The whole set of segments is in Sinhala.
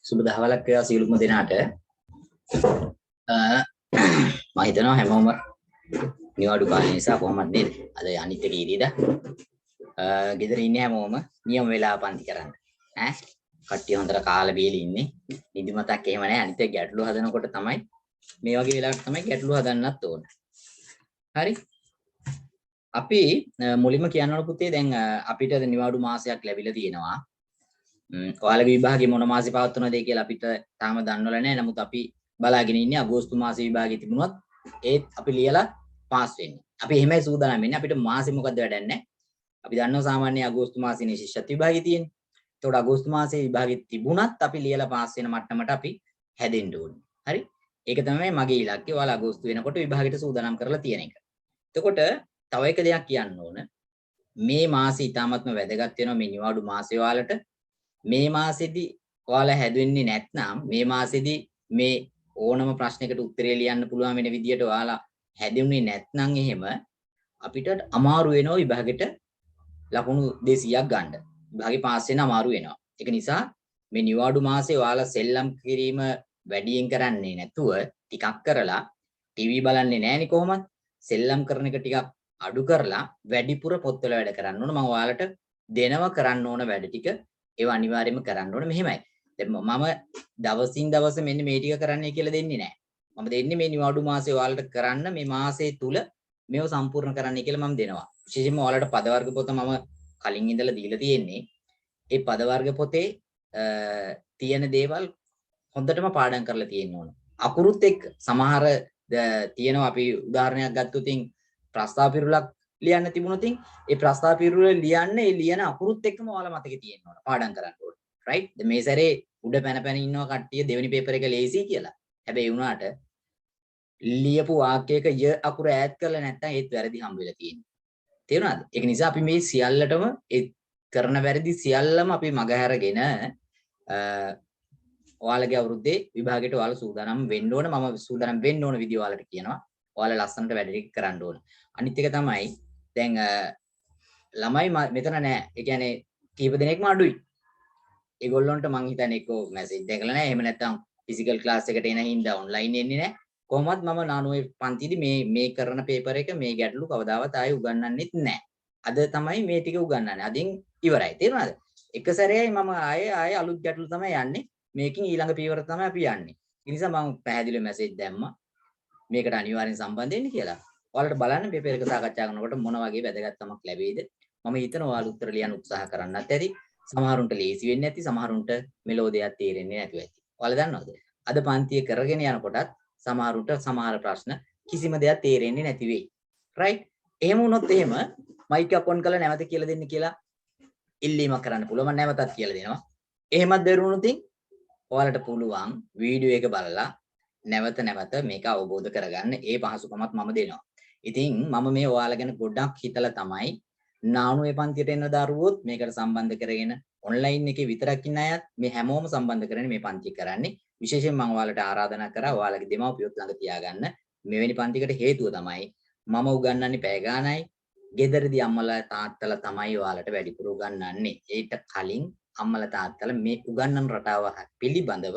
සුබ දහවලක් වේවා සියලුම දෙනාට. මම හිතනවා හැමෝම නිවාඩු කාලේ නිසා කොහොමද නේද? අද අනිත් එක ඉරියද? ගෙදර ඉන්නේ හැමෝම නියම වෙලාව පන්ති කරන්න. ඈ කට්ටිය හොඳට කාලා බීලා ඉන්නේ. නිදිමතක් එහෙම නැහැ. අනිත් එක ගැටලු හදනකොට තමයි මේ වගේ වෙලාවට තමයි ගැටලු හදන්නත් ඕන. හරි? අපි මුලින්ම කියන්න ඕන පුතේ දැන් අපිට නිවාඩු මාසයක් ලැබිලා තියෙනවා. ඔයාලගේ විභාගේ මොන මාසේ පවත්වනවද කියලා අපිට තාම දන්නවල නැහැ. නමුත් අපි බලාගෙන ඉන්නේ අගෝස්තු මාසේ විභාගේ තිබුණොත් ඒත් අපි ලියලා පාස් වෙන්නේ. අපි එහෙමයි සූදානම් වෙන්නේ. අපිට මාසෙ මොකද වැඩක් නැහැ. අපි දන්නවා සාමාන්‍ය අගෝස්තු මාසේනේ ශිෂ්‍යත්ව විභාගේ තියෙන්නේ. ඒතකොට අගෝස්තු මාසේ විභාගේ තිබුණත් අපි ලියලා පාස් වෙන මට්ටමට අපි හැදෙන්න ඕනේ. හරි? ඒක තමයි මගේ ඉලක්කය. ඔයාලා අගෝස්තු වෙනකොට විභාගෙට සූදානම් කරලා තියෙන එක. එතකොට තව එක දෙයක් කියන්න ඕන. මේ මාසෙ ඉතාමත්ම වැදගත් වෙනවා මේ නිවාඩු මාසෙ ඔයාලට. මේ මාසෙදී ඔයාලා හැදෙන්නේ නැත්නම් මේ මාසෙදී මේ ඕනම ප්‍රශ්නයකට උත්තරේ ලියන්න පුළුවන් වෙන විදියට ඔයාලා හැදෙන්නේ නැත්නම් එහෙම අපිට අමාරු වෙනවා විභාගෙට ලකුණු 200ක් ගන්න. විභාගේ පාස් වෙන්න අමාරු වෙනවා. ඒක නිසා මේ නිවාඩු මාසයේ ඔයාලා සෙල්ලම් කිරීම වැඩියෙන් කරන්නේ නැතුව ටිකක් කරලා ටීවී බලන්නේ නැහෙනි කොහොමද? සෙල්ලම් කරන එක ටිකක් අඩු කරලා වැඩිපුර පොත්වල වැඩ කරන්න ඕන. මම ඔයාලට දෙනවා කරන්න ඕන වැඩ ටික ඒව අනිවාර්යයෙන්ම කරන්න ඕනේ මෙහෙමයි. දැන් මම දවසින් දවස මෙන්න මේ ටික කරන්නයි කියලා දෙන්නේ නැහැ. මම දෙන්නේ මේ නිවාඩු මාසයේ ඔයාලට කරන්න මේ මාසයේ තුල මේව සම්පූර්ණ කරන්නයි කියලා මම දෙනවා. විශේෂයෙන්ම ඔයාලට පද වර්ග පොත මම කලින් ඉඳලා දීලා තියෙන්නේ. ඒ පද වර්ග පොතේ තියෙන දේවල් හොඳටම පාඩම් කරලා තියෙන්න ඕන. අකුරුත් එක්ක සමහර තියෙනවා අපි උදාහරණයක් ගත්තොත් ප්‍රස්තාව පිරුලක් ලියන්න තිබුණොත් ඒ ප්‍රස්තාව පිරුල ලියන්න ඒ ලියන අකුරුත් එක්කම ඔයාලා මතකේ තියෙන්න ඕන. පාඩම් කරන්න ඕන. රයිට්? දැන් මේ සැරේ උඩ පැන ඉන්නවා කට්ටිය දෙවෙනි පේපර් එක ලේසි කියලා. හැබැයි වුණාට ලියපු වාක්‍යයක ය අකුර ඈඩ් කරලා නැත්නම් ඒත් වැරදි හම්බ වෙලා තියෙනවා. තේරුණාද? ඒක නිසා අපි මේ සියල්ලටම ඒ කරන වැරදි සියල්ලම අපි මගහැරගෙන ඔයාලගේ අවුරුද්දේ විභාගයට ඔයාලා සූදානම් වෙන්න ඕන. මම සූදානම් වෙන්න ඕන විදිය ඔයාලට කියනවා. ඔයාලා ලස්සනට වැඩ ටික කරන්න ඕන. අනිත් එක තමයි දැන් ළමයි මෙතන නෑ. ඒ කියන්නේ කීප දෙනෙක්ම අඩුයි. ඒගොල්ලන්ට මං හිතන්නේ එක්ක මැසේජ් දෙකලා නෑ. එහෙම නැත්නම් ෆිසිකල් ක්ලාස් එකට එන හින්දා ඔන්ලයින් එන්නේ නෑ. කොහොමත් මම 99 පන්තිදී මේ කරන පේපර් එක මේ ගැටලු කවදාවත් ආයෙ උගන්වන්නෙත් නෑ. අද තමයි මේ ටික උගන්වන්නේ. අදින් ඉවරයි. තේරුණාද? එක සැරේයි මම ආයෙ අලුත් ගැටලු තමයි යන්නේ. මේකෙන් ඊළඟ පියවර තමයි අපි යන්නේ. ඒ නිසා මම පැහැදිලිව මැසේජ් දැම්මා. මේකට අනිවාර්යෙන් සම්බන්ධ වෙන්න කියලා. ඔයාලට බලන්න පේපර් එක සාකච්ඡා කරනකොට මොන වගේ වැදගත්කමක් ලැබෙයිද? මම හිතනවා ඔයාලා උත්තර ලියන්න උත්සාහ කරන්නත් ඇති. සමහරුන්ට ලේසි වෙන්නේ නැති, සමහරුන්ට මෙලෝ දෙයක් තේරෙන්නේ නැතුව ඇති. ඔයාලා දන්නවද? අද පන්තිය කරගෙන යනකොටත් සමහරුන්ට සමහර ප්‍රශ්න කිසිම දෙයක් තේරෙන්නේ නැති වෙයි. රයිට්? එහෙම වුණොත් එහෙම මයික් එක ඔන් කරලා නැවත කියලා දෙන්න කියලා ඉල්ලීමක් කරන්න පුළුවන්. මම නැවතත් කියලා දෙනවා. එහෙමත් දරුණුත් ඔයාලට පුළුවන් වීඩියෝ එක බලලා නැවත මේක අවබෝධ කරගන්න ඒ පහසුකමත් මම දෙනවා. ඉතින් මම මේ ඔයාලා ගැන ගොඩක් හිතලා තමයි 99 පන්තියට එන දරුවොත් මේකට සම්බන්ධ කරගෙන ඔන්ලයින් එකේ විතරක් ඉන්න අයත් මේ හැමෝම සම්බන්ධ කරගෙන මේ පන්ති කරන්නේ. විශේෂයෙන් මම ඔයාලට ආරාධනා කරා ඔයාලගේ දෙමව්පියොත් ළඟ තියාගන්න. මෙවැනි පන්තිකට හේතුව තමයි මම උගන්වන්නේ පැය ගාණයි. ගෙදරදී අම්මලා තාත්තලා තමයි ඔයාලට වැඩිපුර උගන්වන්නේ. ඒට කලින් අම්මලා තාත්තලා මේ උගන්වන රටාව පිළිබඳව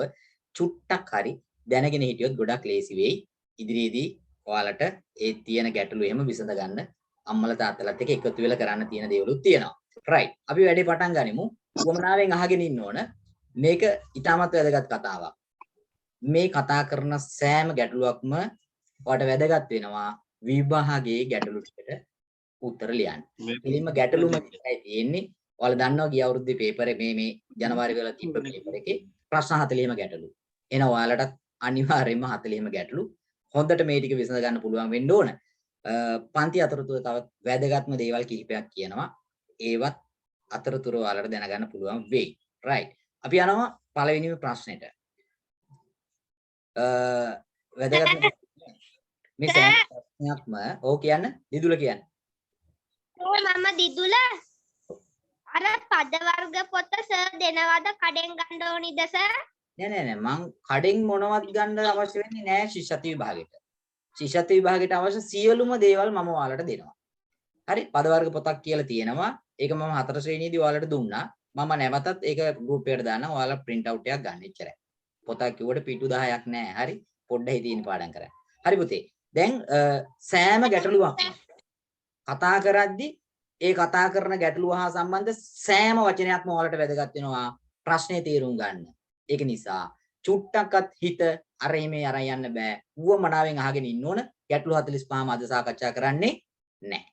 චුට්ටක් හරි දැනගෙන හිටියොත් ගොඩක් ලේසි වෙයි. ඉදිරියේදී ඔයාලට ඒ තියෙන ගැටලු එහෙම විසඳ ගන්න අම්මලා තාත්තලාත් එක්ක එකතු වෙලා කරන්න තියෙන දේවලුත් තියෙනවා. රයිට්. අපි වැඩේ පටන් ගනිමු. උවමනාවෙන් අහගෙන ඉන්න ඕන. මේක ඉතාමත් වැදගත් කතාවක්. මේ කතා කරන සෑම ගැටලුවක්ම ඔයාලට වැදගත් වෙනවා විභාගයේ ගැටලු ටිකට උත්තර ලියන්න. එළින්ම ගැටලුම තියෙන්නේ ඔයාලා දන්නවා ගිය අවුරුද්දේ පේපර් මේ ජනවාරි වල තිබ්බ පේපර් එකේ ප්‍රශ්න 40ම ගැටලු. එන ඔයාලටත් අනිවාර්යයෙන්ම 40ම ගැටලු. හොඳට මේ ටික විසඳ ගන්න පුළුවන් වෙන්න ඕන. පන්ති අතරතුර තවත් වැදගත්ම දේවල් කිහිපයක් කියනවා. ඒවත් අතරතුර ඔයාලට දැනගන්න පුළුවන් වෙයි. රයිට්. අපි යනවා පළවෙනිම ප්‍රශ්නෙට. වැදගත්ම මේ සෑම ප්‍රශ්නයක්ම කියන්න දිදුල කියන්න. මම දිදුල අර පද වර්ග පොත සර් දෙනවද කඩෙන් ගන්න ඕනිද සර්? නෑ මං කඩෙන් මොනවත් ගන්න අවශ්‍ය වෙන්නේ නෑ ශිෂ්‍යත්ව විභාගෙට. ශිෂ්‍යත්ව විභාගෙට අවශ්‍ය සියලුම දේවල් මම ඔයාලට දෙනවා. හරි? පද වර්ග පොතක් කියලා තියෙනවා. ඒක මම 4 ශ්‍රේණියේදී ඔයාලට දුන්නා. මම නැවතත් ඒක group එකට දානවා. ඔයාලා print out එකක් ගන්න. එච්චරයි. පොතක් කිව්වට පිටු 10ක් නෑ. හරි. පොඩ්ඩයි තියෙන පාඩම් කරන්න. හරි පුතේ. දැන් සෑම ගැටලුවක්ම කතා කරද්දී ඒ කතා කරන ගැටලුව හා සම්බන්ධ සෑම වචනයක්ම ඔයාලට වැදගත් වෙනවා ප්‍රශ්නේ තේරුම් ගන්න. ඒක නිසා චුට්ටක්වත් හිත අර එමේ අරන් යන්න බෑ. උවමනාවෙන් අහගෙන ඉන්න ඕන. ගැටලු 45ම අද සාකච්ඡා කරන්නේ නැහැ.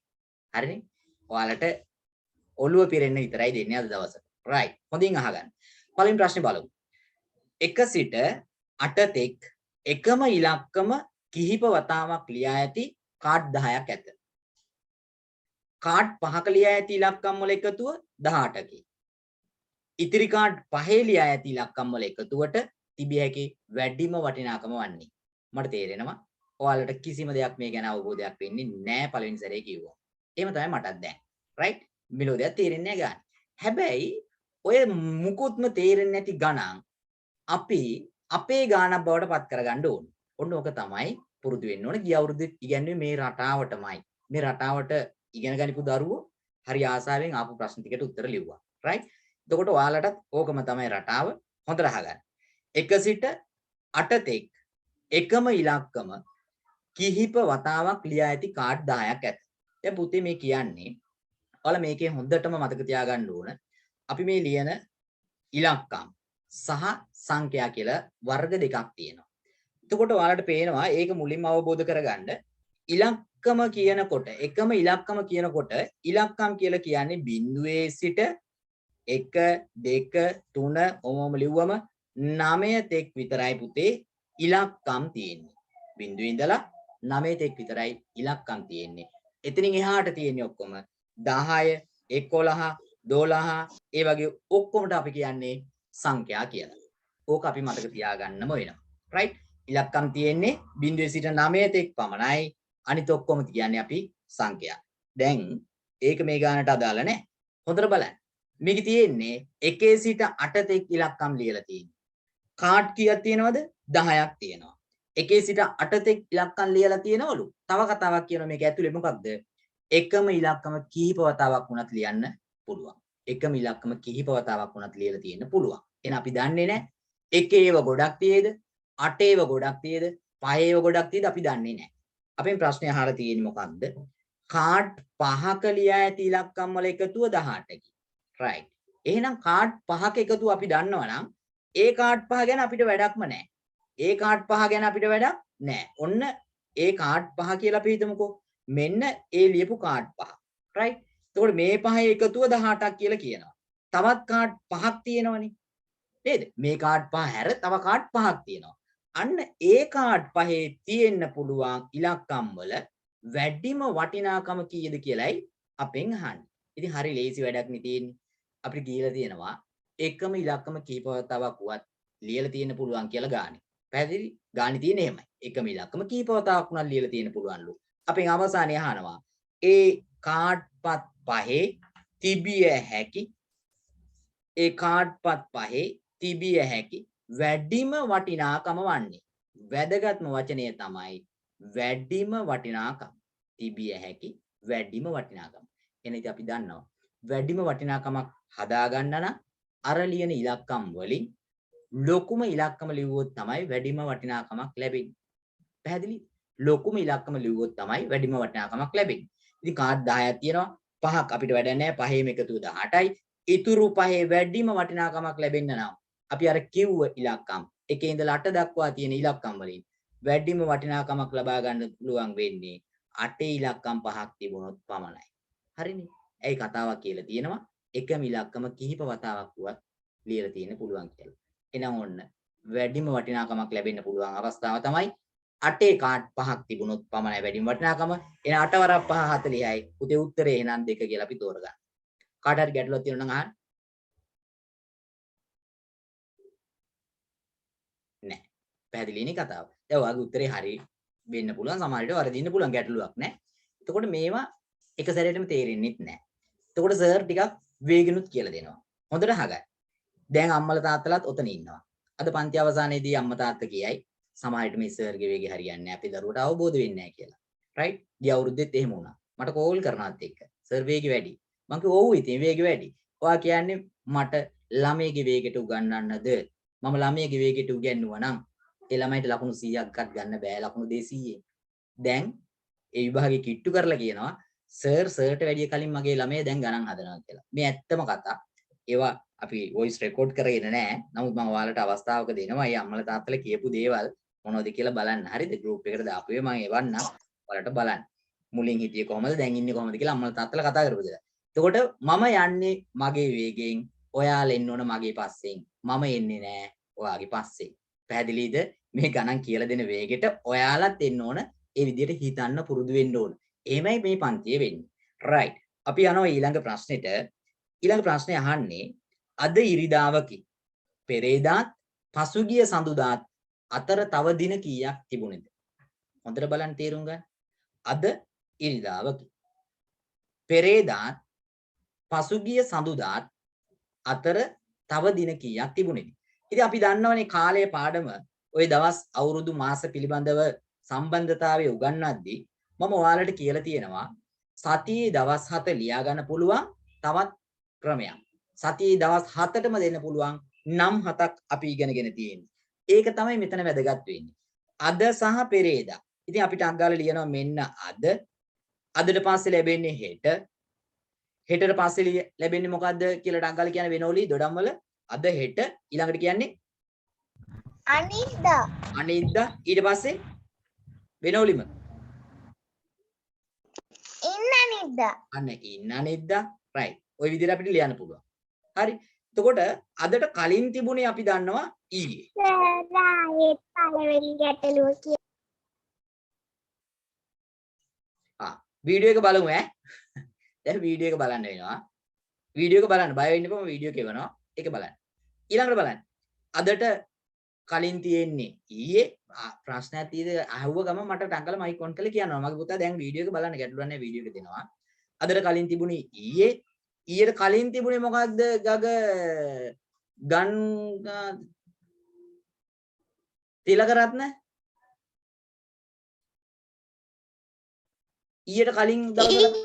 හරිනේ? ඔයාලට ඔළුව පිරෙන්න විතරයි දෙන්නේ අද දවසේ. right. හොඳින් අහගන්න. පළවෙනි ප්‍රශ්නේ බලමු. 1 සිට 8 තෙක් එකම ඉලක්කම කිහිප වතාවක් ලියා ඇති කාඩ් 10ක් ඇත. කාඩ් 5ක ලියා ඇති ඉලක්කම් වල එකතුව 18කි. ඉතිරි කාඩ් 5 ලියා ඇති ඉලක්කම් වල එකතුවට තිබිය හැකි වැඩිම වටිනාකම වන්නේ. මට තේරෙනවා ඔයාලට කිසිම දෙයක් මේ ගැන අවබෝධයක් වෙන්නේ නැහැ පළවෙනි සැරේ කිව්වා. එහෙම තමයි මටත් දැන්. right? මෙලෝදියක් තේරෙන්නේ නැහැ ගන්න. හැබැයි ඔය මුකුත්ම තේරෙන්නේ නැති ගණන් අපි අපේ ගානක් බවට පත් කරගන්න ඕනේ. ඔන්න ඕක තමයි පුරුදු වෙන්න ඕනේ. ගිය අවුරුද්දේ ඉගෙනුවේ මේ රටාවටමයි. මේ රටාවට ඉගෙන ගනිපු දරුවෝ හරි ආසාවෙන් ආපු ප්‍රශ්න ටිකට උත්තර ලිව්වා. right? එතකොට ඔයාලටත් ඕකම තමයි රටාව. හොඳට අහගන්න. 1 සිට 8 තෙක් එකම ඉලක්කම කිහිප වතාවක් ලියා ඇති කාඩ් 10ක් ඇත. දැන් පුතේ මේ කියන්නේ ඔයාලා මේකේ හොඳටම මතක තියාගන්න ඕන. අපි මේ ලියන ඉලක්කම් සහ සංඛ්‍යා කියලා වර්ග දෙකක් තියෙනවා. එතකොට ඔයාලට පේනවා ඒක මුලින්ම අවබෝධ කරගන්න ඉලක්කම කියනකොට එකම ඉලක්කම කියනකොට ඉලක්කම් කියලා කියන්නේ බිඳුවේ සිට 1 2 3 ඔමම ලිව්වම 9 තෙක් විතරයි පුතේ ඉලක්කම් තියෙන්නේ. බිඳුවේ ඉඳලා 9 තෙක් විතරයි ඉලක්කම් තියෙන්නේ. එතනින් එහාට තියෙන්නේ ඔක්කොම 10 11 12 ඒ වගේ ඔක්කොමට අපි කියන්නේ සංඛ්‍යා කියලා. ඕක අපි මතක තියාගන්නම වෙනවා. right? ඉලක්කම් තියෙන්නේ බිඳුවේ සිට 9 තෙක් පමණයි. අනිත ඔක්කොම කියන්නේ අපි සංඛ්‍යා. දැන් ඒක මේ ගානට අදාළ නැහැ. හොඳට බලන්න. මේක තියෙන්නේ 1 සිට 8 තෙක් ඉලක්කම් ලියලා තියෙන්නේ. කාඩ් කීයක් තියෙනවද? 10ක් තියෙනවා. 1 සිට 8 තෙක් ඉලක්කම් ලියලා තියෙනවලු. තව කතාවක් කියනවා මේක ඇතුලේ මොකක්ද? එකම ඉලක්කම කිහිප වතාවක් වුණත් ලියන්න පුළුවන්. එකම ඉලක්කම කිහිප වතාවක් වුණත් ලියලා තියෙන්න පුළුවන්. එහෙනම් අපි දන්නේ නැහැ. 1 ඒව ගොඩක් තියේද? 8 ඒව ගොඩක් තියේද? 5 ඒව ගොඩක් තියේද? අපි දන්නේ නැහැ. අපෙන් ප්‍රශ්නේ අහලා තියෙන්නේ මොකක්ද? කාඩ් 5ක ලියා ඇති ඉලක්කම් වල එකතුව 18කි. right. එහෙනම් කාඩ් 5ක එකතුව අපි දන්නවනම් ඒ කාඩ් 5 ගැන අපිට වැඩක්ම නැහැ. ඒ කාඩ් 5 ගැන අපිට වැඩක් නැහැ. ඔන්න ඒ කාඩ් 5 කියලා අපි හිතමුකෝ. මෙන්න ඒ ලියපු කාඩ් 5. right. එතකොට මේ පහේ එකතුව 18ක් කියලා කියනවා. තවත් කාඩ් 5ක් තියෙනවනේ. නේද? මේ කාඩ් 5 හැර තව කාඩ් 5ක් තියෙනවා. අන්න ඒ කාඩ් 5 තියෙන්න පුළුවන් ඉලක්කම් වල වැඩිම වටිනාකම කීයද කියලායි අපෙන් අහන්නේ. ඉතින් හරි ලේසි වැඩක් නේ තියෙන්නේ. අපිට කියලා තියෙනවා එකම ඉලක්කම කීප වතාවක් වුවත් ලියලා තියෙන්න පුළුවන් කියලා ගානේ. පැහැදිලි? ගානේ තියෙන්නේ එහෙමයි. එකම ඉලක්කම කීප වතාවක් වුණත් ලියලා තියෙන්න පුළුවන්ලු. අපෙන් අවසානයේ අහනවා ඒ කාඩ්පත් පහේ තිබිය හැකි ඒ කාඩ්පත් පහේ තිබිය හැකි වැඩිම වටිනාකම වන්නේ. වැදගත්ම වචනය තමයි වැඩිම වටිනාකම. තිබිය හැකි වැඩිම වටිනාකම. එහෙනම් ඉතින් අපි දන්නවා වැඩිම වටිනාකමක් හදාගන්න නම් අර ලියන ඉලක්කම් වලින් ලොකුම ඉලක්කම ලිව්වොත් තමයි වැඩිම වටිනාකමක් ලැබෙන්නේ. පැහැදිලි? ලොකුම ඉලක්කම ලිව්වොත් තමයි වැඩිම වටිනාකමක් ලැබෙන්නේ. ඉතින් කාඩ් 10ක් තියෙනවා. 5ක් අපිට වැඩ නැහැ. 5ෙම එකතුව 18යි. ඉතුරු 5 වැඩිම වටිනාකමක් ලැබෙන්න නම් අපි අර කිව්ව ඉලක්කම් 1 ඉඳලා 8 දක්වා තියෙන ඉලක්කම් වලින් වැඩිම වටිනාකමක් ලබා ගන්න පුළුවන් වෙන්නේ 8 ඉලක්කම් 5ක් තිබුණොත් පමණයි. හරිනේ? ඒයි කතාවක් කියලා තියෙනවා. එකම ඉලක්කම කිහිප වතාවක් වුවත් ලියලා තියෙන්න පුළුවන් කියලා. එහෙනම් ඔන්න වැඩිම වටිනාකමක් ලැබෙන්න පුළුවන් අවස්ථාව තමයි 8 කාඩ් 5ක් තිබුණොත් පමණයි වැඩිම වටිනාකම. එහෙනම් 8 වරක් 5 40යි. උදේ උත්තරේ එහෙනම් 2 කියලා අපි තෝරගන්න. කාට හරි ගැටලුවක් තියෙනවා නම් අහන්න. නෑ. පැහැදිලිනේ කතාව. දැන් ඔයාගේ උත්තරේ හරි වෙන්න පුළුවන්. සමහර විට වරදින්න පුළුවන් ගැටලුවක් නෑ. එතකොට මේවා එක සැරේටම තේරෙන්නෙත් නෑ. එතකොට සර් ටිකක් වේගෙනුත් කියලා දෙනවා. හොඳට අහගන්න. දැන් අම්මලා තාත්තලාත් ඔතන ඉන්නවා. අද පන්ති අවසානයේදී අම්මා තාත්තා කියයි සමහර විට මේ සර්ගේ වේගය හරියන්නේ නැහැ. අපේ දරුවට අවබෝධ වෙන්නේ නැහැ කියලා. රයිට්? ගිය අවුරුද්දෙත් එහෙම වුණා. මට කෝල් කරනවත් එක්ක සර් වේගය වැඩි. මං කිව්වා ඔව් ඉතින් වේගය වැඩි. ඔයා කියන්නේ මට ළමයිගේ වේගයට උගන්වන්නද? මම ළමයිගේ වේගයට උගන්වුවා නම් ඒ ළමයිට ලකුණු 100ක්වත් ගන්න බෑ ලකුණු 200. දැන් ඒ විභාගේ කිට්ටු කරලා කියනවා සර්ට වැඩිය කලින් මගේ ළමයා දැන් ගණන් හදනවා කියලා. මේ ඇත්තම කතා. ඒවා අපි වොයිස් රෙකෝඩ් කරගෙන නැහැ. නමුත් මම ඔයාලට අවස්ථාවක දෙනවා. මේ අම්මලා තාත්තලා කියපු දේවල් මොනවද කියලා බලන්න. හරිද? ගෲප් එකට දාපුවේ මම එවන්නම්. ඔයාලට බලන්න. මුලින් හිටියේ කොහමද දැන් ඉන්නේ කොහමද කියලා අම්මලා තාත්තලා කතා කරපු දේ. එතකොට මම යන්නේ මගේ වේගයෙන්, ඔයාලා එන්න ඕන මගේ පස්සෙන්. මම එන්නේ නැහැ ඔයාගේ පස්සෙන්. පැහැදිලිද? මේ ගණන් කියලා දෙන වේගෙට ඔයාලත් එන්න ඕන. ඒ විදිහට හිතන්න පුරුදු වෙන්න ඕන. එහෙමයි මේ පන්තිය වෙන්නේ. right. අපි යනවා ඊළඟ ප්‍රශ්නෙට. ඊළඟ ප්‍රශ්නේ අහන්නේ අද ඉරිදාවකි. පෙරේදාත් පසුගිය සඳුදාත් අතර තව දින කීයක් තිබුණේද? හොඳට බලන්න තේරුම් ගන්න. අද ඉරිදාවකි. පෙරේදාත් පසුගිය සඳුදාත් අතර තව දින කීයක් තිබුණේද? ඉතින් අපි දන්නවනේ කාලයේ පාඩම ওই දවස් අවුරුදු මාස පිළිබඳව සම්බන්ධතාවය උගන්වද්දී මම ඔයාලට කියලා තියෙනවා සතියේ දවස් 7 ලියා ගන්න පුළුවන් තවත් ක්‍රමයක්. සතියේ දවස් 7ටම දෙන්න පුළුවන් නම් 7ක් අපි ඉගෙනගෙන තියෙන්නේ. ඒක තමයි මෙතන වැදගත් වෙන්නේ. අද සහ පෙරේදා. ඉතින් අපිට අංගාල ලියනවා මෙන්න අද. අදට පස්සේ ලැබෙන්නේ හෙට. හෙටට පස්සේ ලැබෙන්නේ මොකද්ද කියලා අංගාල කියන වෙනෝලි දොඩම්වල අද හෙට ඊළඟට කියන්නේ අනිද්දා. අනිද්දා ඊට පස්සේ වෙනෝලිම ඉන්න අනිද්දා. අන්න ඉන්න අනිද්දා right. ওই විදිහට අපිට ලියන්න පුළුවන්. හරි. එතකොට අදට කලින් තිබුණේ අපි දන්නවා ඊයේ. සරායේ පළවෙනි ගැටලුව කිය. වීඩියෝ එක බලමු ඈ. දැන් වීඩියෝ එක බලන්න වෙනවා. වීඩියෝ එක බලන්න බය වෙන්න එපා මම වීඩියෝ එක එවනවා. ඒක බලන්න. ඊළඟට බලන්න. අදට කලින් තියෙන්නේ ඊයේ ප්‍රශ්නයක් තියෙද අහුව ගම මට ටංගල මයික් ඔන් කරලා කියනවා. මගේ පුතා දැන් වීඩියෝ එක බලන්න ගැටලුවක් නැහැ වීඩියෝ එක දෙනවා. අදට කලින් තිබුණේ ඊයේ. ඊයට කලින් තිබුණේ මොකක්ද ගග ගන් තිලකරත්න ඊයට කලින් දවසට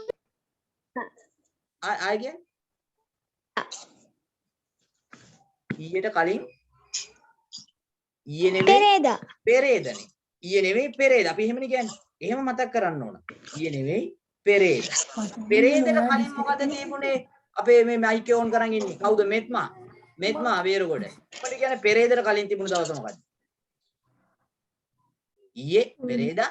ආය කියන්නේ ඊයට කලින් ඊයේ නෙමෙයි පෙරේදා. පෙරේදනේ ඊයේ නෙමෙයි පෙරේද අපි එහෙමනේ කියන්නේ එහෙම මතක් කරන්න ඕන ඊයේ නෙමෙයි පෙරේද පෙරේදට කලින් මොකද තිබුණේ අපේ මේ මයික් එක ඕන් කරන් ඉන්නේ කවුද මෙත්මා වේරගොඩ මොකද කියන්නේ පෙරේදට කලින් තිබුණ දවස මොකද්ද ඊයේ පෙරේදා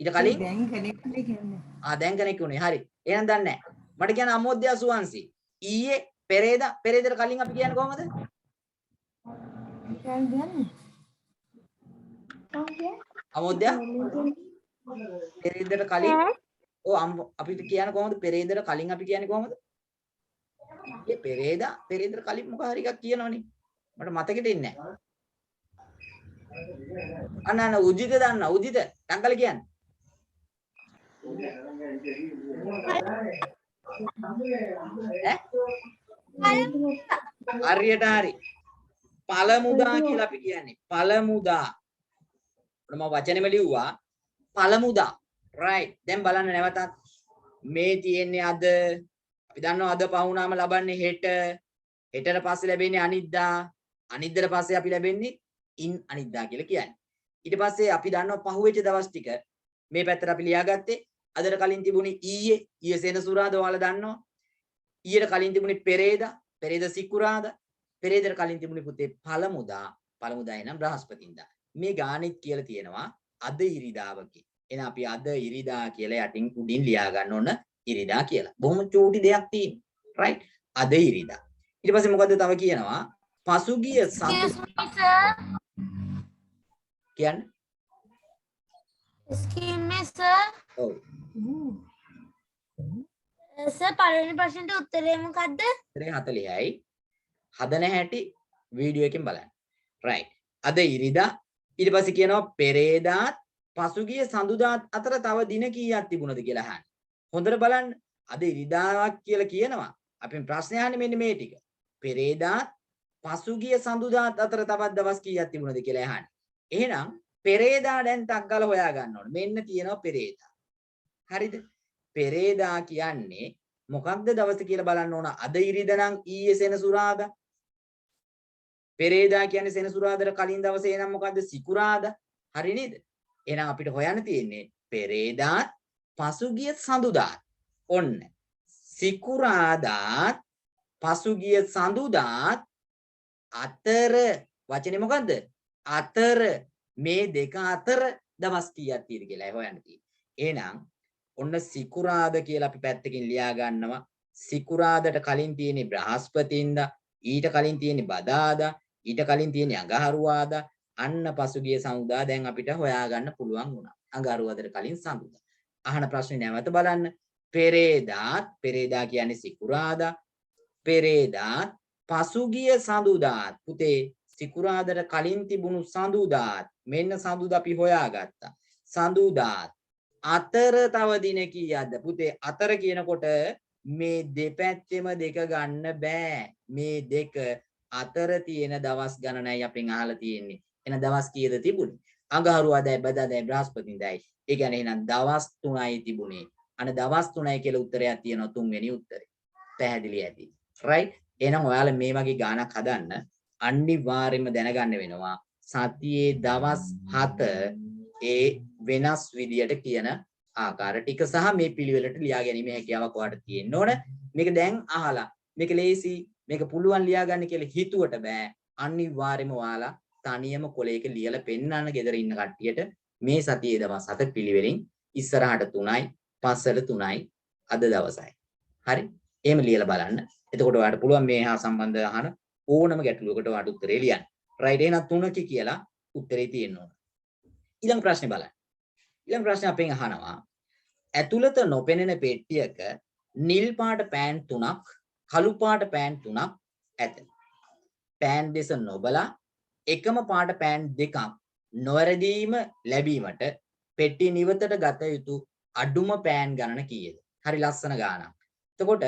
ඊට කලින් දැන් කෙනෙක් කියන්නේ. දැන් කෙනෙක් උනේ හරි එහෙනම් දන්නේ නැහැ මට කියන අමෝද්‍ය සුවංශි ඊයේ පෙරේදට කලින් අපි කියන්නේ කොහමද අමෝද්‍ය පෙරේදට කලින් අපිට කියන්නේ කොහොමද පෙරේදට කලින් අපි කියන්නේ කොහොමද ඒ පෙරේදට කලින් මොකක් හරි එකක් කියනවනේ මට මතකෙට එන්නේ නැහැ අන්න උදිත දන්නා උදිත ටංකල කියන්නේ හරියට හරි පළමුදා කියලා අපි කියන්නේ පළමුදා මම වචනෙම ලිව්වා පළමුදා right දැන් බලන්න නැවතත් මේ තියෙන්නේ අද අපි දන්නවා අද පහුණාම ලබන්නේ හෙටට පස්සේ ලැබෙන්නේ අනිද්දා අනිද්දාට පස්සේ අපි ලැබෙන්නේ ඉන් අනිද්දා කියලා කියන්නේ ඊට පස්සේ අපි දන්නවා පහුවෙච්ච දවස් ටික මේ පැත්තට අපි ලියාගත්තේ අදට කලින් තිබුණේ ඊයේ සෙනසුරාදා ඔයාලා දන්නවා ඊයට කලින් තිබුණේ පෙරේද සිකුරාදා පෙරේදට කලින් තිබුණේ පුතේ පළමුදා එනම් බ්‍රහස්පතින්දා මේ ගානෙත් කියලා තියෙනවා අද ඉරිදාවකි එහෙනම් අපි අද ඉරිදා කියලා යටින් උඩින් ලියා ගන්න ඕන ඉරිදා කියලා බොහොම චූටි දෙයක් තියෙනවා right අද ඉරිදා ඊට පස්සේ මොකද්ද තව කියනවා පසුගිය කියන්නේ Excuse me, sir. ඔව් සර් පළවෙනි ප්‍රශ්නෙට උත්තරේ මොකද්ද? උත්තරේ 40යි. හදන හැටි වීඩියෝ එකෙන් බලන්න. right. අද ඉරිදා ඊට පස්සේ කියනවා පෙරේදාත් පසුගිය සඳුදාත් අතර තව දින කීයක් තිබුණද කියලා අහන්නේ. හොඳට බලන්න. අද ඉරිදාවක් කියලා කියනවා. අපි ප්‍රශ්නේ අහන්නේ මෙන්න මේ ටික. පෙරේදාත් පසුගිය සඳුදාත් අතර තවත් දවස් කීයක් තිබුණද කියලා අහන්නේ. එහෙනම් පෙරේදා දැන් ටක් ගාලා හොයා ගන්න ඕනේ. මෙන්න තියෙනවා පෙරේදා. හරිද? පෙරේදා කියන්නේ මොකක්ද දවස කියලා බලන්න ඕන. අද ඉරිදා නම් ඊයේ සෙනසුරාදා. පෙරේදා කියන්නේ සෙනසුරාදාට කලින් දවසේ නම් මොකද්ද? සිකුරාදා. හරි නේද? එහෙනම් අපිට හොයන්න තියෙන්නේ පෙරේදාත් පසුගිය සඳුදාත්. ඔන්න. සිකුරාදාත් පසුගිය සඳුදාත් අතර වචනේ මොකද්ද? අතර මේ දෙක අතර දවස් කීයක් තියෙද කියලා හොයන්න තියෙන්නේ. එහෙනම් ඔන්න සිකුරාද කියලා අපි පැත්තකින් ලියා ගන්නවා. සිකුරාදට කලින් තියෙන්නේ බ්‍රහස්පතින්දා, ඊට කලින් තියෙන්නේ බදාදා, ඊට කලින් තියෙන්නේ අඟහරුවාදා. අන්න පසුගිය සඳුදා දැන් අපිට හොයාගන්න පුළුවන් වුණා. අඟහරුවාදට කලින් සඳුදා. අහන ප්‍රශ්නේ නැවත බලන්න. පෙරේදා කියන්නේ සිකුරාදා. පෙරේදාත් පසුගිය සඳුදාත් පුතේ සිකුරාදට කලින් තිබුණු සඳුදාත් මෙන්න සඳුදා අපි හොයාගත්තා. සඳුදාත් අතර තව දින කීයක්ද පුතේ? අතර කියනකොට මේ දෙපැත්තෙම දෙක ගන්න බෑ. මේ දෙක අතර තියෙන දවස් ගණනයි අපෙන් අහලා තියෙන්නේ. එහෙනම් දවස් කීයද තිබුණේ? අඟහරුවාදයි බදාදයි බ්‍රහස්පතින්දායි. ඒ කියන්නේ එහෙනම් දවස් 3යි තිබුණේ. අනේ දවස් 3යි කියලා උත්තරයක් තියෙනවා තුන්වෙනි උත්තරේ. පැහැදිලි ඇති. right? එහෙනම් ඔයාලා මේ වගේ ගානක් හදන්න අනිවාර්යයෙන්ම දැනගන්න වෙනවා. සතියේ දවස් 7 ඒ වෙනස් විදියට කියන ආකාර ටික සහ මේ පිළිවෙලට ලියා ගැනීම හැකියාවක් ඔයාලට තියෙන්න ඕන. මේක දැන් අහලා මේක ලේසි මේක පුළුවන් ලියා ගන්න කියලා හිතුවට බෑ. අනිවාර්යයෙන්ම ඔයාලා තනියම කොලයක ලියලා පෙන්නන්න ගෙදර ඉන්න කට්ටියට මේ සතියේ දවස් 7 පිළිවෙලින් ඉස්සරහට 3යි පස්සට 3යි අද දවසයි. හරි? එහෙම ලියලා බලන්න. එතකොට ඔයාලට පුළුවන් මේ හා සම්බන්ධ අහන ඕනම ගැටලුවකට ඔයාලට උත්තරේ ලියන්න. right? එහෙනම් 3 කියලා උත්තරේ තියෙන්න ඕන. ඊළඟ ප්‍රශ්නේ බලන්න. ඊළඟ ප්‍රශ්නේ අපෙන් අහනවා ඇතුළත නොපෙනෙන පෙට්ටියක නිල් පාට පෑන් 3ක් කළු පාට පෑන් 3ක් ඇත. පෑන් දෙස නොබලා එකම පාට පෑන් දෙකක් නොවැරදීම ලැබීමට පෙට්ටිය නිවතට ගත යුතු අඩුම පෑන් ගණන කීයද? හරි ලස්සන ගානක්. එතකොට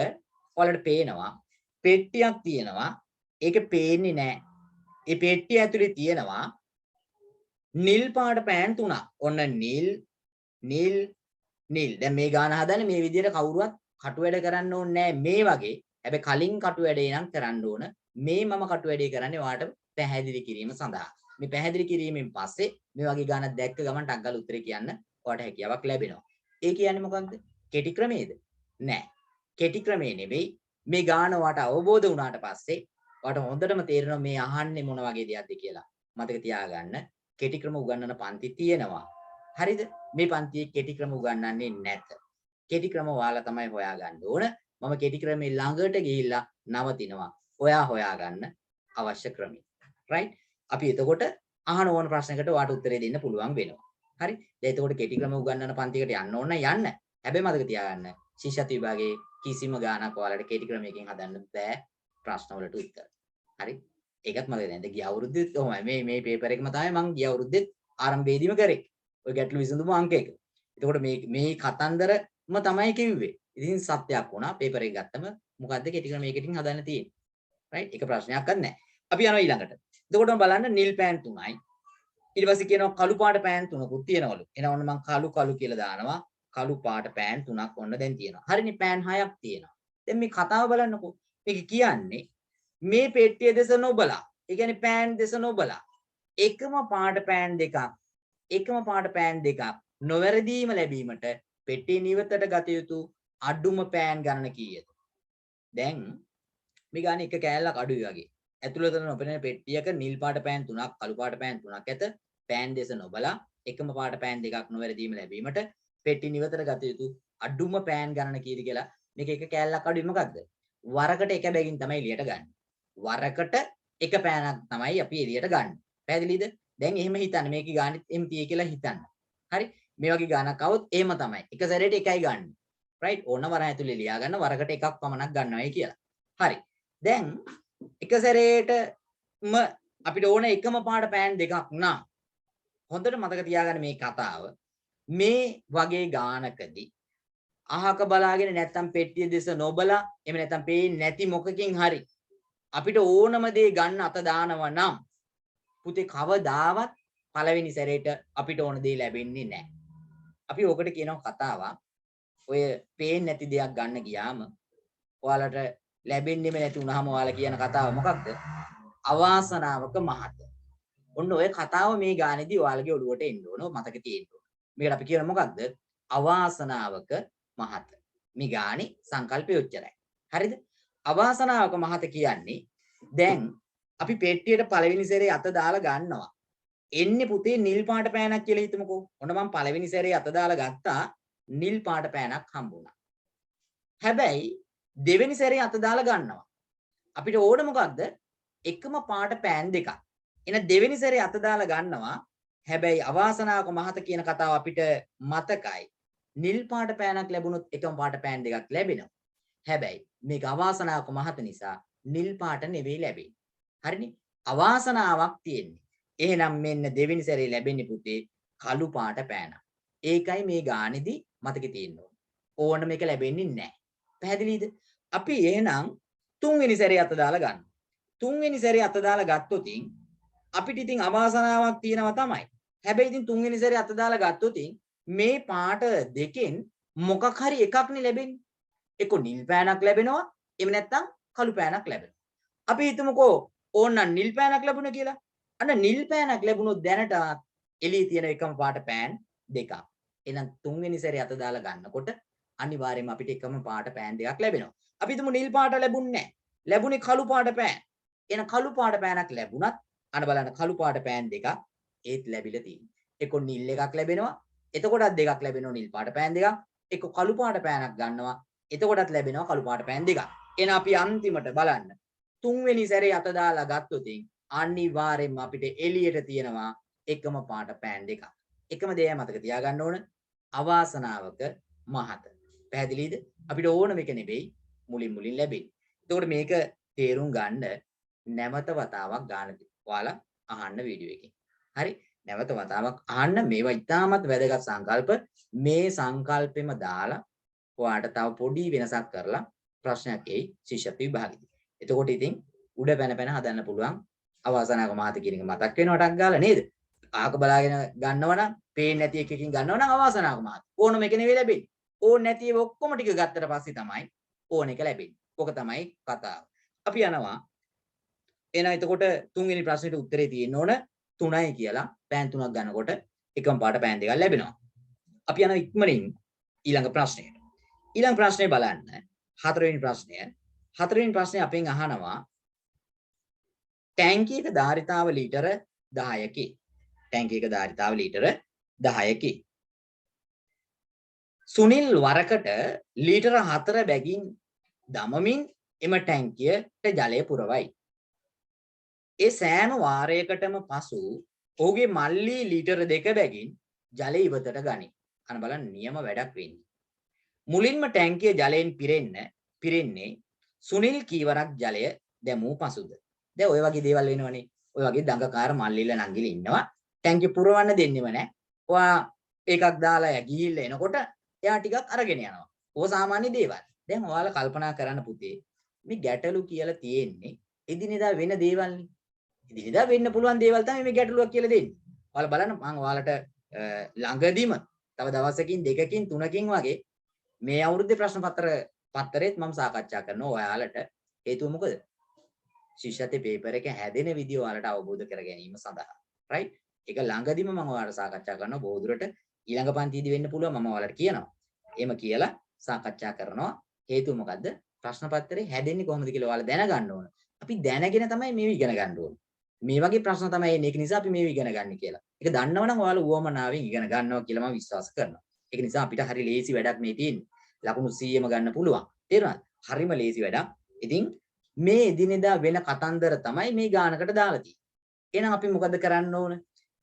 ඔයාලට පේනවා පෙට්ටියක් තියෙනවා. ඒක පේන්නේ නැහැ. ඒ පෙට්ටිය ඇතුලේ තියෙනවා නිල් පාට පෑන් 3ක්. ඔන්න නිල්. දැන් මේ ගාන හදන්නේ මේ විදිහට කවුරුවත් කටු වැඩ කරන්න ඕනේ නැහැ මේ වගේ. හැබැයි කලින් කටු වැඩේ නම් කරන්න ඕන. මේ මම කටු වැඩේ කරන්නේ ඔයාලට පැහැදිලි කිරීම සඳහා. මේ පැහැදිලි කිරීමෙන් පස්සේ මේ වගේ ගානක් දැක්ක ගමන් ටක් ගාලා උත්තරේ කියන්න ඔයාලට හැකියාවක් ලැබෙනවා. ඒ කියන්නේ මොකක්ද? කෙටි ක්‍රමයේද? නෑ. කෙටි ක්‍රමේ නෙවෙයි. මේ ගාන ඔයාලට අවබෝධ වුණාට පස්සේ ඔයාලට හොඳටම තේරෙනවා මේ අහන්නේ මොන වගේ දෙයක්ද කියලා. මතක තියාගන්න. කෙටි ක්‍රම උගන්වන පන්ති තියෙනවා. හරිද? මේ පන්තියේ කෙටි ක්‍රම උගන්වන්නේ නැත. කෙටි ක්‍රම ඔයාලා තමයි හොයාගන්න ඕන. මම කෙටි ක්‍රමේ ළඟට ගිහිල්ලා නවතිනවා. ඔයා හොයාගන්න අවශ්‍ය ක්‍රමය. right? අපි එතකොට අහන ඕන ප්‍රශ්නකට ඔයාට උත්තරේ දෙන්න පුළුවන් වෙනවා. හරි? දැන් එතකොට කෙටි ක්‍රම උගන්වන පන්තියකට යන්න ඕන යන්න. හැබැයි මතක තියාගන්න ශිෂ්‍යත්ව විභාගයේ කිසිම ගානක් ඔයාලට කෙටි ක්‍රමයකින් හදන්න බෑ ප්‍රශ්න වලට උත්තර. හරි? ඒකත් මතක දැන් ගිය අවුරුද්දෙත් කොහොමයි මේ පේපර් එකම තමයි මම ගිය අවුරුද්දෙත් ආරම්භයේදීම කරේ. ඔය ගැටළු විසඳුම අංක 1. එතකොට මේ කතන්දරම තමයි කිව්වේ. ඉතින් සත්‍යයක් වුණා. පේපර් එක ගත්තම මොකද්ද කෙටි ක්‍රමයකින් හදන්න තියෙන්නේ. right? ඒක ප්‍රශ්නයක්වත් නැහැ. අපි යනවා ඊළඟට. එතකොටම බලන්න නිල් පෑන් 3යි. ඊට පස්සේ කියනවා කළු පාට පෑන් 3කුත් තියෙනවලු. එහෙනම් ඔන්න මම කළු කියලා දානවා. කළු පාට පෑන් 3ක් ඔන්න දැන් තියෙනවා. හරිනේ පෑන් 6ක් තියෙනවා. දැන් මේ කතාව බලන්නකෝ. මේක කියන්නේ මේ පෙට්ටිය දෙස නොබලා. ඒ කියන්නේ පෑන් දෙස නොබලා එකම පාට පෑන් දෙකක් නොවැරදීම ලැබීමට පෙට්ටිය නිවතට ගත යුතු අඩුම පෑන් ගණන කීයද? දැන් මේ ගාන එක කෑල්ලක් අඩුයි වගේ. ඇතුළත නොපෙනෙන පෙට්ටියක නිල් පාට පෑන් 3ක් කළු පාට පෑන් 3ක් ඇත. පෑන් දෙස නොබලා එකම පාට පෑන් දෙකක් නොවැරදීම ලැබීමට පෙට්ටිය නිවතට ගත යුතු අඩුම පෑන් ගණන කීයද කියලා මේක එක කෑල්ලක් අඩුයි මොකක්ද? වරකට එක බැගින් තමයි එළියට ගන්න. වරකට එක පෑනක් තමයි අපි එළියට ගන්න. පැහැදිලිද? දැන් එහෙම හිතන්න මේක ගානෙත් එහෙම තියේ කියලා හිතන්න. හරි? මේ වගේ ගානක් આવොත් එහෙම තමයි. එක සැරේට එකයි ගන්න. right? ඕන වරන් ඇතුලේ ලියා ගන්න වරකට එකක් පමණක් ගන්නවයි කියලා. හරි. දැන් එක සැරේටම අපිට ඕන එකම පාට පෑන් දෙකක් නම් හොඳට මතක තියාගන්න මේ කතාව. මේ වගේ ගානකදී අහක බලාගෙන නැත්තම් පෙට්ටිය දෙස නොබලා එහෙම නැත්තම් පේන්නේ නැති මොකකින් හරි අපිට ඕනම දේ ගන්න අත දානවා නම් පුතේ කවදාවත් පළවෙනි සැරේට අපිට ඕන දේ ලැබෙන්නේ නැහැ. අපි ඕකට කියනවා කතාවක්. ඔය පේන්නේ නැති දෙයක් ගන්න ගියාම ඔයාලට ලැබෙන්නේම නැති වුනහම ඔයාලා කියන කතාව මොකක්ද? අවාසනාවක මහත. ඔන්න ඔය කතාව මේ ගානේදී ඔයාලගේ ඔළුවට එන්න ඕන මතක තියෙන්න ඕන. මේකට අපි කියන මොකක්ද? අවාසනාවක මහත. මේ ගානේ සංකල්පය උච්චරයි. හරිද? අවාසනාවක මහත කියන්නේ දැන් අපි පෙට්ටියට පළවෙනි සැරේ අත දාලා ගන්නවා. එන්නේ පුතේ නිල් පාට පෑනක් කියලා හිතමුකෝ. ඔන්න මම පළවෙනි සැරේ අත දාලා ගත්තා නිල් පාට පෑනක් හම්බුණා. හැබැයි දෙවෙනි සැරේ අත දාලා ගන්නවා. අපිට ඕන මොකද්ද? එකම පාට පෑන් දෙකක්. එන දෙවෙනි සැරේ අත දාලා ගන්නවා. හැබැයි අවාසනාවක මහත කියන කතාව අපිට මතකයි. නිල් පාට පෑනක් ලැබුණොත් එකම පාට පෑන් දෙකක් ලැබෙනවා. හැබැයි මේක අවාසනාවක මහත නිසා නිල් පාට නෙවෙයි ලැබෙන්නේ. හරිනේ? අවාසනාවක් තියෙන්නේ. එහෙනම් මෙන්න දෙවෙනි සැරේ ලැබෙන්නේ පුතේ කළු පාට පෑනක්. ඒකයි මේ ගානේදී මතකේ තියෙන්න ඕන. ඕන මේක ලැබෙන්නේ නැහැ. පැහැදිලිද? අපි එහෙනම් තුන්වෙනි සැරේ අත දාලා ගන්න. තුන්වෙනි සැරේ අත දාලා ගත්තොත් අපිට ඉතින් අවාසනාවක් තියෙනවා තමයි. හැබැයි ඉතින් තුන්වෙනි සැරේ අත දාලා ගත්තොත් මේ පාට දෙකෙන් මොකක් හරි එකක්නේ ලැබෙන්නේ. එක්ක නිල් පෑනක් ලැබෙනවා, එහෙම නැත්නම් කළු පෑනක් ලැබෙනවා. අපි හිතමුකෝ ඕනනම් නිල් පෑනක් ලැබුණා කියලා. අන්න නිල් පෑනක් ලැබුණොත් දැනට එළියේ තියෙන එකම පාට පෑන් දෙකක්. එහෙනම් තුන්වෙනි සැරේ අත දාලා ගන්නකොට අනිවාර්යයෙන්ම අපිට එකම පාට පෑන් දෙකක් ලැබෙනවා. අපි හිතමු නිල් පාට ලැබුණේ නැහැ. ලැබුණේ කළු පාට පෑන්. එහෙනම් කළු පාට පෑනක් ලැබුණත් අන්න බලන්න කළු පාට පෑන් දෙකක් ඒත් ලැබිලා තියෙනවා. එක්ක නිල් එකක් ලැබෙනවා. එතකොටත් දෙකක් ලැබෙනවා නිල් පාට පෑන් දෙකක්. එක්ක කළු පාට පෑනක් ගන්නවා. එතකොටත් ලැබෙනවා කළු පාට පෑන් දෙකක්. එහෙනම් අපි අන්තිමට බලන්න තුන්වෙනි සැරේ අත දාලා ගත්තොත් අනිවාර්යයෙන්ම අපිට එළියට තියෙනවා එකම පාට පෑන් දෙකක්. එකම දේ මතක තියාගන්න ඕන අවාසනාවක මහත. පැහැදිලිද? අපිට ඕන මේක නෙවෙයි මුලින් ලැබෙන්නේ. එතකොට මේක තේරුම් ගන්න නැවත වතාවක් ගන්න ඔයාලා අහන්න වීඩියෝ එකකින්. හරි? නැවත වතාවක් අහන්න මේවා ඉතාමත් වැදගත් සංකල්ප. මේ සංකල්පෙම දාලා ඔයාලට තව පොඩි වෙනසක් කරලා ප්‍රශ්නයක් එයි ශිෂ්‍යත්ව විභාගෙදී. එතකොට ඉතින් උඩ පැන හදන්න පුළුවන් අවාසනාවක මහත කියන එක මතක් වෙනවා ටක් ගාලා නේද? අහක බලාගෙන ගන්නවනම් පේන්නේ නැති එකකින් ගන්නවනම් අවාසනාවක මහත. ඕනම එක නෙවෙයි ලැබෙන්නේ. ඕන නැති ඒවා ඔක්කොම ටික ගත්තට පස්සේ තමයි ඕන එක ලැබෙන්නේ. ඕක තමයි කතාව. අපි යනවා එහෙනම් එතකොට තුන්වෙනි ප්‍රශ්නෙට උත්තරේ තියෙන්න ඕන 3යි කියලා. පෑන් 3ක් ගන්නකොට එකම පාට පෑන් දෙකක් ලැබෙනවා. අපි යනවා ඉක්මනින් ඊළඟ ප්‍රශ්නයට. ඊළඟ ප්‍රශ්නේ බලන්න. හතරවෙනි ප්‍රශ්නය. හතරවෙනි ප්‍රශ්නේ අපෙන් අහනවා ටැංකියක ධාරිතාව ලීටර 10කි. ටැංකියක ධාරිතාව ලීටර 10කි. සුනිල් වරකට ලීටර 4 බැගින් දමමින් එම ටැංකියට ජලය පුරවයි. ඒ සෑම වාරයකටම පසු ඔහුගේ මල්ලි ලීටර 2 බැගින් ජලය ඉවතට ගනී. අන්න බලන්න නියම වැඩක් වෙන්නේ. මුලින්ම ටැංකිය ජලයෙන් පිරෙන්නේ සුනිල් කීවරක් ජලය දැමූ පසුද? දැන් ඔය වගේ දේවල් වෙනවනේ. ඔය වගේ දඟකාර මල්ලිලා නංගිලා ඉන්නවා. ටැංකිය පුරවන්න දෙන්නෙම නැහැ. ඔයා එකක් දාලා ගිහිල්ලා එනකොට එයා ටිකක් අරගෙන යනවා. ඕක සාමාන්‍ය දේවල්. දැන් ඔයාලා කල්පනා කරන්න පුතේ මේ ගැටලු කියලා තියෙන්නේ එදිනෙදා වෙන දේවල්නේ. එදිනෙදා වෙන්න පුළුවන් දේවල් තමයි මේ ගැටලුවක් කියලා දෙන්නේ. ඔයාලා බලන්න මම ඔයාලට ළඟදීම තව දවසකින් දෙකකින් තුනකින් වගේ මේ අවුරුද්දේ ප්‍රශ්න පත්‍රෙත් මම සාකච්ඡා කරනවා ඔයාලට. හේතුව මොකද? ශිෂ්‍යත්වයේ පේපර් එක හැදෙන විදිය ඔයාලට අවබෝධ කර ගැනීම සඳහා. රයිට්? ඒක ළඟදීම මම ඔයාලට සාකච්ඡා කරනවා බොහෝ දුරට ඊළඟ පන්තියේදී වෙන්න පුළුවන් මම ඔයාලට කියනවා. එහෙම කියලා සාකච්ඡා කරනවා. හේතුව මොකද්ද? ප්‍රශ්න පත්‍රේ හැදෙන්නේ කොහොමද කියලා ඔයාලා දැනගන්න ඕන. අපි දැනගෙන තමයි මේව ඉගෙන ගන්න ඕන. මේ වගේ ප්‍රශ්න තමයි එන්නේ. ඒක නිසා අපි මේව ඉගෙන ගන්න කියලා. ඒක දන්නවනම් ඔයාලා උවමනාවෙන් ඉගෙන ගන්නවා කියලා මම විශ්වාස කරනවා. ඒක නිසා අපිට හරි ලේසි වැඩක් මේ තියෙන්නේ. ලකුණු 100ම ගන්න පුළුවන්. තේරුණාද? හරිම ලේසි වැඩක්. ඉතින් මේ එදිනෙදා වෙන කතන්දර තමයි මේ ගානකට දාලා තියෙන්නේ. එහෙනම් අපි මොකද කරන්න ඕන?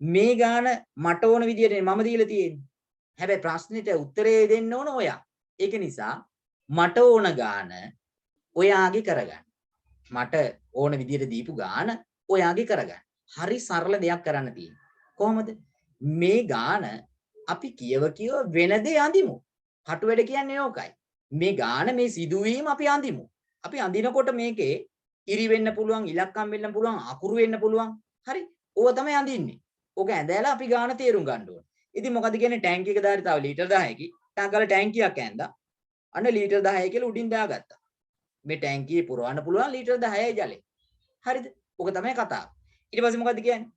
මේ ගාන මට ඕන විදියට මම දීලා තියෙන්නේ. හැබැයි ප්‍රශ්නෙට උත්තරේ දෙන්න ඕන ඔයා. ඒක නිසා මට ඕන ගාන ඔයාගේ කරගන්න. මට ඕන විදියට දීපු ගාන ඔයාගේ කරගන්න. හරි සරල දෙයක් කරන්න තියෙනවා. කොහොමද? මේ ගාන අපි කියව වෙන දේ අඳිමු. කටු වැඩ කියන්නේ ඕකයි. මේ ගාන මේ සිදුවීම අපි අඳිමු. අපි අඳිනකොට මේකේ ඉරි වෙන්න පුළුවන්, ඉලක්කම් වෙන්න පුළුවන්, අකුරු වෙන්න පුළුවන්. හරි? ඕක තමයි අඳින්නේ. ඕක ඇඳලා අපි ගාන තේරුම් ගන්න ඕනේ. ඉතින් මොකද කියන්නේ ටැංකියක ධාරිතාව ලීටර 10කි. ටංගල ටැංකියක් ඇඳා. අන්න ලීටර 10 කියලා උඩින් දාගත්තා. මේ ටැංකියේ පුරවන්න පුළුවන් ලීටර 10යි ජලය. හරිද? ඔක තමයි කතාව. ඊට පස්සේ මොකද්ද කියන්නේ?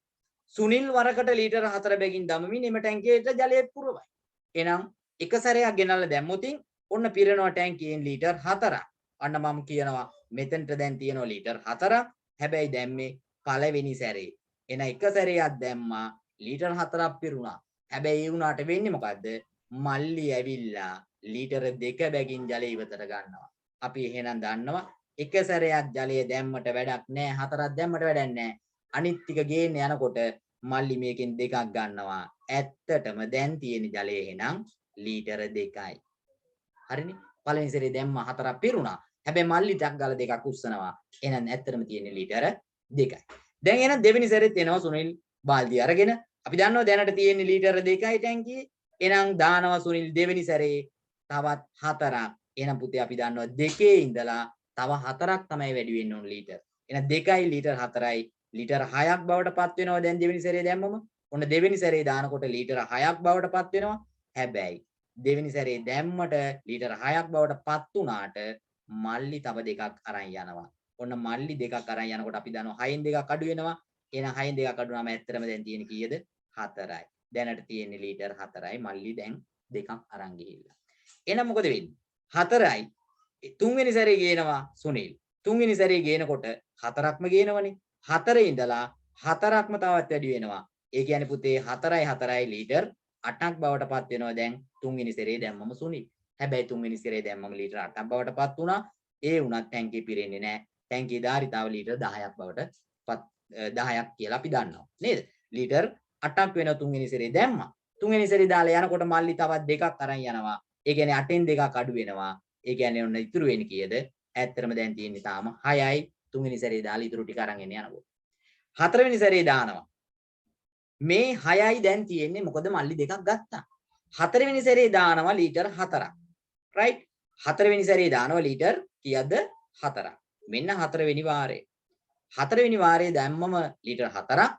සුනිල් වරකට ලීටර 4 බැගින් දමමින් එම ටැංකියට ජලය පුරවයි. එහෙනම් එක සැරයක් ගෙනල්ලා දැම්මොතින් ඔන්න පිරෙනවා ටැංකියෙන් ලීටර 4ක්. අන්න මම කියනවා මෙතනට දැන් තියෙනවා ලීටර 4ක්. හැබැයි දැම්මේ පළවෙනි සැරේ. එන එක සැරයක් දැම්මා ලීටර 4ක් පිරුණා. හැබැයි ඒ වුණාට වෙන්නේ මොකද්ද? මල්ලි ඇවිල්ලා ලීටර 2 බැගින් ජලය ඉවතට ගන්නවා. අපි එහෙනම් දන්නවා එක සැරයක් ජලය දැම්මට වැඩක් නැහැ. 4ක් දැම්මට වැඩක් නැහැ. අනිත් ටික ගේන්න යනකොට මල්ලි මේකෙන් 2ක් ගන්නවා. ඇත්තටම දැන් තියෙන ජලය එහෙනම් ලීටර 2යි. හරිනේ. පළවෙනි සැරේ දැම්ම 4ක් පිරුණා. හැබැයි මල්ලි ටක් ගාලා 2ක් උස්සනවා. එහෙනම් ඇත්තටම තියෙන ලීටර 2යි. දැන් එහෙනම් දෙවෙනි සැරේත් එනවා සුනිල් බාල්දිය අරගෙන. අපි දන්නවා දැනට තියෙන ලීටර 2යි ටැංකියේ. එහෙනම් දානවා සුනිල් දෙවෙනි සැරේ තවත් 4ක්. එහෙනම් පුතේ අපි දන්නවා 2 ඉඳලා තව 4ක් තමයි වැඩි වෙන්න ඕන ලීටර. එහෙනම් 2යි ලීටර 4යි ලීටර 6ක් බවට පත් වෙනවා දැන් දෙවෙනි සැරේ දැම්මම. ඔන්න දෙවෙනි සැරේ දානකොට ලීටර 6ක් බවට පත් වෙනවා. හැබැයි දෙවෙනි සැරේ දැම්මට ලීටර 6ක් බවට පත් වුණාට මල්ලි තව 2ක් අරන් යනවා. ඔන්න මල්ලි 2ක් අරන් යනකොට අපි දන්නවා 6න් 2ක් අඩු වෙනවා. එහෙනම් 6න් 2ක් අඩු වුණාම ඇත්තටම දැන් තියෙන්නේ කීයද? 4යි. දැනට තියෙන්නේ ලීටර 4යි. මල්ලි දැන් 2ක් අරන් ගිහිල්ලා. එහෙනම් මොකද වෙන්නේ? 4යි තුන්වෙනි සැරේ ගේනවා සුනිල්. තුන්වෙනි සැරේ ගේනකොට 4ක්ම ගේනවනේ. 4 ඉඳලා 4ක්ම තවත් වැඩි වෙනවා. ඒ කියන්නේ පුතේ 4යි ලීටර් 8ක් බවට පත් වෙනවා දැන් තුන්වෙනි සැරේ දැම්මම සුනිල්. හැබැයි තුන්වෙනි සැරේ දැම්මම ලීටර් 8ක් බවට පත් වුණා. ඒ වුණත් ටැංකිය පිරෙන්නේ නැහැ. ටැංකියේ ධාරිතාව ලීටර් 10ක් බවට පත් 10ක් කියලා අපි දන්නවා. නේද? ලීටර් 8ක් වෙන තුන්වෙනි සැරේ දැම්මා. තුන්වෙනි සැරේ දාලා යනකොට මල්ලි තවත් 2ක් අරන් යනවා. ඒ කියන්නේ 8න් 2ක් අඩු වෙනවා. ඒ කියන්නේ ඔන්න ඉතුරු වෙන්නේ කීයද? ඇත්තටම දැන් තියෙන්නේ තාම 6යි. තුන්වෙනි සැරේ දාලා ඉතුරු ටික අරන් එන්න යනකොට. හතරවෙනි සැරේ දානවා. මේ 6යි දැන් තියෙන්නේ මොකද මල්ලි 2ක් ගත්තා. හතරවෙනි සැරේ දානවා ලීටර් 4ක්. රයිට්? හතරවෙනි සැරේ දානවා ලීටර් කීයද? 4ක්. මෙන්න හතරවෙනි වාරේ. හතරවෙනි වාරේ දැම්මම ලීටර් 4ක්.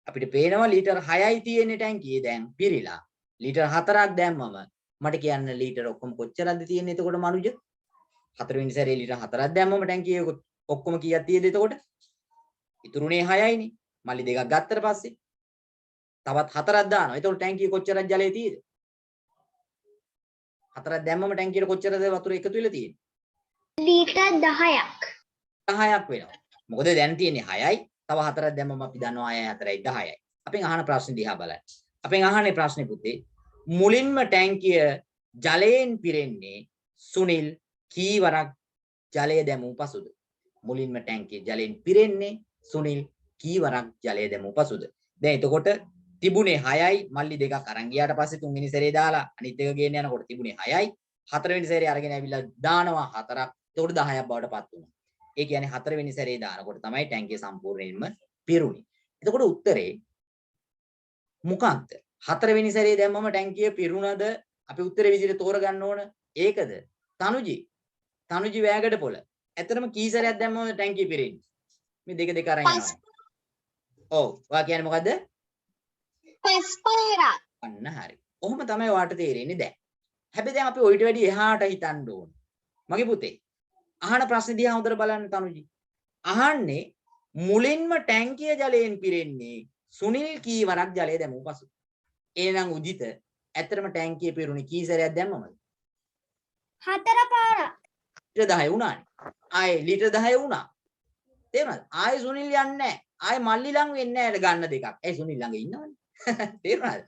අපිට පේනවා ලීටර් 6යි තියෙන්නේ ටැංකියේ දැන් පිරීලා. ලීටර් 4ක් දැම්මම මට කියන්න ලීටර් ඔක්කොම කොච්චරද තියෙන්නේ එතකොට මනුජ? හතරවෙනි සැරේ ලීටර් 4ක් දැම්මම ටැංකියේ ඔක්කොම කීයක් තියෙද එතකොට? ඉතුරුනේ 6යිනේ. මල්ලි 2ක් ගත්තට පස්සේ තවත් 4ක් දානවා. එතකොට ටැංකියේ කොච්චරක් ජලය තියෙද? 4ක් දැම්මම ටැංකියට කොච්චරද වතුර එකතු වෙලා තියෙන්නේ? ලීටර් 10ක්. 10ක් වෙනවා. මොකද දැන් තියෙන්නේ 6යි. තව 4ක් දැම්මම අපි දන්නවා 6යි 4යි 10යි. අපෙන් අහන ප්‍රශ්නේ දිහා බලන්න. අපෙන් අහන්නේ ප්‍රශ්නේ පුතේ මුලින්ම ටැංකිය ජලයෙන් පිරෙන්නේ සුනිල් කීවරක් ජලය දැමූ පසුද? මුලින්ම ටැංකිය ජලයෙන් පිරෙන්නේ සුනිල් කීවරක් ජලය දැමූ පසුද? දැන් එතකොට තිබුණේ 6යි මල්ලි 2ක් අරන් ගියාට පස්සේ තුන්වෙනි සැරේ දාලා අනිත් එක ගේන්න යනකොට තිබුණේ 6යි. හතරවෙනි සැරේ අරගෙන ඇවිල්ලා දානවා 4ක්. එතකොට 10ක් බවට පත් වුණා. ඒ කියන්නේ හතරවෙනි සැරේ දානකොට තමයි ටැංකිය සම්පූර්ණයෙන්ම පිරුණේ. එතකොට උත්තරේ මොකක්ද? හතරවෙනි සැරේ දැම්මම ටැංකිය පිරුණද? අපි උත්තරේ විදිහට තෝරගන්න ඕන. ඒකද? තනුජි වෑගඩ පොළ. ඇත්තටම කී සැරයක් දැම්මම ටැංකිය පිරෙන්නේ? මේ දෙක අරන් යනවා. ඔව්. ඔයා කියන්නේ මොකද්ද? 5 පාරක්. අන්න හරි. ඔහොම තමයි ඔයාට තේරෙන්නේ දැන්. හැබැයි දැන් අපි ඔයිට වැඩි එහාට හිතන්න ඕන. මගේ පුතේ. අහන ප්‍රශ්නේ දිහා හොඳට බලන්න තනුජි. අහන්නේ මුලින්ම ටැංකිය ජලයෙන් පිරෙන්නේ සුනිල් කීවරක් ජලය දැමූ පසු. එහෙනම් උදිත ඇත්තටම ටැංකිය පිරුණේ කී සැරයක් දැම්මමද? 4 පාරක්. ලීටර් 10 වුණානේ. ආයේ ලීටර් 10 වුණා. තේරුණාද? ආයේ සුනිල් යන්නේ නැහැ. ආයේ මල්ලි ළඟ වෙන්නේ නැහැ ගන්න දෙකක්. ඒ සුනිල් ළඟ ඉන්නවනේ. තේරුණාද?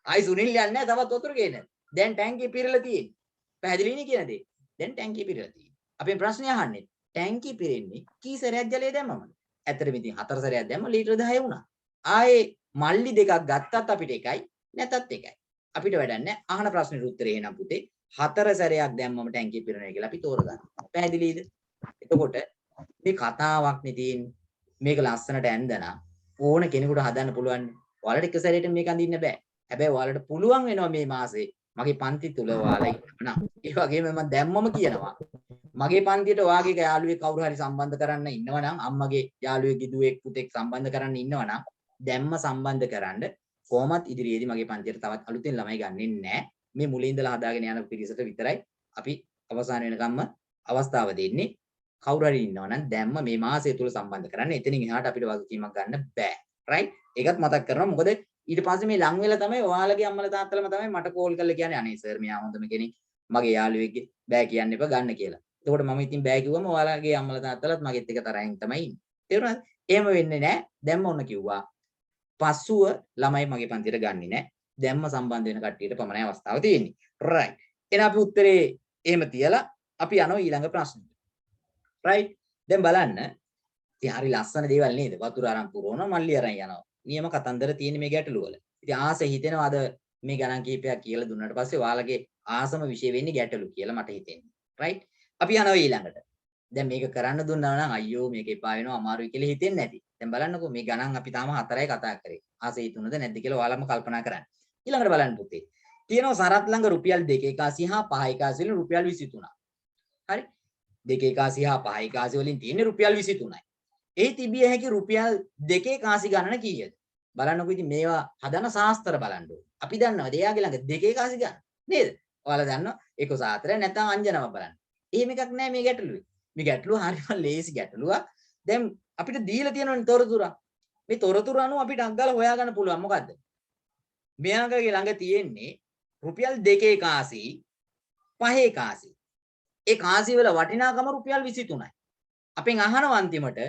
ආයේ සුනිල් යන්නේ නැහැ තවත් වතුර ගේන්න. දැන් ටැංකිය පිරලා තියෙන්නේ. පැහැදිලිනේ කියන දේ. දැන් ටැංකිය පිරලා තියෙන්නේ. අපි ප්‍රශ්නේ අහන්නේ ටැංකිය පිරෙන්නේ කී සැරයක් ජලය දැම්මමද? ඇත්තටම ඉතින් 4 සැරයක් දැම්ම ලීටර් 10 වුණා. ආයේ මල්ලි දෙකක් ගත්තත් අපිට එකයි නැතත් එකයි. අපිට වැඩක් නැහැ. අහන ප්‍රශ්නෙට උත්තරේ එහෙනම් පුතේ 4 සැරයක් දැම්මම ටැංකිය පිරෙනවා කියලා අපි තෝරගන්නවා. පැහැදිලිද? එතකොට මේ කතාවක් නේ තියෙන්නේ. මේක ලස්සනට ඇඳලා ඕන කෙනෙකුට හදන්න පුළුවන්. ඔයාලට එක සැරේට මේක අඳින්න බෑ. හැබැයි ඔයාලට පුළුවන් වෙනවා මේ මාසේ මගේ පන්ති තුල ඔයාලා ඉන්නවා. ඒ වගේම මම දැම්මම කියනවා. මගේ පන්තියට ඔයාගේ යාළුවෙක් කවුරු හරි සම්බන්ධ කරන්න ඉන්නවනම් අම්මගේ යාළුවෙක් දුවෙක් පුතෙක් සම්බන්ධ කරන්න ඉන්නවනම් දැම්ම සම්බන්ධ කරන්න කොහොමත් ඉදිරියේදී මගේ පන්තියට තවත් අලුතෙන් ළමයි ගන්නෙ නැහැ. මේ මුලින් ඉඳලා හදාගෙන යන පිරිසට විතරයි අපි අවසාන වෙනකම්ම අවස්ථාව දෙන්නේ. කවුරු හරි ඉන්නවා නම් දැම්ම මේ මාසය තුල සම්බන්ධ කරන්න. එතනින් එහාට අපිට වගකීමක් ගන්න බෑ. රයිට්? ඒකත් මතක් කරනවා. මොකද ඊට පස්සේ මේ ලං වෙලා තමයි ඔයාලගේ අම්මලා තාත්තලාම තමයි මට කෝල් කරලා කියන්නේ අනේ සර් මෙයා හොඳම කෙනෙක්. මගේ යාළුවෙක්ගේ බෑ කියන්න එපා ගන්න කියලා. එතකොට මම ඉතින් බෑ කිව්වම ඔයාලගේ අම්මලා තාත්තලාත් මගෙත් එක තරහින් තමයි ඉන්නේ. තේරුණාද? එහෙම වෙන්නේ නැහැ. දැම්ම ඔන්න කිව්වා. පස්සුව ළමයි මගේ පන්තියට ගන්නෙ නැහැ. දැම්ම සම්බන්ධ වෙන කට්ටියට පමණයි අවස්ථාව තියෙන්නේ. රයිට්. එහෙනම් අපි උත්තරේ එහෙම තියලා අපි යනවා ඊළඟ ප්‍රශ්නෙට. රයිට්. දැන් බලන්න. ඉතින් හරි ලස්සන දේවල් නේද? වතුර අරන් පුරවනවා, මල්ලි අරන් යනවා. නියම කතන්දර තියෙන මේ ගැටලුව වල. ඉතින් ආස හිතෙනවා අද මේ ගණන් කීපයක් කියලා දුන්නාට පස්සේ ඔයාලගේ ආසම විෂය වෙන්නේ ගැටලු කියලා මට හිතෙන්නේ. රයිට්. අපි යනවා ඊළඟට. දැන් මේක කරන්න දුන්නා නම් අයියෝ මේක එපා වෙනවා අමාරුයි කියලා හිතෙන්නේ නැති. දැන් බලන්නකෝ මේ ගණන් අපි තාම 4යි කතා කරේ. ආසේ 3ද නැද්ද කියලා ඔයාලම කල්පනා කරන්න. ඊළඟට බලන්න පුතේ. තියෙනවා සරත් ළඟ රුපියල් 2.81 හා 5.81 වලින් රුපියල් 23. හරි? 2.81 හා 5.81 වලින් තියෙන්නේ රුපියල් 23යි. එහි තිබිය හැකි රුපියල් 2.81 ගණන කීයද? බලන්නකෝ ඉතින් මේවා හදන ශාස්ත්‍ර බලන්න ඕනේ. අපි දන්නවද එයාගේ ළඟ 2.81 ගන්න නේද? ඔයාලා දන්නවා 1 නැත්නම් අංජනම බලන්න. එහෙම එකක් නැහැ මේ ගැටලුවේ. මේ ගැටලුව හරියම ලේසි ගැටලුවක්. දැන් අපිට දීලා තියෙනවනේ තොරතුරු. මේ තොරතුරු අනුව අපිට අංගල හොයාගන්න පුළුවන් මොකද්ද? මෙයාගේ ළඟ තියෙන්නේ රුපියල් 2.81 5.81. ඒ කාසි වල වටිනාකම රුපියල් 23යි. අපෙන් අහනවා අන්තිමට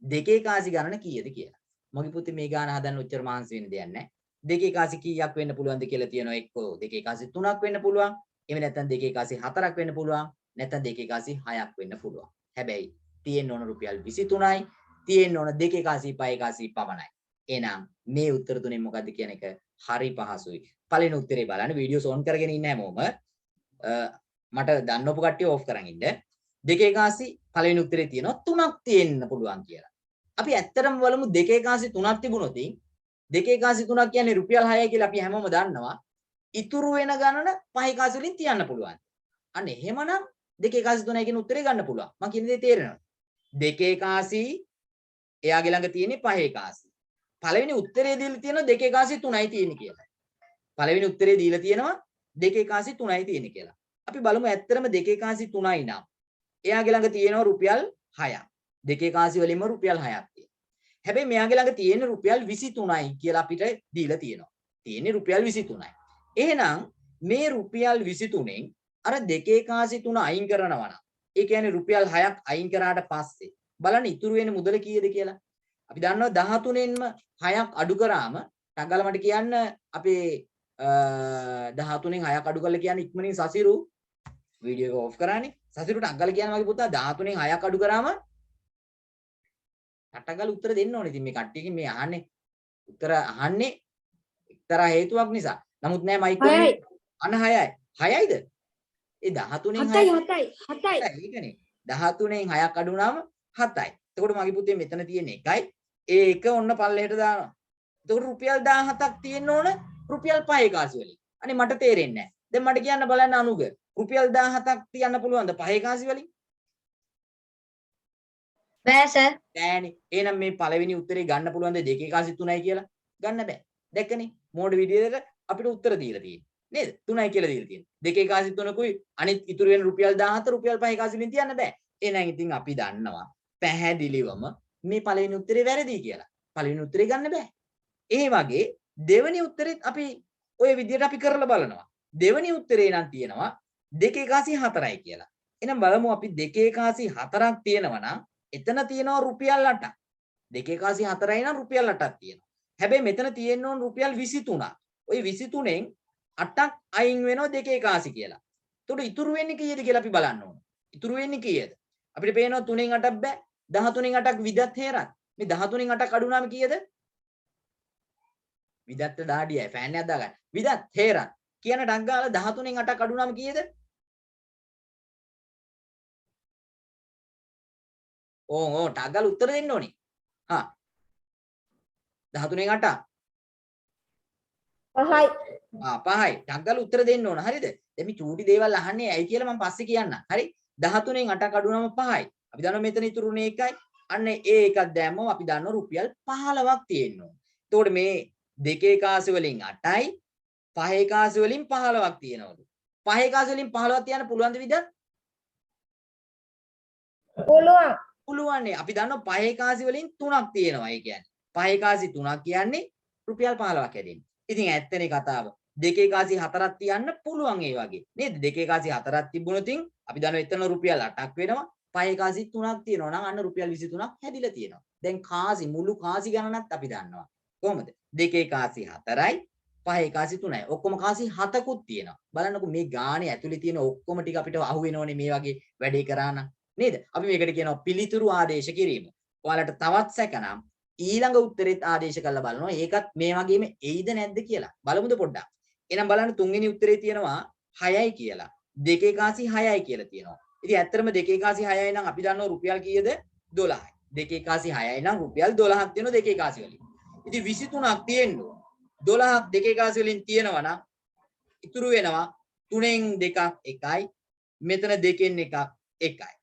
2.81 ගණන කීයද කියලා. මගේ පුතේ මේ ගාන හදන්න ඔච්චර මහන්සි වෙන්න දෙයක් නැහැ. 2.81 කීයක් වෙන්න පුළුවන්ද කියලා තියෙනවා. එක්කෝ 2.81 3ක් වෙන්න පුළුවන්. එහෙම නැත්නම් 2.81 4ක් වෙන්න පුළුවන්. නැත්නම් 2.81 6ක් වෙන්න පුළුවන්. හැබැයි තියෙන්න ඕන රුපියල් 23යි. තියෙන්න ඕන 2.81 5.81 පමණයි. එහෙනම් මේ උත්තර තුනෙන් මොකද්ද කියන එක හරි පහසුයි. පළවෙනි උත්තරේ බලන්න වීඩියෝස් ඔන් කරගෙන ඉන්න හැමෝම මට දන්නවපු කට්ටිය ඕෆ් කරන් ඉන්න. 2.81 පළවෙනි උත්තරේ තියෙනවා 3ක් තියෙන්න පුළුවන් කියලා. අපි ඇත්තටම බලමු 2.81 3ක් තිබුණොත් 2.81 3ක් කියන්නේ රුපියල් 6යි කියලා අපි හැමෝම දන්නවා. ඉතුරු වෙන ගණන 5.81 වලින් තියන්න පුළුවන්. අන්න එහෙමනම් 2.81 3යි කියන උත්තරේ ගන්න පුළුවන්. මම කියන දේ තේරෙනවද? 2.81 එයාගේ ළඟ තියෙන්නේ 5.81. පළවෙනි උත්තරේ දීලා තියෙනවා 2.81 3යි තියෙන්නේ කියලා. පළවෙනි උත්තරේ දීලා තියෙනවා 2.81 3යි තියෙන්නේ කියලා. අපි බලමු ඇත්තටම 2.81 3යි නම් එයාගේ ළඟ තියෙනවා රුපියල් 6ක්. 2.81 වලින්ම රුපියල් 6ක් තියෙනවා. හැබැයි මෙයාගේ ළඟ තියෙන රුපියල් 23යි කියලා අපිට දීලා තියෙනවා. තියෙන්නේ රුපියල් 23යි. එහෙනම් මේ රුපියල් 23න් අර 2.81 3 අයින් කරනවා නම් ඒ කියන්නේ රුපියල් 6ක් අයින් කරාට පස්සේ බලන්න ඉතුරු වෙන මුදල කීයද කියලා. අපි දන්නවා 13න්ම 6ක් අඩු කරාම ටග්ගල මට කියන්න අපේ 13න් 6ක් අඩු කරලා කියන්නේ ඉක්මනින් සසිරු වීඩියෝ එක ඔෆ් කරානේ. සසිරුට අග්ගල කියන මගේ පුතා 13න් 6ක් අඩු කරාම අටගල උත්තර දෙන්න ඕනේ. ඉතින් මේ කට්ටියකින් මේ අහන්නේ උත්තර අහන්නේ එක්තරා හේතුවක් නිසා. නමුත් නෑ මයික් එක අන 6යි. 6යිද? ඒ 13න් 6යි. ඒකනේ. 13න් 6ක් අඩු වුණාම 7යි. එතකොට මගේ පුතේ මෙතන තියෙන 1යි. ඒ 1 ඔන්න පල්ලෙහෙට දානවා. එතකොට රුපියල් 17ක් තියෙන්න ඕන රුපියල් 5.81 වලින්. අනේ මට තේරෙන්නේ නෑ. දැන් මට කියන්න බලන්න අනුග රුපියල් 17ක් තියන්න පුළුවන්ද 5.81 වලින්? බෑ සර්. බෑනේ. එහෙනම් මේ පළවෙනි උත්තරේ ගන්න පුළුවන්ද 2.81 3යි කියලා? ගන්න බෑ. දැක්කනේ මෝඩ විදියට අපිට උත්තර දීලා තියෙන්නේ. නේද? 3යි කියලා දීලා තියෙන්නේ. 2.81 3කුයි අනිත් ඉතුරු වෙන රුපියල් 17 රුපියල් 5.81 වලින් තියන්න බෑ. එහෙනම් ඉතින් අපි දන්නවා පැහැදිලිවම මේ පළවෙනි උත්තරේ වැරදි කියලා. පළවෙනි උත්තරේ ගන්න බෑ. ඒ වගේ දෙවෙනි උත්තරෙත් අපි ওই විදියට අපි කරලා බලනවා. දෙවෙනි උත්තරේ නම් තියෙනවා 2.84යි කියලා. එහෙනම් බලමු අපි 2.84ක් තියෙනවා නම් එතන තියෙනවා රුපියල් 8ක්. 2.84යි නම් රුපියල් 8ක් තියෙනවා. හැබැයි මෙතන තියෙන්න ඕන රුපියල් 23ක්. ওই 23න් 8ක් අයින් වෙනවා 2.81 කියලා. එතකොට ඉතුරු වෙන්නේ කීයද කියලා අපි බලන්න ඕන. ඉතුරු වෙන්නේ කීයද? අපිට පේනවා 3න් 8ක් බෑ. 13න් 8ක් විදත් හේරත්. මේ 13න් 8ක් අඩු වුණාම කීයද? විදත්ට දාඩියයි ෆෑන් එකක් දාගන්න. විදත් හේරත් කියන ඩක් ගාලා 13න් 8ක් අඩු වුණාම කීයද? ඕ ටක් ගාලා උත්තර දෙන්න ඕනේ. හා 13න් 8 5යි. 5යි. ටක් ගාලා උත්තර දෙන්න ඕන. හරිද? දැන් මේ චූටි දේවල් අහන්නේ ඇයි කියලා මම පස්සේ කියන්නම්. හරි? 13න් 8ක් අඩු වුණාම 5යි. අපි දන්නවා මෙතන ඉතුරුනේ 1යි. අන්න ඒ එකක් දැම්මම අපි දන්නවා රුපියල් 15ක් තියෙන්න ඕන. එතකොට මේ 2.81 වලින් 8යි 5.81 වලින් 15ක් තියෙනවලු. 5.81 වලින් 15ක් තියන්න පුළුවන්ද විදිහට? පුළුවන්. පුළුවන් නේ. අපි දන්නවා පහේ කාසි වලින් 3ක් තියෙනවා. ඒ කියන්නේ පහේ කාසි 3ක් කියන්නේ රුපියල් 15ක් හැදෙන්නේ. ඉතින් ඇත්තනේ කතාව. දෙකේ කාසි 4ක් තියන්න පුළුවන් ඒ වගේ. නේද? දෙකේ කාසි 4ක් තිබුණොත් අපි දන්නවා එතන රුපියල් 8ක් වෙනවා. පහේ කාසි 3ක් තියෙනවා නම් අන්න රුපියල් 23ක් හැදිලා තියෙනවා. දැන් කාසි මුළු කාසි ගණනත් අපි දන්නවා. කොහොමද? දෙකේ කාසි 4යි පහේ කාසි 3යි. ඔක්කොම කාසි 7කුත් තියෙනවා. බලන්නකෝ මේ ගානේ ඇතුලේ තියෙන ඔක්කොම ටික අපිට අහු වෙනවනේ මේ වගේ වැඩේ කරා නම්. නේද? අපි මේකට කියනවා පිළිතුරු ආදේශ කිරීම. ඔයාලට තවත් සැකනම් ඊළඟ උත්තරෙත් ආදේශ කරලා බලනවා. ඒකත් මේ වගේම එයිද නැද්ද කියලා. බලමුද පොඩ්ඩක්. එහෙනම් බලන්න තුන්වෙනි උත්තරේ තියෙනවා 6යි කියලා. දෙකේ කාසි 6යි කියලා තියෙනවා. ඉතින් ඇත්තටම දෙකේ කාසි 6යි නම් අපි දන්නවා රුපියල් කීයද? 12යි. දෙකේ කාසි 6යි නම් රුපියල් 12ක් තියෙනවා දෙකේ කාසි වලින්. ඉතින් 23ක් තියෙන්න ඕන. 12ක් දෙකේ කාසි වලින් තියෙනවා නම් ඉතුරු වෙනවා 3න් 2ක් 1යි. මෙතන 2න් 1ක් 1යි.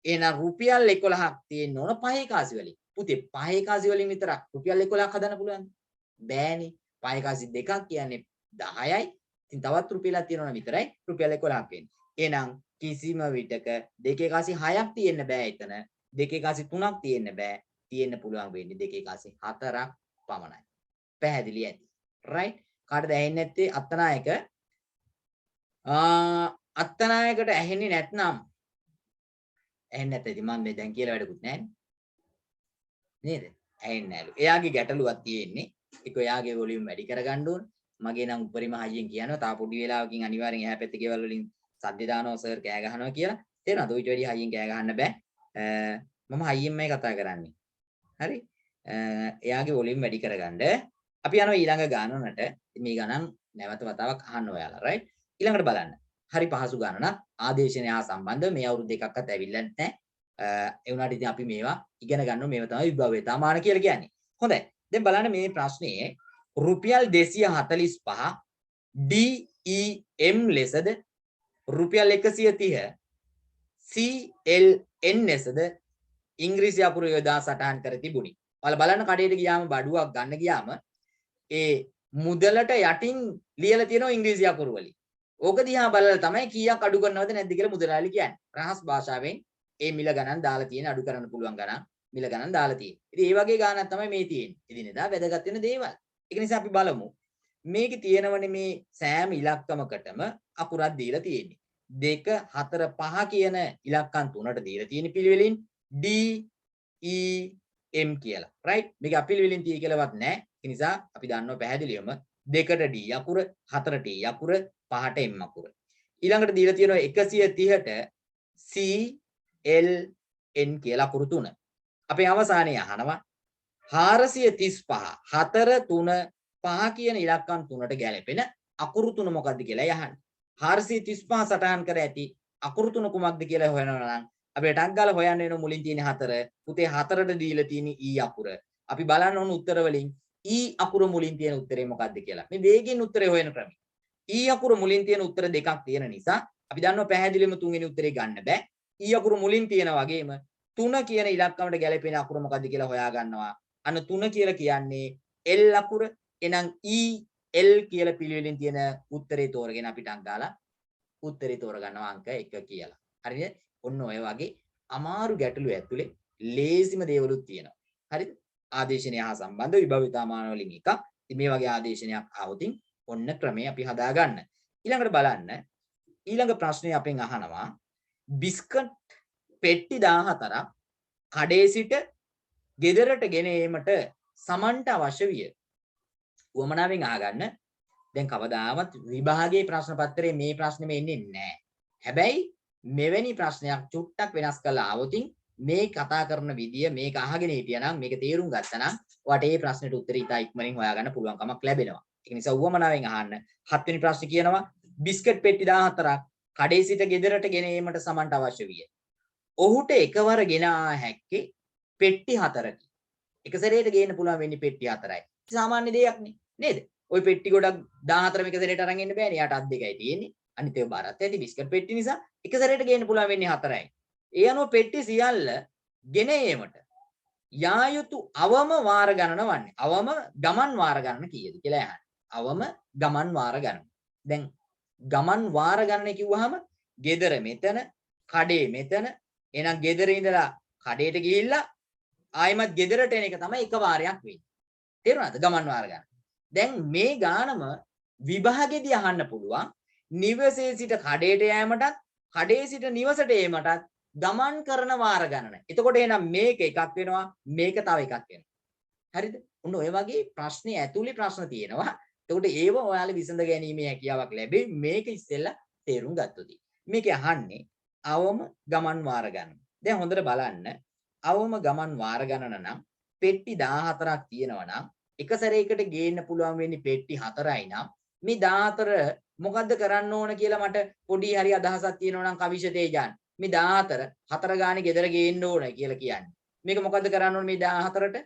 එහෙනම් රුපියල් 11ක් තියෙන්න ඕන පහේ කාසි වලින්. පුතේ පහේ කාසි වලින් විතරක් රුපියල් 11ක් හදන්න පුළුවන්ද? බෑනේ. පහේ කාසි දෙකක් කියන්නේ 10යි. ඉතින් තවත් රුපියලක් තියෙනවා විතරයි රුපියල් 11ක් වෙන්නේ. එහෙනම් කිසිම විටක දෙකේ කාසි 6ක් තියෙන්න බෑ එතන. දෙකේ කාසි 3ක් තියෙන්න බෑ. තියෙන්න පුළුවන් වෙන්නේ දෙකේ කාසි 4ක් පමණයි. පැහැදිලි ඇති. right? කාටද ඇහෙන්නේ නැත්තේ අත්තනායක? අත්තනායකට ඇහෙන්නේ නැත්නම් ඇහෙන්නේ නැත්නම් ඉතින් මම මේ දැන් කියලා වැඩකුත් නැහැ නේද? ඇහෙන්නේ නැලු. එයාගේ ගැටලුවක් තියෙන්නේ. ඒක එයාගේ වොලියුම් වැඩි කරගන්න ඕන. මගේ නම් උපරිම හයියෙන් කියනවා. තා පොඩි වෙලාවකින් අනිවාර්යෙන් එහා පැත්තේ ගෙවල් වලින් සද්ද දානවා සර් කෑ ගහනවා කියලා. තේරෙනවද? ඊට වැඩි හයියෙන් කෑ ගහන්න බෑ. මම හයියෙන්මයි කතා කරන්නේ. හරි? එයාගේ වොලියුම් වැඩි කරගන්න. අපි යනවා ඊළඟ ගානකට. මේ ගණන් නැවත වතාවක් අහන්න ඔයාලා. right? ඊළඟට බලන්න. හරි පහසු ගණනක් ආදේශනය හා සම්බන්ධ මේ අවුරුදු දෙකක්වත් ඇවිල්ලා නැහැ. ඒ වුණාට ඉතින් අපි මේවා ඉගෙන ගන්නවා. මේවා තමයි විභව්‍යතා මාන කියලා කියන්නේ. හොඳයි. දැන් බලන්න මේ ප්‍රශ්නේ රුපියල් 245 DEM ලෙසද රුපියල් 130 CLN ලෙසද ඉංග්‍රීසි අකුරු යොදා සටහන් කර තිබුණි. ඔයාලා බලන්න කඩේට ගියාම බඩුවක් ගන්න ගියාම ඒ මුදලට යටින් ලියලා තියෙනවා ඉංග්‍රීසි අකුරු වලින්. ඕක දිහා බලලා තමයි කීයක් අඩු කරනවද නැද්ද කියලා මුදලාලි කියන්නේ. රහස් භාෂාවෙන් ඒ මිල ගණන් දාලා තියෙන අඩු කරන්න පුළුවන් ගණන් මිල ගණන් දාලා තියෙන්නේ. ඉතින් ඒ වගේ ගණනක් තමයි මේ තියෙන්නේ. එදිනෙදා වැදගත් වෙන දේවල්. ඒක නිසා අපි බලමු. මේකේ තියෙනවනේ මේ සෑම ඉලක්කමකටම අකුරක් දීලා තියෙන්නේ. 2 4 5 කියන ඉලක්කම් තුනට දීලා තියෙන පිළිවෙලින් D E M කියලා. right? මේක අපිළිවෙලින් තියෙයි කියලාවත් නැහැ. ඒ නිසා අපි දන්නවා පැහැදිලිවම 2ට D අකුර 4ට E අකුර 5ට M අකුර. ඊළඟට දීලා තියෙනවා 130ට C L N කියලා අකුරු තුන. අපේ අවසානයේ අහනවා 435 4 3 5 කියන ඉලක්කම් තුනට ගැලපෙන අකුරු තුන මොකක්ද කියලා යහන්නේ. 435 සටහන් කර ඇති අකුරු තුන කුමක්ද කියලා හොයනවා නම් අපිට ටක් ගාලා හොයන්න වෙන මුලින් තියෙන 4. පුතේ 4ට දීලා තියෙන E අකුර. අපි බලන්න ඕන උත්තර වලින් E අකුර මුලින් තියෙන උත්තරේ මොකක්ද කියලා. මේ වේගෙන් උත්තරේ හොයන ක්‍රමය. E අකුර මුලින් තියෙන උත්තර දෙකක් තියෙන නිසා අපි දන්නවා පැහැදිලිවම තුන්වෙනි උත්තරේ ගන්න බෑ. E අකුර මුලින් තියෙන වගේම 3 කියන ඉලක්කමට ගැලපෙන අකුර මොකක්ද කියලා හොයා ගන්නවා. අන්න 3 කියලා කියන්නේ L අකුර. එහෙනම් E L කියලා පිළිවෙලින් තියෙන උත්තරේ තෝරගෙන අපි ටක් ගාලා උත්තරේ තෝරගන්නවා අංක 1 කියලා. හරිද? ඔන්න ඔය වගේ අමාරු ගැටලු ඇතුලේ ලේසිම දේවලුත් තියෙනවා. හරිද? ආදේශනය හා සම්බන්ධ විභව්‍යතා මාන වලින් එකක්. ඉතින් මේ වගේ ආදේශනයක් ආවොතින් ඔන්න ක්‍රමය අපි හදා ගන්න. ඊළඟට බලන්න ඊළඟ ප්‍රශ්නේ අපෙන් අහනවා බිස්කට් පෙට්ටි 14ක් කඩේ සිට ගෙදරට ගෙන ඒමට සමන්ට අවශ්‍ය විය. උවමනාවෙන් අහගන්න. දැන් කවදාවත් විභාගයේ ප්‍රශ්න පත්‍රයේ මේ ප්‍රශ්නෙම එන්නේ නැහැ. හැබැයි මෙවැනි ප්‍රශ්නයක් චුට්ටක් වෙනස් කරලා ආවොතින් මේ කතා කරන විදිය මේක අහගෙන හිටියනම් මේක තේරුම් ගත්තනම් ඔයාට මේ ප්‍රශ්නෙට උත්තර ඉතා ඉක්මනින් හොයාගන්න පුළුවන්කමක් ලැබෙනවා. ඒක නිසා උවමනාවෙන් අහන්න. 7 වෙනි ප්‍රශ්නේ කියනවා බිස්කට් පෙට්ටි 14ක් කඩේ සිට ගෙදරට ගෙන ඒමට සමන්ට අවශ්‍ය විය. ඔහුට එකවර ගෙන ආ හැක්කේ පෙට්ටි 4කි. එක සැරේට ගේන්න පුළුවන් වෙන්නේ පෙට්ටි 4යි. සාමාන්‍ය දෙයක් නේ. නේද? ওই පෙට්ටි ගොඩක් 14ම එක සැරේට අරන් එන්න බෑනේ. යාට අත් දෙකයි තියෙන්නේ. අනිත් ඒවා බාරත් ඇති බිස්කට් පෙට්ටි නිසා එක සැරේට ගේන්න පුළුවන් වෙන්නේ 4යි. ඒ අනුව පෙට්ටි සියල්ල ගෙන ඒමට යා යුතු අවම වාර ගණන වන්නේ. අවම ගමන් වාර ගණන කීයද කියලා අහන්න. අවම ගමන් වාර ගණන. දැන් ගමන් වාර ගණන කිව්වහම ගෙදර මෙතන, කඩේ මෙතන, එහෙනම් ගෙදර ඉඳලා කඩේට ගිහිල්ලා ආයෙමත් ගෙදරට එන එක තමයි එක වාරයක් වෙන්නේ. තේරුණාද? ගමන් වාර ගන්න. දැන් මේ ගානම විභාගෙදී අහන්න පුළුවන්. නිවසේ සිට කඩේට යෑමටත් කඩේ සිට නිවසට ඒමටත් ගමන් කරන වාර ගණන. එතකොට එහෙනම් මේක එකක් වෙනවා මේක තව එකක් වෙනවා. හරිද? ඔන්න ඔය වගේ ප්‍රශ්නේ ඇතුලේ ප්‍රශ්න තියෙනවා. එතකොට ඒව ඔයාලා විසඳ ගැනීමේ හැකියාවක් ලැබෙයි මේක ඉස්සෙල්ලා තේරුම් ගත්තොත්. මේක අහන්නේ අවම ගමන් වාර ගණන. දැන් හොඳට බලන්න. අවම ගමන් වාර ගණන නම් පෙට්ටි 14ක් තියෙනවා නම් එක සැරේකට ගේන්න පුළුවන් වෙන්නේ පෙට්ටි 4යි නම් මේ 14 මොකද්ද කරන්න ඕන කියලා මට පොඩි හරි අදහසක් තියෙනවා නම් කවිෂ තේජාන් මේ 14 4 ගානේ ගෙදර ගේන්න ඕන කියලා කියන්නේ. මේක මොකද්ද කරන්න ඕන මේ 14ට?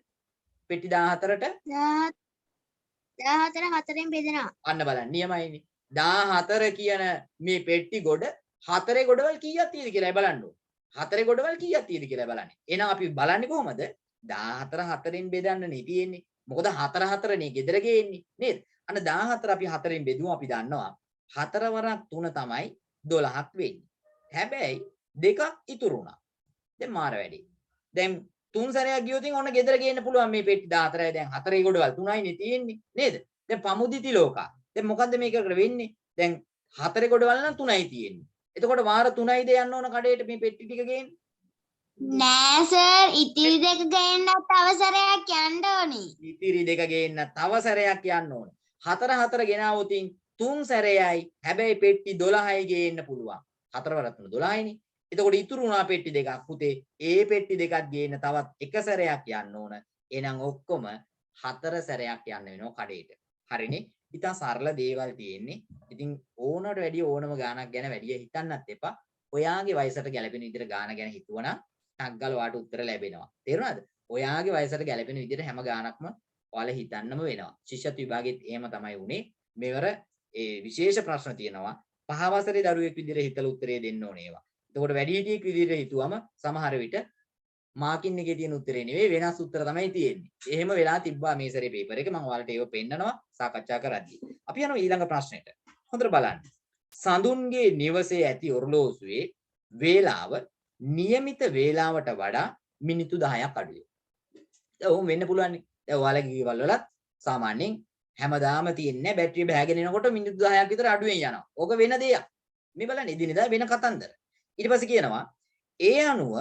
පෙට්ටි 14ට 14 4ෙන් බෙදෙනවා. අන්න බලන්න නියමයිනේ. 14 කියන මේ පෙට්ටි ගොඩ 4 ගොඩවල් කීයක් තියෙද කියලා බලන්න ඕන. 4 ගොඩවල් කීයක් තියෙද කියලා බලන්නේ. එහෙනම් අපි බලන්නේ කොහමද? 14 4ෙන් බෙදන්න නේ තියෙන්නේ. මොකද 4 4 නේ ගෙදර ගේන්නේ නේද? අන්න 14 අපි 4ෙන් බෙදුවම අපි දන්නවා 4 වරක් 3 තමයි 12ක් වෙන්නේ. හැබැයි දෙකක් ඉතුරු වුණා. දැන් මාර වැඩි. දැන් 3 සැරයක් ගියොත් ඔන්න ගෙදර ගේන්න පුළුවන් මේ පෙට්ටි 14යි දැන් 4 ගොඩවල් 3යිනේ තියෙන්නේ නේද? දැන් පමුදිති ලෝකා. දැන් මොකද්ද මේකට වෙන්නේ? දැන් 4 ගොඩවල් නම් 3යි තියෙන්නේ. එතකොට වාර 3යිද යන්න ඕන කඩේට මේ පෙට්ටි ටික ගේන්න? නෑ සර් ඉතිරි දෙක ගේන්නත් අවසරයක් යන්න ඕනේ. ඉතිරි දෙක ගේන්න තව සැරයක් යන්න ඕන. 4 4 ගෙනාවොත් 3 සැරයයි. හැබැයි පෙට්ටි 12යි ගේන්න පුළුවන්. 4 වරක් 3 12යිනේ. එතකොට ඉතුරු වුණා පෙට්ටි දෙකක් පුතේ. ඒ පෙට්ටි දෙකක් ගේන්න තවත් එක සැරයක් යන්න ඕන. එහෙනම් ඔක්කොම 4 සැරයක් යන්න වෙනවා කඩේට. හරිනේ? ඉතින් සරල දේවල් තියෙන්නේ. ඉතින් ඕනකට වැඩිය ඕනම ගාණක් ගැන වැඩිය හිතන්නත් එපා. ඔයාගේ වයසට ගැලපෙන විදිහට ගාණ ගැන හිතුවනම් ටග්ගල වාට උත්තර ලැබෙනවා. තේරුණාද? ඔයාගේ වයසට ගැලපෙන විදිහට හැම ගාණක්ම ඔයාලා හිතන්නම වෙනවා. ශිෂ්‍යත්ව විභාගෙත් එහෙම තමයි උනේ. මෙවර ඒ විශේෂ ප්‍රශ්න තියෙනවා. 5 වසරේ දරුවෙක් විදිහට හිතලා උත්තරේ දෙන්න ඕනේ ඒවා. එතකොට වැඩිහිටියෙක් විදිහට හිතුවම සමහර විට මාකින් එකේ තියෙන උත්තරේ නෙවෙයි වෙනස් උත්තර තමයි තියෙන්නේ. එහෙම වෙලා තිබ්බා මේ සැරේ පේපර් එකේ. මම ඔයාලට ඒක පෙන්නනවා සාකච්ඡා කරද්දී. අපි යනවා ඊළඟ ප්‍රශ්නෙට. හොඳට බලන්න. සඳුන්ගේ නිවසේ ඇති ඔරලෝසුවේ වේලාව નિયમિત වේලාවට වඩා මිනිත්තු 10ක් අඩුයි. දැන් ඔහොම වෙන්න පුළුවන් නේ. දැන් ඔයාලගේ ගෙවල් වලත් සාමාන්‍යයෙන් හැමදාම තියෙන්නේ බැටරිය බහගෙන එනකොට මිනිත්තු 10ක් විතර අඩුවෙන් යනවා. ඕක වෙන දෙයක්. මේ බලන්න එදිනෙදා වෙන කතන්දර. ඊට පස්සේ කියනවා ඒ අනුව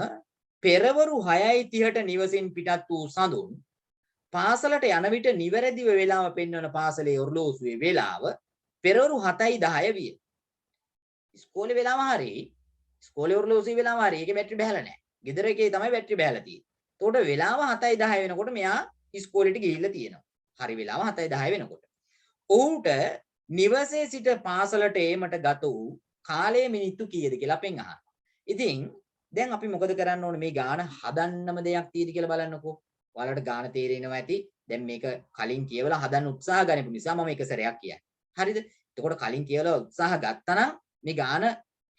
පෙරවරු 6:30ට නිවසින් පිටත් වූ සඳුන් පාසලට යන විට නිවැරදිව වේලාව පෙන්වන පාසලේ ඔරලෝසුවේ වේලාව පෙරවරු 7:10 විය. ඉස්කෝලේ වේලාව හරියි. ඉස්කෝලේ ඔරලෝසුවේ වේලාව හරියි. ඒකේ බැටරි බහලා නැහැ. ගෙදර එකේ තමයි බැටරි බහලා තියෙන්නේ. එතකොට වේලාව 7:10 වෙනකොට මෙයා ඉස්කෝලේට ගිහිල්ලා තියෙනවා. හරි වේලාව 7:10 වෙනකොට. ඔහුට නිවසේ සිට පාසලට ඒමට ගත වූ කාලය මිනිත්තු කීයද කියලා අපෙන් අහනවා. ඉතින් දැන් අපි මොකද කරන්න ඕනේ මේ ගාන හදන්නම දෙයක් තියෙද කියලා බලන්නකෝ. ඔයාලට ගාන තේරෙනවා ඇති. දැන් මේක කලින් කියවලා හදන්න උත්සාහ ගන්නපු නිසා මම එක සැරයක් කියන්නේ. හරිද? එතකොට කලින් කියවලා උත්සාහ ගත්තා නම් මේ ගාන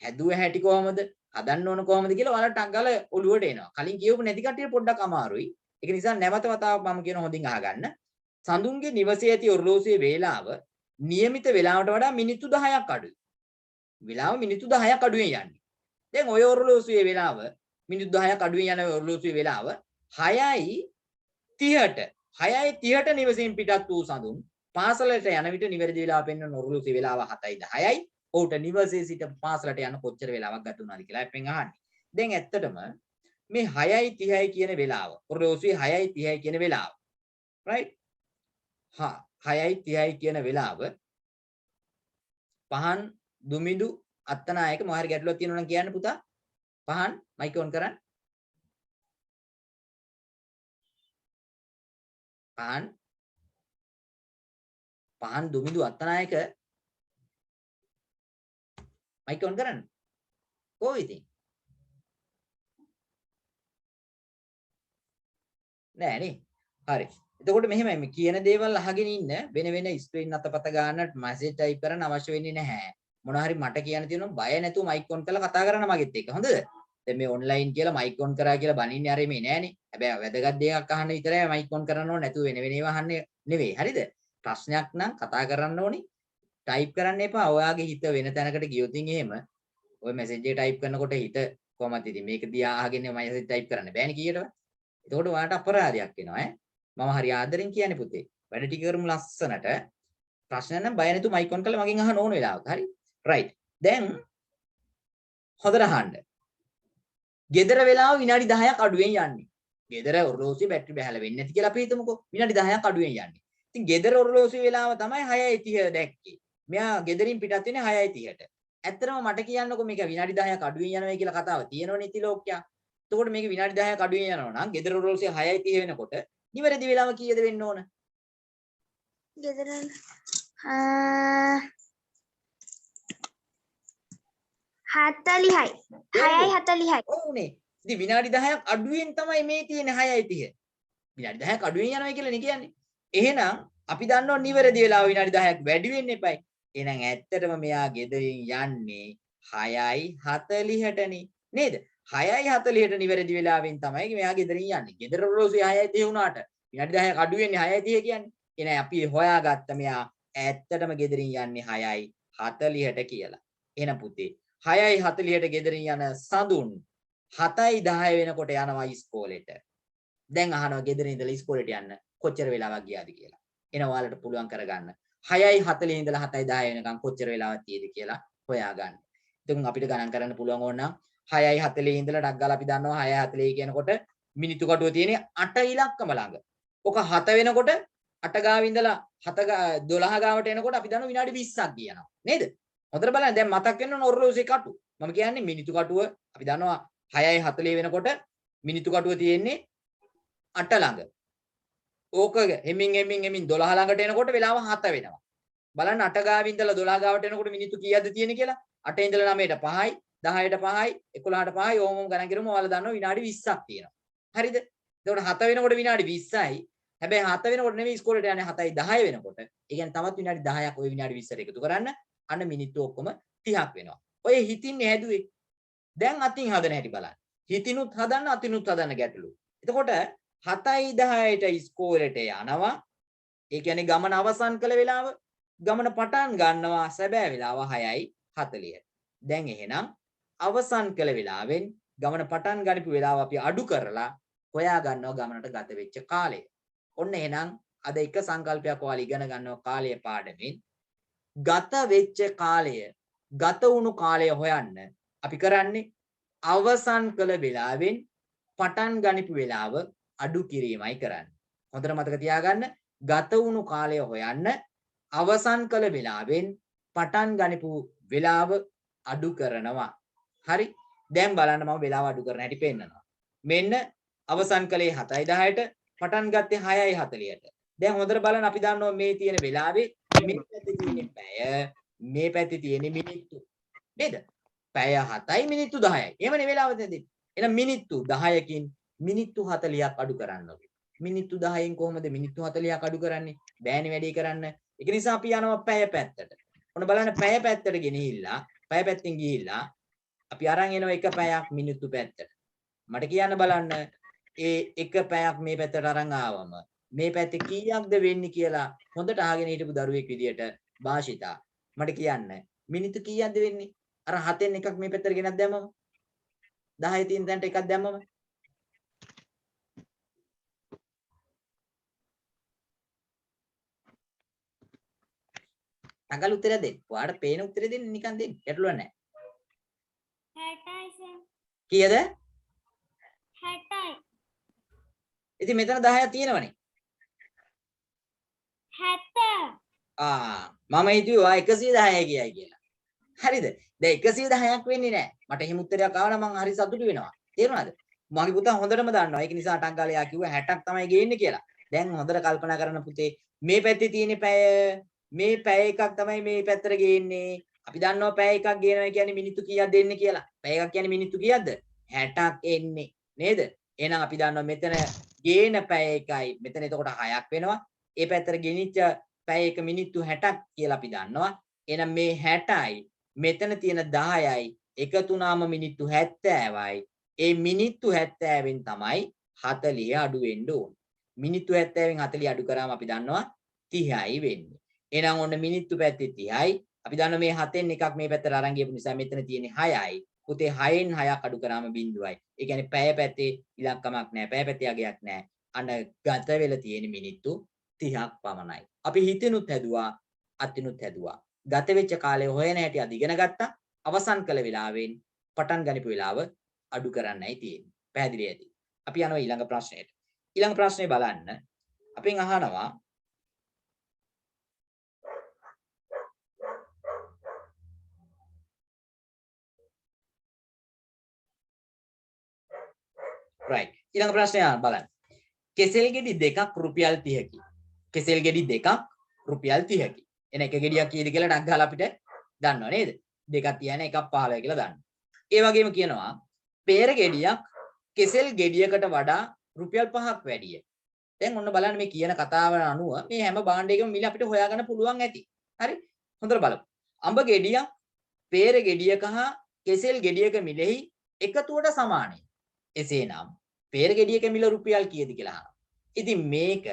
හැදුව හැටි කොහමද? හදන්න ඕන කොහමද කියලා ඔයාලට අංගල ඔළුවට එනවා. කලින් කියවපු නැති කට්ටිය පොඩ්ඩක් අමාරුයි. ඒක නිසා නැවත වතාවක් මම කියන හොඳින් අහගන්න. සඳුන්ගේ නිවසේ ඇති ඔරලෝසුවේ වේලාව નિયમિત වේලාවට වඩා මිනිත්තු 10ක් අඩුයි. වේලාව මිනිත්තු 10ක් අඩුවෙන් යන්නේ. දැන් ඔය ඔරලෝසුවේ වේලාව මිනිත්තු 10ක් අඩුවෙන් යන ඔරලෝසුවේ වේලාව 6:30ට නිවසින් පිටත් වූ සඳුන් පාසලට යන විට නිවැරදි වේලාව පෙන්වන ඔරලෝසුවේ වේලාව 7:10යි. ඔහුට නිවසේ සිට පාසලට යන කොච්චර වේලාවක් ගත වුණාද කියලා අපෙන් අහන්නේ. දැන් ඇත්තටම මේ 6:30යි කියන වේලාව ඔරලෝසුවේ 6:30යි කියන වේලාව right 6:30යි කියන වෙලාව පහන් දුමිඳු අත්තනායක මොහරි ගැටලුවක් තියෙනවා නම් කියන්න පුතා. පහන් මයික් ඔන් කරන්න. පහන් දුමිඳු අත්තනායක මයික් ඔන් කරන්න. කොහොමද ඉතින්? නෑ නේ. හරි. එතකොට මෙහෙමයි මේ කියන දේවල් අහගෙන ඉන්න වෙන වෙන ස්ක්‍රීන් අතපත ගන්නට මැසේජ් ටයිප් කරන්න අවශ්‍ය වෙන්නේ නැහැ. මොන හරි මට කියන්න තියෙනවා බය නැතුව මයික් ඔන් කරලා කතා කරන්න මගෙත් එක්ක. හොඳද? දැන් මේ ඔන්ලයින් කියලා මයික් ඔන් කරා කියලා බනින්නේ අර මේ නෑනේ. හැබැයි වැදගත් දෙයක් අහන්න විතරයි මයික් ඔන් කරන්න ඕනේ නැතුව වෙන වෙන ඒවා අහන්නේ නෙවෙයි. හරිද? ප්‍රශ්නයක් නම් කතා කරන්න ඕනේ. ටයිප් කරන්න එපා. ඔයාගේ හිත වෙන තැනකට ගියොත් එහෙම ඔය මැසේජ් එක ටයිප් කරනකොට හිත කොහමද ඉතින් මේක දිහා අහගෙන මම ටයිප් කරන්න බෑනේ කීයටවත්. එතකොට ඔයාලට අපරාධයක් වෙනවා ඈ. මම හරි ආදරෙන් කියන්නේ පුතේ. වැඩ ටික කරමු ලස්සනට. ප්‍රශ්න නම් බය නැතුව මයික් ඔන් කරලා මගෙන් අහන්න ඕන වෙලාවක. හරි. රයිට්. දැන් හොඳට අහන්න. ගෙදර වෙලාව විනාඩි 10ක් අඩුවෙන් යන්නේ. ගෙදර ඔරලෝසුවේ බැටරි බහැලා වෙන්නේ නැති කියලා අපි හිතමුකෝ. විනාඩි 10ක් අඩුවෙන් යන්නේ. ඉතින් ගෙදර ඔරලෝසුවේ වෙලාව තමයි 6:30 දැක්කේ. මෙයා ගෙදරින් පිටත් වෙන්නේ 6:30ට. ඇත්තටම මට කියන්නකෝ මේක විනාඩි 10ක් අඩුවෙන් යනවා කියලා කතාව තියෙනවනේ ඉතිලෝක්කයා. එතකොට මේක විනාඩි 10ක් අඩුවෙන් යනවා නම් ගෙදර ඔරලෝසුවේ 6:30 වෙනකොට නිවැරදි වෙලාව කීයද වෙන්න ඕන? ගෙදර 40යි. 6:40යි. ඔව්නේ. ඉතින් විනාඩි 10ක් අඩුවෙන් තමයි මේ තියෙන්නේ 6:30. විනාඩි 10ක් අඩුවෙන් යනවා කියලානේ කියන්නේ. එහෙනම් අපි දන්නවා නිවැරදි වෙලාව විනාඩි 10ක් වැඩි වෙන්න එපයි. එහෙනම් ඇත්තටම මෙයා ගෙදරින් යන්නේ 6:40ටනේ. නේද? 6:40ට නිවැරදි වෙලාවෙන් තමයි මෙයා ගෙදරින් යන්නේ. ගෙදර ඔරලෝසුවේ 6:30 වුණාට විනාඩි 10ක් අඩු වෙන්නේ 6:30 කියන්නේ. එහෙනම් අපි හොයාගත්ත මෙයා ඇත්තටම ගෙදරින් යන්නේ 6:40ට කියලා. එහෙනම් පුතේ 6:40ට ගෙදරින් යන සඳුන් 7:10 වෙනකොට යනවා ඉස්කෝලේට. දැන් අහනවා ගෙදරින් ඉඳලා ඉස්කෝලේට යන්න කොච්චර වෙලාවක් ගියාද කියලා. එනවා ඔයාලට පුළුවන් කරගන්න 6:40 ඉඳලා 7:10 වෙනකම් කොච්චර වෙලාවක් තියෙද කියලා හොයාගන්න. ඉතින් අපිට ගණන් කරන්න පුළුවන් ඕන නම් 6:40 ඉඳලා ඩක් ගාලා අපි දන්නවා 6:40 කියනකොට මිනිත්තු කටුව තියෙන්නේ 8 ඉලක්කම ළඟ. ඔක 7 වෙනකොට 8 ගාව ඉඳලා 12 ගාවට එනකොට අපි දන්නවා විනාඩි 20ක් ගියනවා. නේද? හොඳට බලන්න දැන් මතක් වෙන්න ඕන ඔරලෝසුවේ කටුව. මම කියන්නේ මිනිත්තු කටුව අපි දන්නවා 6:40 වෙනකොට මිනිත්තු කටුව තියෙන්නේ 8 ළඟ. ඕක හෙමින් 12 ළඟට එනකොට වෙලාව 7 වෙනවා. බලන්න 8 ගාව ඉඳලා 12 ගාවට එනකොට මිනිත්තු කීයක්ද තියෙන්නේ කියලා? 8 ඉඳලා 9ට 5යි, 10ට 5යි, 11ට 5යි ඕමම ගණන් කරමු. ඔයාලා දන්නවා විනාඩි 20ක් තියෙනවා. හරිද? එතකොට 7 වෙනකොට විනාඩි 20යි. හැබැයි 7 වෙනකොට නෙමෙයි ඉස්කෝලේට යන්නේ 7:10 වෙනකොට. ඒ කියන්නේ තවත් විනාඩි 10ක් ওই විනාඩි 20ට එකතු කරන්න. අන්න මිනිත්තු ඔක්කොම 30ක් වෙනවා. ඔය හිතින්නේ හැදුවේ. දැන් අතින් හදන හැටි බලන්න. හිතිනුත් හදන්න අතිනුත් හදන්න ගැටලු. එතකොට 7:10ට ඉස්කෝලේට යනවා. ඒ කියන්නේ ගමන අවසන් කළ වෙලාව. ගමන පටන් ගන්නවා සැබෑ වෙලාව 6:40. දැන් එහෙනම් අවසන් කළ වෙලාවෙන් ගමන පටන් ගනිපු වෙලාව අපි අඩු කරලා හොයා ගන්නවා ගමනට ගත වෙච්ච කාලය. ඔන්න එහෙනම් අද එක සංකල්පයක් ඔයාලා ඉගෙන ගන්නවා කාලය පාඩමෙන්. ගත වෙච්ච කාලය, ගත වුණු කාලය හොයන්න අපි කරන්නේ අවසන් කළ වෙලාවෙන් පටන් ගනිපු වෙලාව අඩු කිරීමයි කරන්නේ. හොඳට මතක තියාගන්න ගත වුණු කාලය හොයන්න අවසන් කළ වෙලාවෙන් පටන් ගනිපු වෙලාව අඩු කරනවා. හරි? දැන් බලන්න මම වෙලාව අඩු කරන හැටි පෙන්නනවා. මෙන්න අවසන් කළේ 7:10ට පටන් ගත්තේ 6:40ට. දැන් හොඳට බලන්න අපි දන්නවා මේ තියෙන වෙලාවේ මේ පැත්තේ තියෙන පැය, මේ පැත්තේ තියෙන මිනිත්තු. නේද? පැය 7යි මිනිත්තු 10යි. එහෙමනේ වෙලාව දෙන්නේ. එහෙනම් මිනිත්තු 10කින් මිනිත්තු 40ක් අඩු කරන්න ඕනේ. මිනිත්තු 10න් කොහොමද මිනිත්තු 40ක් අඩු කරන්නේ? බෑනේ වැඩි කරන්න. ඒක නිසා අපි යනවා පැය පැත්තට. ඔන්න බලන්න පැය පැත්තට ගෙනහිල්ලා, පැය පැත්තෙන් ගිහිල්ලා අපි අරන් එනවා එක පැයක් මිනිත්තු පැත්තට. මට කියන්න බලන්න ඒ එක පැයක් මේ පැත්තට අරන් ආවම මේ පැත්තේ කීයක්ද වෙන්නේ කියලා හොඳට අහගෙන හිටපු දරුවෙක් විදියට භාෂිතා මට කියන්න මිනිත්තු කීයක්ද වෙන්නේ? අර 7න් එකක් මේ පැත්තට ගෙනත් දැම්මම 10 තියෙන තැනට එකක් දැම්මම අගල උත්තර දෙන්න. ඔයාලට පේන උත්තර දෙන්න නිකන් දෙන්න. ගැටලුවක් නැහැ. 60යි සර්. කීයද? 60යි. ඉතින් මෙතන 10ක් තියෙනවනේ. 70. මම හිතුවේ ඔයා 110 කියයි කියලා. හරිද? දැන් 110ක් වෙන්නේ නැහැ. මට එහෙම උත්තරයක් ආව නම් මම හරි සතුටු වෙනවා. තේරුණාද? මගේ පුතා හොඳටම දන්නවා. ඒක නිසා අටක් ගාලා යා කිව්වා 60ක් තමයි ගේන්නේ කියලා. දැන් හොඳට කල්පනා කරන්න පුතේ. මේ පැත්තේ තියෙන පැය මේ පැය එකක් තමයි මේ පැත්තට ගේන්නේ. අපි දන්නවා පැය එකක් ගේනවා කියන්නේ මිනිත්තු කීයක් දෙන්නේ කියලා. පැය එකක් කියන්නේ මිනිත්තු කීයක්ද? 60ක් එන්නේ. නේද? එහෙනම් අපි දන්නවා මෙතන ගේන පැය එකයි. මෙතන එතකොට 6ක් වෙනවා. ඒ පැත්තට ගෙනිච්ච පැය එක මිනිත්තු 60ක් කියලා අපි දන්නවා. එහෙනම් මේ 60යි මෙතන තියෙන 10යි එකතු වුණාම මිනිත්තු 70යි. ඒ මිනිත්තු 70න් තමයි 40 අඩු වෙන්න ඕන. මිනිත්තු 70න් 40 අඩු කරාම අපි දන්නවා 30යි වෙන්නේ. එහෙනම් ඔන්න මිනිත්තු පැත්තේ 30යි. අපි දන්නවා මේ 7න් එකක් මේ පැත්තට අරන් ගියපු නිසා මෙතන තියෙන්නේ 6යි. පුතේ 6න් 6ක් අඩු කරාම බිඳුවයි. ඒ කියන්නේ පැය පැත්තේ ඉලක්කමක් නැහැ. පැය පැත්තේ අගයක් නැහැ. අන්න ගත වෙලා තියෙන මිනිත්තු 30ක් පමණයි. අපි හිතෙනුත් හැදුවා, අතිනුත් හැදුවා. ගත වෙච්ච කාලේ හොයන හැටි අද ඉගෙන ගත්තා. අවසන් කළ වෙලාවෙන් පටන් ගනිපු වෙලාව අඩු කරන්නයි තියෙන්නේ. පැහැදිලි ඇති. අපි යනවා ඊළඟ ප්‍රශ්නයට. ඊළඟ ප්‍රශ්නේ බලන්න. අපෙන් අහනවා right. ඊළඟ ප්‍රශ්නය බලන්න. කෙසෙල් ගෙඩි දෙකක් රුපියල් 30කි. කෙසෙල් ගෙඩි දෙකක් රුපියල් 30කි. එන එක ගෙඩියක් කීයද කියලා ඩක් ගාලා අපිට දන්නව නේද? දෙකක් තියන එකක් 15 කියලා දන්න. ඒ වගේම කියනවා peer ගෙඩියක් කෙසෙල් ගෙඩියකට වඩා රුපියල් 5ක් වැඩිය. දැන් ඔන්න බලන්න මේ කියන කතාව අනුව මේ හැම භාණ්ඩයකම මිල අපිට හොයාගන්න පුළුවන් ඇති. හරි? හොඳට බලමු. අඹ ගෙඩියක් peer ගෙඩියක හා කෙසෙල් ගෙඩියක මිලෙහි එකතුවට සමානයි. එසේනම් peer ගෙඩියක මිල රුපියල් කීයද කියලා අහනවා. ඉතින් මේක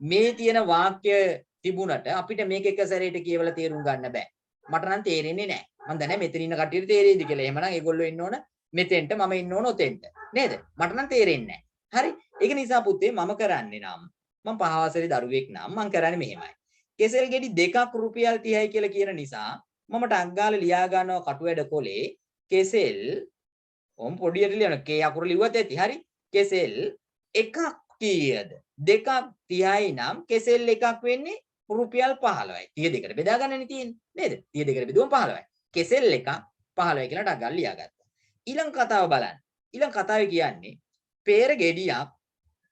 මේ තියෙන වාක්‍ය තිබුණට අපිට මේක එක සැරේට කියවලා තේරුම් ගන්න බෑ. මට නම් තේරෙන්නේ නැහැ. මම දන්නේ මෙතන ඉන්න කට්ටියට තේරෙයිද කියලා. එහෙමනම් ඒගොල්ලෝ ඉන්න ඕන මෙතෙන්ට, මම ඉන්න ඕන ඔතෙන්ට. නේද? මට නම් තේරෙන්නේ නැහැ. හරි? ඒක නිසා පුතේ මම කරන්නේ නම් මම පහවසරේ දරුවෙක් නම් මම කරන්නේ මෙහෙමයි. කෙසෙල් ගෙඩි දෙකක් රුපියල් 30යි කියලා කියන නිසා මම ටක් ගාලා ලියා ගන්නවා කටුවැඩ කොලේ කෙසෙල් ඔම් පොඩියට ලියන K අකුර ලිව්වත් ඇති. හරි? කෙසෙල් එකක් කීයද? දෙකක් 30යි නම් කෙසෙල් එකක් වෙන්නේ රුපියල් 15යි. 32කට බෙදා ගන්නනේ තියෙන්නේ. නේද? 32කට බෙදුවම 15යි. කෙසෙල් එකක් 15යි කියලා ටක් ගාලා ලියාගත්තා. ඊළඟ කතාව බලන්න. ඊළඟ කතාවේ කියන්නේ peer ගෙඩියක්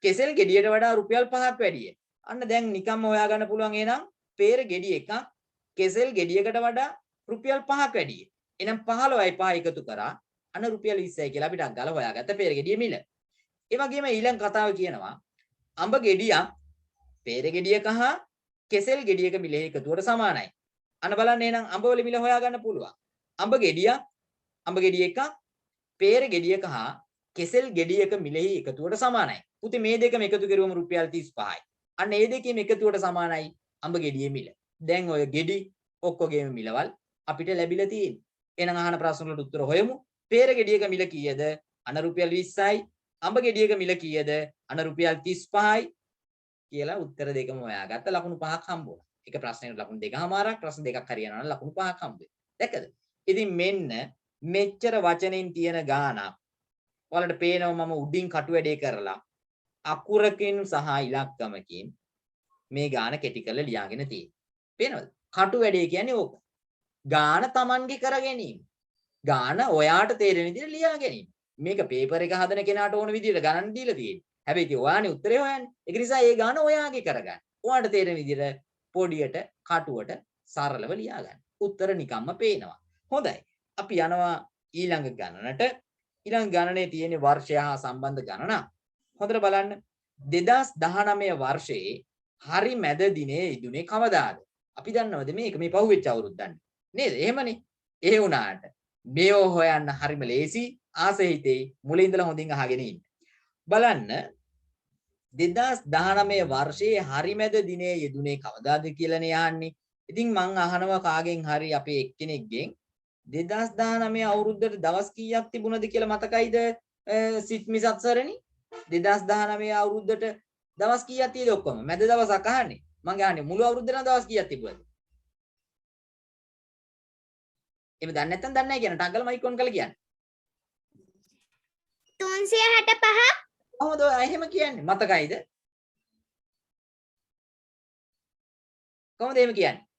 කෙසෙල් ගෙඩියට වඩා රුපියල් 5ක් වැඩිය. අන්න දැන් නිකම්ම හොයා ගන්න පුළුවන් එහෙනම් peer ගෙඩි එකක් කෙසෙල් ගෙඩියකට වඩා රුපියල් 5ක් වැඩිය. එහෙනම් 15යි 5 එකතු කරා අන්න රුපියල් 20යි කියලා අපිට අග්ගල හොයාගත්ත peer ගෙඩිය මිල. ඒ වගේම ඊළඟ කතාව කියනවා අඹ ගෙඩියක් peer ගෙඩියක හා කෙසෙල් ගෙඩියක මිලේ එකතුවට සමානයි. අන්න බලන්න එහෙනම් අඹ වල මිල හොයාගන්න පුළුවන්. අඹ ගෙඩිය එකක් peer ගෙඩියක හා කෙසෙල් ගෙඩියක මිලෙහි එකතුවට සමානයි. පුතේ මේ දෙකම එකතු කරුවම රුපියල් 35යි. අන්න ඒ දෙකේම එකතුවට සමානයි අඹ ගෙඩියේ මිල. දැන් ඔය ගෙඩි ඔක්කොගේම මිලවල් අපිට ලැබිලා තියෙන්නේ. එහෙනම් අහන ප්‍රශ්න වලට උත්තර හොයමු. peer ගෙඩියක මිල කීයද? අන්න රුපියල් 20යි. අඹ ගෙඩියක මිල කීයද? අන්න රුපියල් 35යි කියලා උත්තර දෙකම හොයාගත්ත ලකුණු 5ක් හම්බ වුණා. එක ප්‍රශ්නයකට ලකුණු 2මාරක් ප්‍රශ්න දෙකක් හරියනවා නම් ලකුණු 5ක් හම්බ වෙනවා. දැක්කද? ඉතින් මෙන්න මෙච්චර වචනෙන් තියෙන ගානක් ඔයාලට පේනවා මම උඩින් කටු වැඩේ කරලා අකුරකින් සහ ඉලක්කමකින් මේ ගාන කෙටි කරලා ලියාගෙන තියෙනවා. පේනවද? කටු වැඩේ කියන්නේ ඕක. ගාන Tamange කර ගැනීම. ගාන ඔයාට තේරෙන විදිහට ලියා ගැනීම. මේක පේපර් එක හදන කෙනාට ඕන විදිහට ගණන් දීලා තියෙන්නේ. හැබැයි ඉතින් ඔයානේ උත්තරේ හොයන්නේ. ඒක නිසා ඒ ගාන ඔයාගේ කරගන්න. ඔයාට තේරෙන විදිහට පොඩියට කටුවට සරලව ලියා ගන්න. උත්තර නිකම්ම පේනවා. හොඳයි. අපි යනවා ඊළඟ ගණනට. ඊළඟ ගණනේ තියෙන වර්ෂය හා සම්බන්ධ ගණනක්. හොඳට බලන්න. 2019 වර්ෂයේ හරි මැද දිනේ ඉදුනේ කවදාද? අපි දන්නවද මේක මේ පහුවෙච්ච අවුරුද්දන්නේ. නේද? එහෙමනේ. ඒ වුණාට මේව හොයන්න හරිම ලේසි. ආසෙහිතේ මුලින් ඉඳලා හොඳින් අහගෙන ඉන්න. බලන්න 2019 වර්ෂයේ හරි මැද දිනේ යෙදුනේ කවදාද කියලානේ යන්නේ. ඉතින් මං අහනවා කාගෙන් හරි අපේ එක්කෙනෙක්ගෙන් 2019 අවුරුද්දට දවස් කීයක් තිබුණද කියලා මතකයිද? සිත් මිසත් සරණි 2019 අවුරුද්දට දවස් කීයක් තියෙද ඔක්කොම? මැද දවසක් අහන්නේ. මං අහන්නේ මුළු අවුරුද්දේම දවස් කීයක් තිබුණද? එහෙම දන්නේ නැත්නම් දන්නේ නැහැ කියන ටග්ගල මයික් ඔන් කරලා කියන්න. 365. කොහොමද එහෙම කියන්නේ? මතකයිද? කොහොමද එහෙම කියන්නේ?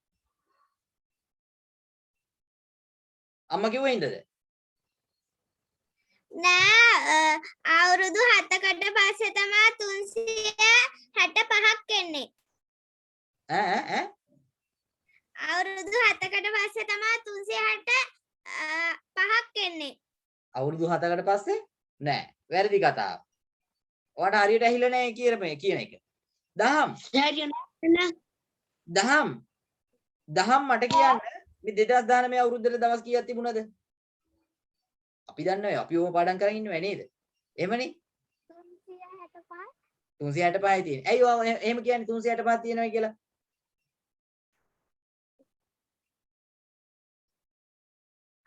අම්මා කිව්වේ ඉඳද? නෑ අවුරුදු 7කට පස්සේ තමයි 365ක් එන්නේ. ඈ අවුරුදු 7කට පස්සේ තමයි 365ක් එන්නේ. අවුරුදු 7කට පස්සේ නෑ. වැරදි කතාව. ඔයාට හරියට ඇහිලා නැහැ කියන එක. දහම් මට කියන්න මේ 2019 අවුරුද්දේ දවස් කීයක් තිබුණද? අපි දන්නේ අපි ඕම පාඩම් කරන් ඉන්නව නේද? එහෙමනේ 365යි තියෙන්නේ. ඇයි ඔයා එහෙම කියන්නේ 365ක් තියෙනවා කියලා?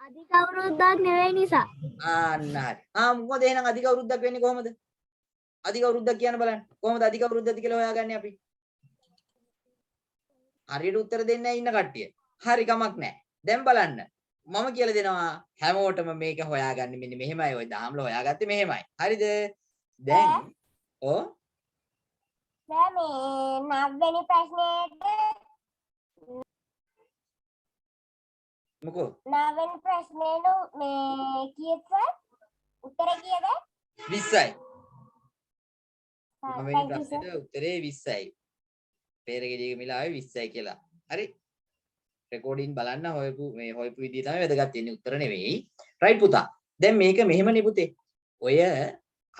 අධික අවුරුද්දක් නෙවෙයි නිසා. අන්න හරි. මොකද එහෙනම් අධික අවුරුද්දක් වෙන්නේ කොහොමද? අධික අවුරුද්දක් කියන්න බලන්න. කොහොමද අධික අවුරුද්දද කියලා හොයාගන්නේ අපි? හරියට උත්තර දෙන්නේ නැහැ ඉන්න කට්ටිය. හරි කමක් නැහැ. දැන් බලන්න. මම කියලා දෙනවා හැමෝටම මේක හොයාගන්න මෙන්න මෙහෙමයි. ඔය දහම්ල හොයාගත්තේ මෙහෙමයි. හරිද? දැන් නෑ මේ 9 වෙනි ප්‍රශ්නේට මොකෝ 9 වෙනි ප්‍රශ්නේට මේ කීයද උත්තර කීයද 20යි. 9 වෙනි ප්‍රශ්නෙට උත්තරේ 20යි. පෙරගෙඩියක මිල ආවේ 20යි කියලා. හරි. රෙකෝඩින් බලන්න හොයපු විදිය තමයි වැදගත් වෙන්නේ උත්තර නෙවෙයි. රයිට් පුතා. දැන් මේක මෙහෙමනේ පුතේ. ඔය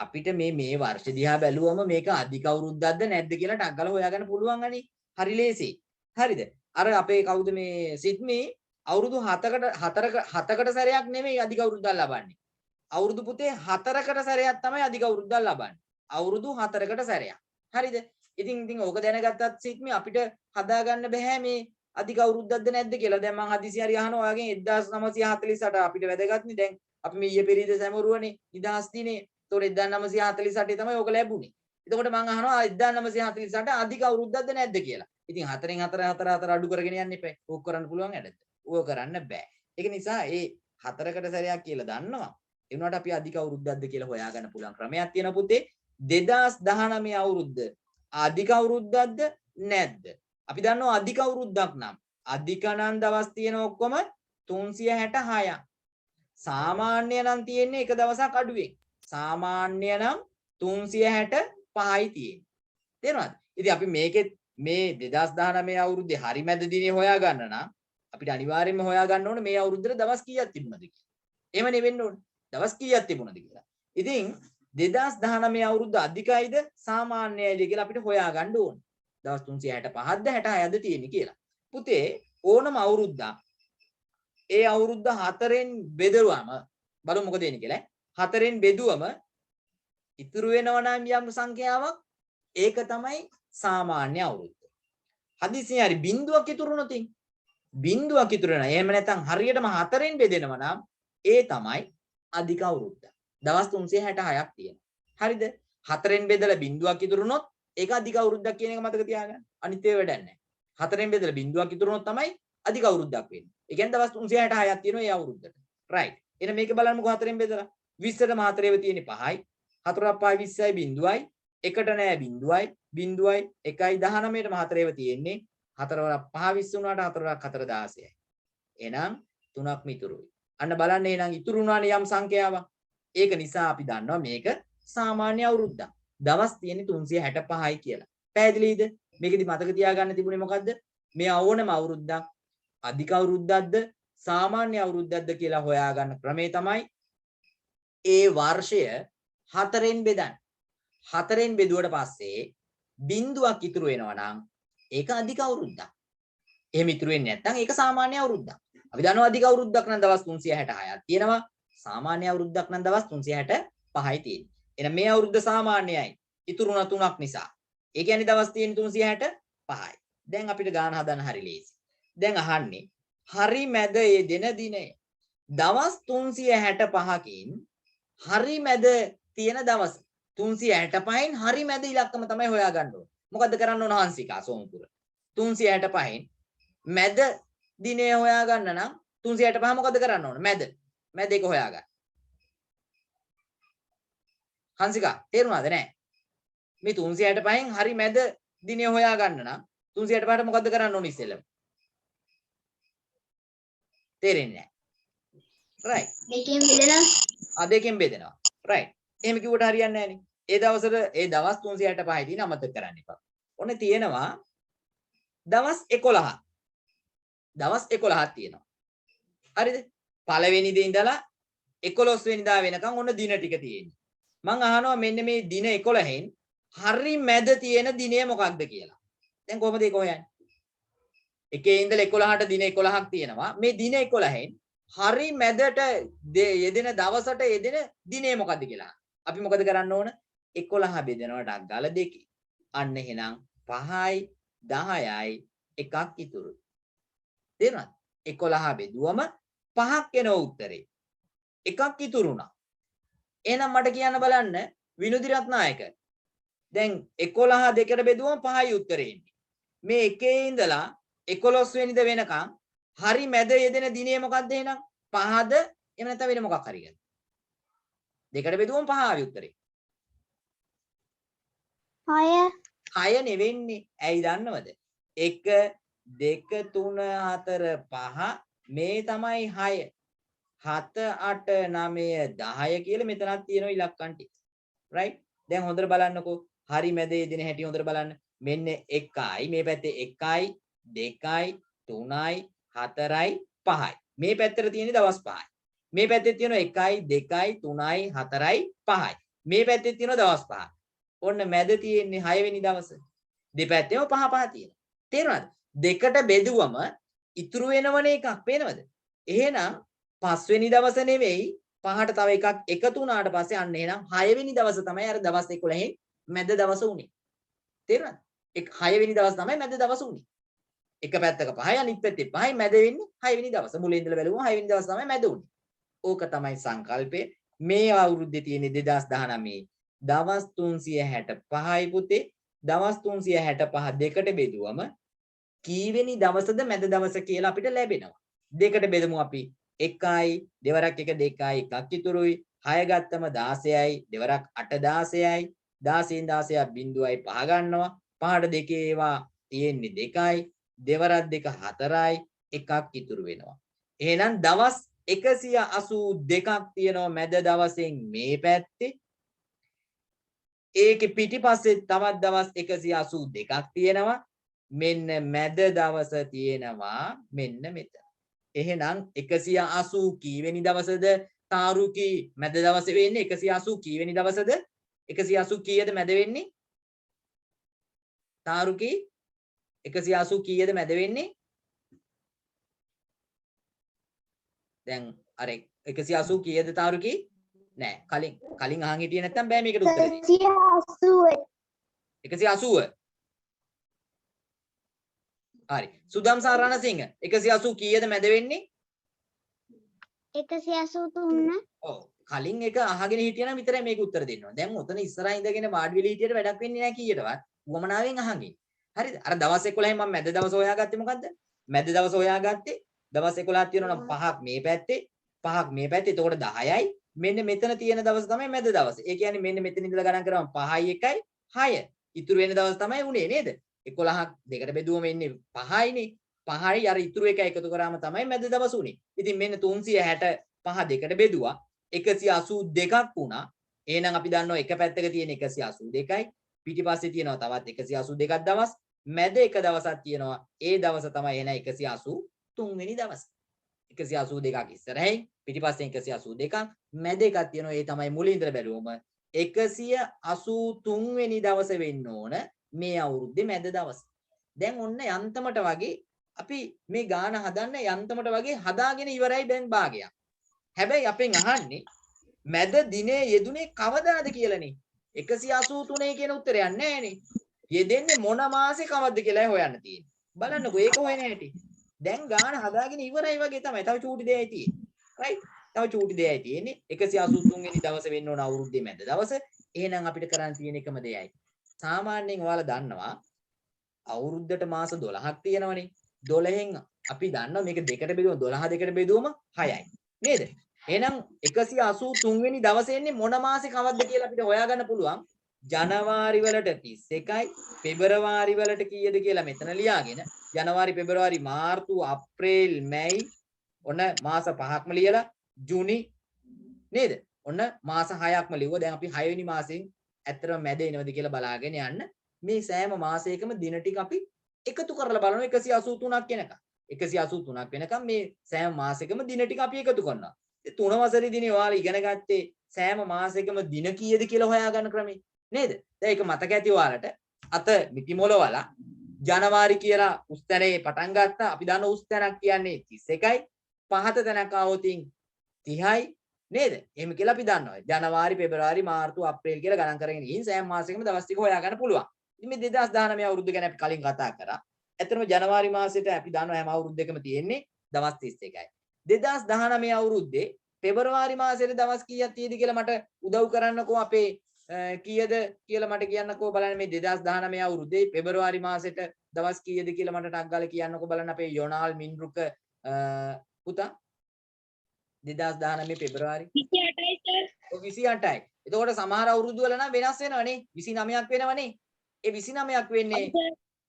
අපිට මේ වර්ෂ දිහා බැලුවම මේක අධික අවුරුද්දක්ද නැද්ද කියලා ටක් ගාලා හොයාගන්න පුළුවන් අනේ. හරි ලේසි. හරිද? අර අපේ කවුද මේ සිඩ්නි අවුරුදු 7කට සැරයක් නෙමෙයි අධික අවුරුද්දක් ලබන්නේ. අවුරුදු පුතේ 4කට සැරයක් තමයි අධික අවුරුද්දක් ලබන්නේ. අවුරුදු 4කට සැරයක්. හරිද? ඉතින් ඕක දැනගත්තත් සිත්මි අපිට හදාගන්න බෑ මේ අධික අවුරුද්දක්ද නැද්ද කියලා. දැන් මම හදිසි හරි අහනවා ඔයාගෙන් 1948 අපිට වැදගත්නේ. දැන් අපි මේ ඊයේ පෙරේද සැමරුවනේ නිදහස් දිනේ. ඒතකොට 1948 තමයි ඕක ලැබුණේ. එතකොට මම අහනවා 1948 අධික අවුරුද්දක්ද නැද්ද කියලා. ඉතින් 4න් 4 අඩු කරගෙන යන්න එපා. ඕක කරන්න පුළුවන් ඇඩද? ඕක කරන්න බෑ. ඒක නිසා ඒ 4කට සැරයක් කියලා දන්නවා. ඒ වුණාට අපි අධික අවුරුද්දක්ද කියලා හොයාගන්න පුළුවන් ක්‍රමයක් තියෙනවා පුතේ. 2019 අවුරුද්ද අධික අවුරුද්දක්ද නැද්ද? අපි දන්නවා අධික අවුරුද්දක් නම් අධික නම් දවස් තියෙන ඔක්කොම 366ක්. සාමාන්‍ය නම් තියෙන්නේ එක දවසක් අඩුවෙන්. සාමාන්‍ය නම් 365යි තියෙන්නේ. තේරුණාද? ඉතින් අපි මේකෙත් මේ 2019 අවුරුද්දේ හරි මැද දිනේ හොයාගන්න නම් අපිට අනිවාර්යයෙන්ම හොයාගන්න ඕනේ මේ අවුරුද්දේ දවස් කීයක් තිබුණද කියලා. එහෙම නෙවෙන්න ඕනේ. දවස් කීයක් තිබුණද කියලා. ඉතින් 2019 අවුරුද්ද අධිකයිද සාමාන්‍යයිද කියලා අපිට හොයාගන්න ඕනේ. දවස් 365ද 66ද තියෙන්නේ කියලා. පුතේ ඕනම අවුරුද්දක් ඒ අවුරුද්ද 4ෙන් බෙදුවම බලමු මොකද වෙන්නේ කියලා. 4ෙන් බෙදුවම ඉතුරු වෙනවා නම් යම් සංඛ්‍යාවක් ඒක තමයි සාමාන්‍ය අවුරුද්ද. හදිසියෙන් හරි බිඳුවක් ඉතුරු වුණොත් බිඳුවක් ඉතුරු වෙනවා. එහෙම නැත්නම් හරියටම 4ෙන් බෙදෙනවා නම් ඒ තමයි අධික අවුරුද්ද. දවස් 366ක් තියෙනවා. හරිද? 4ෙන් බෙදලා බිඳුවක් ඉතුරු වුණොත් ඒක අධික අවුරුද්දක් කියන එක මතක තියාගන්න. අනිත් ඒවා වැඩක් නැහැ. 4ෙන් බෙදලා බිඳුවක් ඉතුරු වුණොත් තමයි අධික අවුරුද්දක් වෙන්නේ. ඒ කියන්නේ දවස් 366ක් තියෙනවා ඒ අවුරුද්දට. රයිට්. එහෙනම් මේක බලන්නකෝ 4ෙන් බෙදලා 20ට මාත්‍රේව තියෙන්නේ 5යි. 4ක් 5යි 20යි බිඳුවයි. එකට නෑ බිඳුවයි. බිඳුවයි 1යි 19ට මාත්‍රේව තියෙන්නේ 4 වරක් 5 20 වුණාට 4 වරක් 4 16යි. එහෙනම් 3ක් මිතුරුයි. අන්න බලන්න එහෙනම් ඉතුරු වුණානේ යම් සංඛ්‍යාවක්. ඒක නිසා අපි දන්නවා මේක සාමාන්‍ය අවුරුද්දක්. දවස් තියෙන්නේ 365යි කියලා. පැහැදිලිද? මේකෙදි මතක තියාගන්න තිබුණේ මොකද්ද? මේ ඕනම අවුරුද්දක් අධික අවුරුද්දක්ද සාමාන්‍ය අවුරුද්දක්ද කියලා හොයාගන්න ක්‍රමේ තමයි ඒ වර්ෂය 4ෙන් බෙදන්න. 4ෙන් බෙදුවට පස්සේ බිඳුවක් ඉතුරු වෙනවා නම් ඒක අධික අවුරුද්දක්. එහෙම ඉතුරු වෙන්නේ නැත්නම් ඒක සාමාන්‍ය අවුරුද්දක්. අපි දන්නවා අධික අවුරුද්දක් නම් දවස් 366ක් තියෙනවා. සාමාන්‍ය අවුරුද්දක් නම් දවස් 365යි තියෙන්නේ. එහෙනම් මේ අවුරුද්ද සාමාන්‍යයි. ඉතුරු වුණ 3ක් නිසා. ඒ කියන්නේ දවස් තියෙන්නේ 365යි. දැන් අපිට ගාන හදන්න හරි ලේසි. දැන් අහන්නේ හරි මැද යෙදෙන දිනය. දවස් 365කින් හරි මැද තියෙන දවස. 365න් හරි මැද ඉලක්කම තමයි හොයාගන්න ඕනේ. මොකද්ද කරන්න ඕන හංසිකා සෝමපුර? 365න් මැද දිනය හොයාගන්න නම් 365 මොකද කරන්න ඕන? මැද එක හොයාගන්න. හංසිකා තේරුණාද නැහැ? මේ 365න් හරි මැද දිනය හොයාගන්න නම් 365ට මොකද්ද කරන්න ඕන ඉස්සෙල්ලම? තේරෙන්නේ නැහැ. right. දෙකෙන් බෙදලා දෙකෙන් බෙදෙනවා. right. එහෙම කිව්වට හරියන්නේ නැහැ නේ. ඒ දවසට ඒ දවස් 365යි තියෙන අමතක කරන්න එපා. ඔන්න තියෙනවා දවස් 11ක්. දවස් 11ක් තියෙනවා. හරිද? පළවෙනිදේ ඉඳලා 11 වෙනිදා වෙනකන් ඔන්න දින ටික තියෙන්නේ. මම අහනවා මෙන්න මේ දින 11න් හරි මැද තියෙන දිනය මොකක්ද කියලා. දැන් කොහොමද ඒක හොයන්නේ? එකේ ඉඳලා 11ට දින 11ක් තියෙනවා. මේ දින 11න් හරි මැදට යෙදෙන දවසට යෙදෙන දිනේ මොකද්ද කියලා. අපි මොකද කරන්න ඕන? 11 බෙදෙනවා ඩක් ගාලා දෙකේ. අන්න එහෙනම් 5යි 10යි එකක් ඉතුරුයි. තේරුණාද? 11 බෙදුවම 5ක් එනවා උත්තරේ. එකක් ඉතුරු වුණා. එහෙනම් මට කියන්න බලන්න විනුදි රත්නායක. දැන් 11 දෙකට බෙදුවම 5යි උත්තරේ එන්නේ. මේ එකේ ඉඳලා 11 වෙනිද වෙනකන් හරි මැද යෙදෙන දිනේ මොකක්ද එහෙනම්? 5ද එහෙම නැත්නම් වෙන මොකක් හරි ගන්න. දෙකට බෙදුවම 5 ආවි උත්තරේ. 6 6 නෙවෙන්නේ. ඇයි දන්නවද? 1 2 3 4 5 මේ තමයි 6. 7 8 9 10 කියලා මෙතනක් තියෙනවා ඉලක්කම් ටික. right? දැන් හොඳට බලන්නකෝ. හරි මැදේ දෙන හැටි හොඳට බලන්න. මෙන්න 1යි මේ පැත්තේ 1යි 2යි 3යි 4යි 5යි. මේ පැත්තට තියෙන්නේ දවස් 5යි. මේ පැත්තේ තියෙනවා 1යි 2යි 3යි 4යි 5යි. මේ පැත්තේ තියෙනවා දවස් 5යි. ඔන්න මැද තියෙන්නේ 6 වෙනි දවසේ. දෙපැත්තේම 5 5 තියෙනවා. තේරුණාද? දෙකට බෙදුවම ඉතුරු වෙනවනේ එකක්. පේනවද? එහෙනම් 5 වෙනි දවස නෙවෙයි 5ට තව එකක් එකතු වුණාට පස්සේ අන්න එහෙනම් 6 වෙනි දවස තමයි අර දවස් 11 මැද දවස උනේ. තේරුණාද? 6 වෙනි දවස් තමයි මැද දවස උනේ. එක පැත්තක 5යි අනිත් පැත්තේ 5යි මැද වෙන්නේ 6 වෙනි දවස. මුලින් ඉඳලා බැලුවම 6 වෙනි දවස් තමයි මැද උනේ. ඕක තමයි සංකල්පය. මේ අවුරුද්දේ තියෙන්නේ 2019 දවස් 365යි පුතේ. දවස් 365 දෙකට බෙදුවම කීවෙනි දවසද මැද දවස කියලා අපිට ලැබෙනවා. දෙකට බෙදමු අපි. 1යි දෙවරක් 1 2යි එකක් ඉතුරුයි. 6 ගත්තම 16යි දෙවරක් 8 16යි. 16න් 16ක් බිඳුවයි 5 ගන්නවා. 5ට දෙකේ ඒවා තියෙන්නේ 2යි. දෙවරක් 2 4යි එකක් ඉතුරු වෙනවා. එහෙනම් දවස් 182ක් තියෙනවා මැද දවසෙන් මේ පැත්තේ. ඒකේ පිටිපස්සේ තවත් දවස් 182ක් තියෙනවා. මෙන්න මැද දවස තියෙනවා මෙන්න මෙතන. එහෙනම් 180 කීවෙනි දවසද තාරුකි මැද දවසේ වෙන්නේ? 180 කීවෙනි දවසද? 180 කීයද මැද වෙන්නේ? තාරුකි 180 කීයද මැද වෙන්නේ? දැන් අර 180 කීයද තාරුකි? නෑ කලින් අහන් හිටියේ නැත්තම් බෑ මේකට උත්තර දෙන්න. 180 180. හරි. සුදම්සා රණසිංහ 180 කීයද මැද වෙන්නේ? 183 ඔව්. කලින් එක අහගෙන හිටියනම් විතරයි මේක උත්තර දෙන්න ඕනේ. දැන් ඔතන ඉස්සරහා ඉඳගෙන වාඩි වෙලා හිටියට වැඩක් වෙන්නේ නැහැ කීයටවත්. වමනාවෙන් අහගෙන. හරිද? අර දවස් 11න් මම මැද දවස හොයාගත්තේ මොකද්ද? මැද දවස හොයාගත්තේ දවස් 11ක් තියෙනවා නම් 5ක් මේ පැත්තේ 5ක් මේ පැත්තේ. එතකොට 10යි. මෙන්න මෙතන තියෙන දවස තමයි මැද දවස. ඒ කියන්නේ මෙන්න මෙතන ඉඳලා ගණන් කරාම 5යි 1යි 6. ඉතුරු වෙන දවස් තමයි උනේ නේද? 11ක් දෙකට බෙදුවම එන්නේ 5යිනේ. 5යි අර ඉතුරු එක එකතු කරාම තමයි මැද දවස උනේ. ඉතින් මෙන්න 365 දෙකට බෙදුවා 182ක් වුණා. එහෙනම් අපි දන්නවා එක පැත්තක තියෙන 182යි පිටිපස්සේ තියෙනවා තවත් 182ක් දවස්. මැද එක දවසක් තියෙනවා. ඒ දවස තමයි එන 183 වෙනි දවස. 182ක් ඉස්සරහින් පිටිපස්සෙන් 182ක් මැද එකක් තියෙනවා. ඒ තමයි මුලින් ඉඳලා බැලුවම 183 වෙනි දවස වෙන්න ඕන මේ අවුරුද්දේ මැද දවස. දැන් ඔන්න යන්තමට වගේ අපි මේ ගාන හදන්න යන්තමට වගේ හදාගෙන ඉවරයි දැන් භාගයක්. හැබැයි අපෙන් අහන්නේ මැද දිනේ යෙදුනේ කවදාද කියලානේ. 183 කියන උත්තරයක් නැහැනේ. යෙදෙන්නේ මොන මාසේ කවද්ද කියලා හොයන්න තියෙන්නේ. බලන්නකෝ ඒක හොයන හැටි. දැන් ගාන හදාගෙන ඉවරයි වගේ තමයි. තව චූටි දෙයයි තියෙන්නේ. right? තව චූටි දෙයයි තියෙන්නේ. 183 වෙනි දවසේ වෙන්න ඕන අවුරුද්දේ මැද දවස. එහෙනම් අපිට කරන්න තියෙන එකම දෙයයි. සාමාන්‍යයෙන් ඔයාලා දන්නවා අවුරුද්දට මාස 12ක් තියෙනවනේ. 12න් අපි දන්නවා මේක දෙකට බෙදුවම 12 දෙකට බෙදුවම 6යි. නේද? එහෙනම් 183 වෙනි දවසේ එන්නේ මොන මාසේ කවද්ද කියලා අපිට හොයාගන්න පුළුවන්. ජනවාරි වලට 31යි, පෙබරවාරි වලට කීයද කියලා මෙතන ලියාගෙන ජනවාරි, පෙබරවාරි, මාර්තු, අප්‍රේල්, මැයි ඔන්න මාස 5ක්ම ලියලා ජූනි නේද? ඔන්න මාස 6ක්ම ලිව්වා. දැන් අපි 6 වෙනි මාසෙන් ඇත්තටම මැද එනවද කියලා බලාගෙන යන්න. මේ සෑම මාසයකම දින ටික අපි එකතු කරලා බලනවා 183ක් වෙනකම්. 183ක් වෙනකම් මේ සෑම මාසෙකම දින ටික අපි එකතු කරනවා. තුන වසරේ දිනේ ඔයාලා ඉගෙන ගත්තේ සෑම මාසෙකම දින කීයද කියලා හොයාගන්න ක්‍රමේ නේද? දැන් ඒක මතක ඇති ඔයාලට අත මිටි මොලවලා ජනවාරි කියලා උස්තැනේ පටන් ගත්තා. අපි දන්න උස්තැනක් කියන්නේ 31යි. පහත තැනක් ආවොතින් 30යි නේද? එහෙම කියලා අපි දන්නවා. ජනවාරි, පෙබරවාරි, මාර්තු, අප්‍රේල් කියලා ගණන් කරගෙන ගිහින් සෑම මාසෙකම දවස් ටික හොයාගන්න පුළුවන්. ඉතින් මේ 2019 අවුරුද්ද ගැන අපි කලින් කතා කරා. ඇත්තටම ජනවාරි මාසෙට අපි දන්නවා හැම අවුරුද්දකම තියෙන්නේ දවස් 31යි. 2019 අවුරුද්දේ පෙබරවාරි මාසෙට දවස් කීයක් තියෙද කියලා මට උදව් කරන්නකෝ අපේ කීයද කියලා මට කියන්නකෝ බලන්න මේ 2019 අවුරුද්දේ පෙබරවාරි මාසෙට දවස් කීයද කියලා මට ටක් ගාලා කියන්නකෝ බලන්න අපේ යොනාල් මින්රුක පුතා 2019 පෙබරවාරි 28යි සර්. 28යි. එතකොට සමහර අවුරුදු වල නම් වෙනස් වෙනවනේ 29ක් වෙනවනේ. ඒ 29ක් වෙන්නේ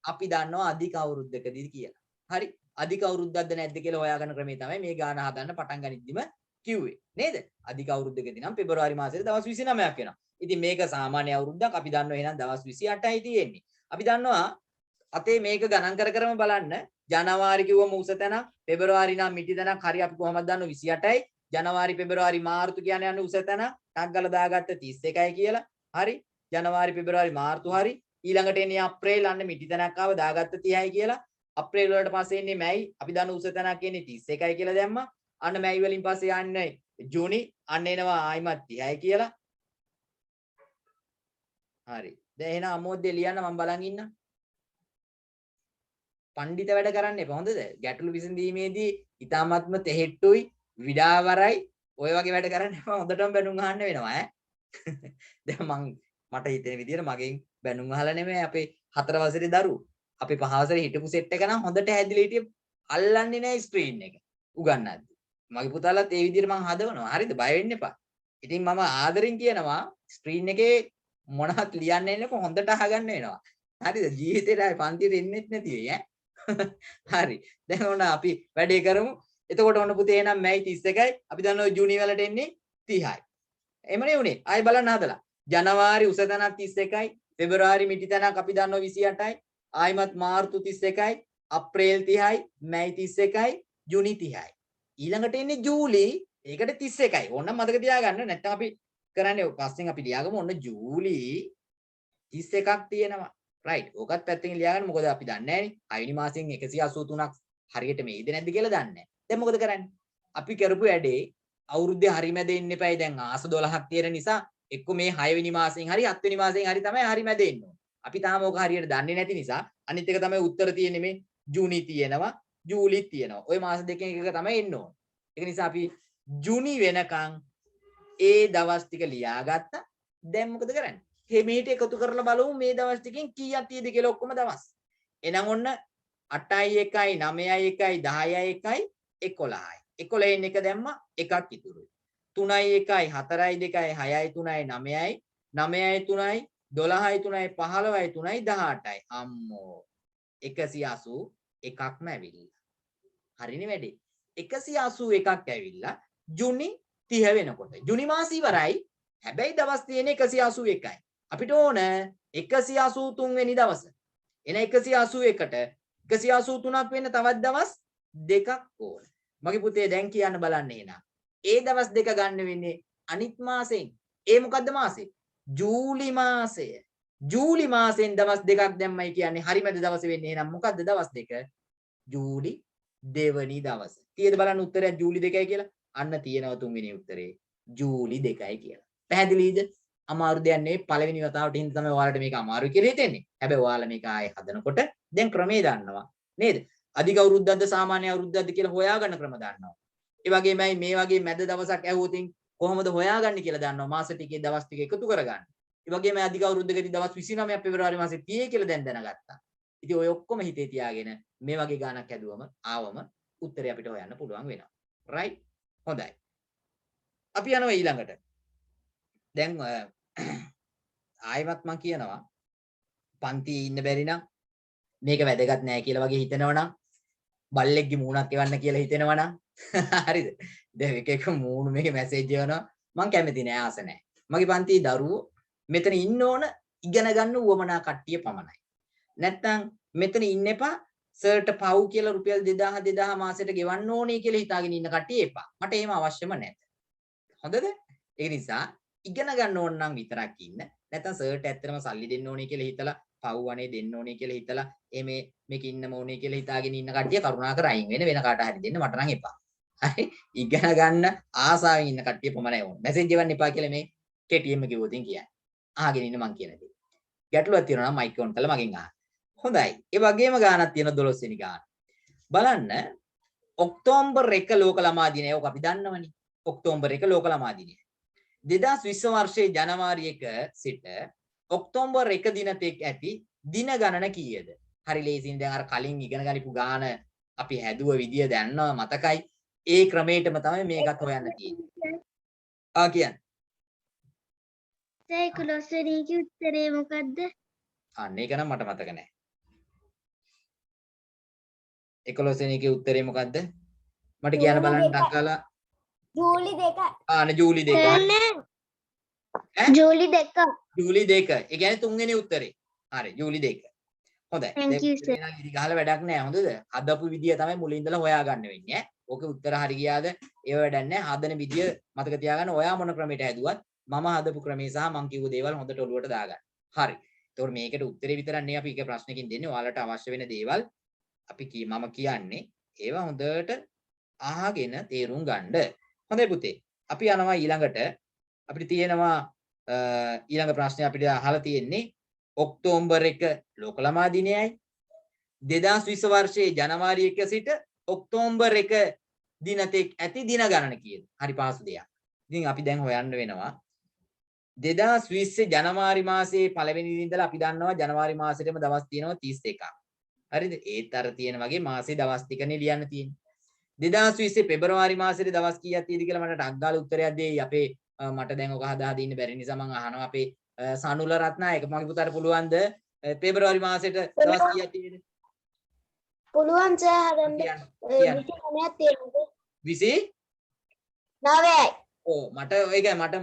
අපි දන්නවා අධික අවුරුද්දකදී කියලා. හරි. අධික අවුරුද්දක්ද නැද්ද කියලා හොයාගන්න ක්‍රමය තමයි මේ ගාන හදන්න පටන් ගනිද්දිම කිව්වේ. නේද? අධික අවුරුද්දකදී නම් පෙබරවාරි මාසෙට දවස් 29ක් වෙනවා. ඉතින් මේක සාමාන්‍ය අවුරුද්දක් අපි දන්නවා එහෙනම් දවස් 28යි තියෙන්නේ. අපි දන්නවා අතේ මේක ගණන් කරම බලන්න ජනවාරි කිව්වම උස තැන පෙබරවාරි නම් මිටි තැනක් හරි අපි කොහොමද දන්නව 28යි ජනවාරි පෙබරවාරි මාර්තු කියන්නේ යන්නේ උස තැන ටක් ගාලා දාගත්ත 31යි කියලා. හරි. ජනවාරි පෙබරවාරි මාර්තු හරි. ඊළඟට එන්නේ අප්‍රේල් අන්න මිටි තැනක් ආව දාගත්ත 30යි කියලා. අප්‍රේල් වලට පස්සේ එන්නේ මැයි අපි දන්න උස තැනක් එන්නේ 31යි කියලා දැම්මා. අන්න මැයි වලින් පස්සේ යන්නේ ජූනි අන්න එනවා ආයිමත් 30යි කියලා. හරි. දැන් එහෙනම් අමෝද්දේ ලියන්න මම බලන් ඉන්නම්. පඬිත වැඩ කරන්න එපා හොඳද? ගැටළු විසඳීමේදී ඊ타මත්ම තෙහෙට්ටුයි විඩාවරයි ඔය වගේ වැඩ කරන්න එපා. හොඳටම බැනුම් අහන්න වෙනවා ඈ. දැන් මට හිතෙන විදිහට මගෙන් බැනුම් අහලා නෙමෙයි අපේ 4 වසරේ දරුවෝ. අපි 5 වසරේ හිටපු සෙට් එක නම් හොඳට හැදිලා හිටියේ අල්ලන්නේ නැහැ ස්ක්‍රීන් එක. උගන්නද්දි. මගේ පුතාලත් ඒ විදිහට මම හදවනවා. හරිද? බය වෙන්න එපා. ඉතින් මම ආදරෙන් කියනවා ස්ක්‍රීන් එකේ මොනවත් ලියන්නේ නැකො හොඳට අහගන්න වෙනවා. හරිද? ජීවිතේට ආයේ පන්තියට එන්නෙත් නැති වෙයි ඈ. හරි. දැන් ඕන අපි වැඩේ කරමු. එතකොට ඔන්න පුතේ එහෙනම් මැයි 31යි. අපි දන්නවා ජූනි වලට එන්නේ 30යි. එමනේ උනේ. ආයි බලන්න හදලා. ජනවාරි උස තැනක් 31යි. පෙබරවාරි මිටි තැනක් අපි දන්නවා 28යි. ආයිමත් මාර්තු 31යි. අප්‍රේල් 30යි. මැයි 31යි. ජූනි 30යි. ඊළඟට එන්නේ ජූලි. ඒකට 31යි. ඕනනම් මතක තියාගන්න. නැත්නම් අපි කරන්නේ පස්සෙන් අපි ලියාගමු. ඔන්න ජූලි 31ක් තියෙනවා. රයිට්. ඕකත් පැත්තකින් ලියාගන්න. මොකද අපි දන්නේ නැහැනේ. 6 වෙනි මාසෙන් 183ක් හරියට මේද නැද්ද කියලා දන්නේ නැහැ. දැන් මොකද කරන්නේ? අපි කරපු වැඩේ අවුරුද්දේ හරි මැද එන්න එපායි. දැන් ආස 12ක් තියෙන නිසා එක්ක මේ 6 වෙනි මාසෙන් හරි 7 වෙනි මාසෙන් හරි තමයි හරි මැද එන්න ඕන. අපි තාම ඕක හරියට දන්නේ නැති නිසා අනිත් එක තමයි උත්තර තියෙන්නේ මේ ජූනි තියෙනවා, ජූලි තියෙනවා. ওই මාස දෙකෙන් එකක තමයි එන්න ඕන. ඒක නිසා අපි ජූනි වෙනකන් ඒ දවස් ටික ලියාගත්තා. දැන් මොකද කරන්නේ? මෙහෙට එකතු කරලා බලමු මේ දවස් ටිකෙන් කීයක් තියෙද කියලා ඔක්කොම දවස්. එහෙනම් ඔන්න 8යි 1යි 9යි 1යි 10යි 1යි 11යි. 11න් එක දැම්මා එකක් ඉතුරුයි. 3යි 1යි 4යි 2යි 6යි 3යි 9යි 9යි 3යි 12යි 3යි 15යි 3යි 18යි. අම්මෝ 181ක්ම ඇවිල්ලා. හරිනේ වැඩේ. 181ක් ඇවිල්ලා ජූනි 30 වෙනකොට. ජූනි මාසෙ ඉවරයි. හැබැයි දවස් තියෙන 181යි. අපිට ඕන 183 වෙනි දවස. එන 181ට 183ක් වෙන්න තවත් දවස් දෙකක් ඕන. මගේ පුතේ දැන් කියන්න බලන්න එනවා. ඒ දවස් දෙක ගන්න වෙන්නේ අනිත් මාසෙන්. ඒ මොකද්ද මාසෙ? ජූලි මාසය. ජූලි මාසෙන් දවස් දෙකක් දැම්මයි කියන්නේ හරිමද දවස වෙන්නේ. එහෙනම් මොකද්ද දවස් දෙක? ජූලි දෙවනි දවස. කීයද බලන්න උත්තරය ජූලි 2යි කියලා? අන්න තියෙනවා තුන්වෙනි උත්තරේ. ජූලි 2යි කියලා. පැහැදිලිද? අමාරු දෙයක් නෙවෙයි. පළවෙනි වතාවට හින්දා තමයි ඔයාලට මේක අමාරු කියලා හිතෙන්නේ. හැබැයි ඔයාලා මේක ආයේ හදනකොට දැන් ක්‍රමේ දන්නවා. නේද? අධික අවුරුද්දක්ද සාමාන්‍ය අවුරුද්දක්ද කියලා හොයාගන්න ක්‍රම දන්නවා. ඒ වගේමයි මේ වගේ මැද දවසක් ඇහුවොතින් කොහොමද හොයාගන්නේ කියලා දන්නවා. මාස ටිකේ දවස් ටික එකතු කරගන්න. ඒ වගේම අධික අවුරුද්දකදී දවස් 29ක් පෙබරවාරි මාසේ 30 කියලා දැන් දැනගත්තා. ඉතින් ඔය ඔක්කොම හිතේ තියාගෙන මේ වගේ ගානක් හැදුවම ආවම උත්තරේ අපිට හොයන්න පුළුවන් වෙනවා. රයිට්? හොඳයි. අපි යනවා ඊළඟට. දැන් ආයෙත් මම කියනවා පන්තියේ ඉන්න බැරි නම් මේක වැදගත් නෑ කියලා වගේ හිතනවනම් බල්ලෙක්ගේ මූණක් එවන්න කියලා හිතෙනවනම් හරිද? දැන් එක එක මූණු මේකේ මැසේජ් එවනවා මම කැමති නෑ ආස නෑ. මගේ පන්තියේ දරුවෝ මෙතන ඉන්න ඕන ඉගෙන ගන්න උවමනා කට්ටිය පමණයි. නැත්තම් මෙතන ඉන්න එපා සර්ට පව් කියලා රුපියල් 2000 මාසෙට ගෙවන්න ඕනේ කියලා හිතාගෙන ඉන්න කට්ටිය එපා. මට එහෙම අවශ්‍යම නැත. හොඳද? ඒ නිසා ඉගෙන ගන්න ඕන නම් විතරක් ඉන්න. නැත්තම් සර්ට ඇත්තටම සල්ලි දෙන්න ඕනේ කියලා හිතලා පව් වනේ දෙන්න ඕනේ කියලා හිතලා මේක ඉන්නම ඕනේ කියලා හිතාගෙන ඉන්න කට්ටිය කරුණාකර අයින් වෙන කාට හරි දෙන්න මට නම් එපා. හරි? ඉගෙන ගන්න ආසාවෙන් ඉන්න කට්ටිය පමණයි ඕන. මැසේජ් එවන්න එපා කියලා මේ KTM කිව්වොත් කියන්නේ. අහගෙන ඉන්න මං කියන දේ. ගැටලුවක් තියෙනවා නම් මයික් ඔන් කරලා මගෙන් අහන්න. හොඳයි. ඒ වගේම ගානක් තියෙන 12 වෙනි ගාන. බලන්න ඔක්තෝබර් 1 ලෝක ළමා දිනය. ඔක අපි දන්නවනේ. ඔක්තෝබර් 1 ලෝක ළමා දිනය. 2020 වර්ෂයේ ජනවාරි 1 සිට ඔක්තෝබර් 1 දින තෙක් ඇති දින ගණන කීයද? හරි ලේසියෙන් දැන් අර කලින් ඉගෙන ගනිපු ගාන අපි හැදුව විදිය දැනනවා මතකයි. ඒ ක්‍රමයටම තමයි මේකත් හොයන්න තියෙන්නේ. කියන්න. 11 වෙනි එකේ උත්තරේ මොකද්ද? අන්න ඒක නම් මට මතක නැහැ. 11 වෙනි එකේ උත්තරේ මොකද්ද? මට කියන්න බලන්න ටක්කලා. ජූලි 2. ජූලි 2. ජූලි 2. ජූලි 2. ඒ කියන්නේ තුන්වෙනි උත්තරේ. හරි ජූලි 2. හොඳයි. Thank you, sir. දැන් ඉරි ගහලා වැඩක් නැහැ. හොඳද? හදපු විදිය තමයි මුලින් ඉඳලා හොයාගන්න වෙන්නේ ඈ. ඕකේ උත්තර හරි ගියාද? ඒව වැඩක් නැහැ. හදන විදිය මතක තියාගන්න. ඔයා මොන ක්‍රමයට හැදුවත් මම හදපු ක්‍රමේ සහ මං කිව්ව දේවල් හොඳට ඔලුවට දාගන්න. හරි. ඒතකොට මේකට උත්තරේ විතරක් නෙවෙයි අපි එක ප්‍රශ්නකින් දෙන්නේ. ඔයාලට අවශ්‍ය වෙන දේවල් අපි මම කියන්නේ ඒවා හොඳට අහගෙන තේරුම් ගන්න. හොඳයි පුතේ. අපි යනවා ඊළඟට. අපිට තියෙනවා ඊළඟ ප්‍රශ්නේ අපිට අහලා තියෙන්නේ ඔක්තෝබර් 1 ලෝක ළමා දිනයයි 2020 වර්ෂයේ ජනවාරි 1 සිට ඔක්තෝබර් 1 දින තෙක් ඇති දින ගණන කීයද? හරි පහසු දෙයක්. ඉතින් අපි දැන් හොයන්න වෙනවා 2020 ජනවාරි මාසයේ පළවෙනි දින ඉඳලා අපි දන්නවා ජනවාරි මාසෙටම දවස් තියෙනවා 31ක්. හරිද? ඒත් අර තියෙන වගේ මාසේ දවස් ටිකනේ ලියන්න තියෙන්නේ. 2020 පෙබරවාරි මාසෙට දවස් කීයක් තියෙද කියලා මට ටක් ගාලා උත්තරයක් දෙයි. අපේ මට දැන් ඔක හදා දෙන්න බැරි නිසා මම අහනවා අපේ සනුල රත්නායක මගේ පුතාට පුළුවන්ද පෙබරවාරි මාසෙට දවස් කීයක් තියෙද? පුළුවන් සර් හදන්න. 29ක් තියෙනවා. 29යි. ඔව් මට ඒක මට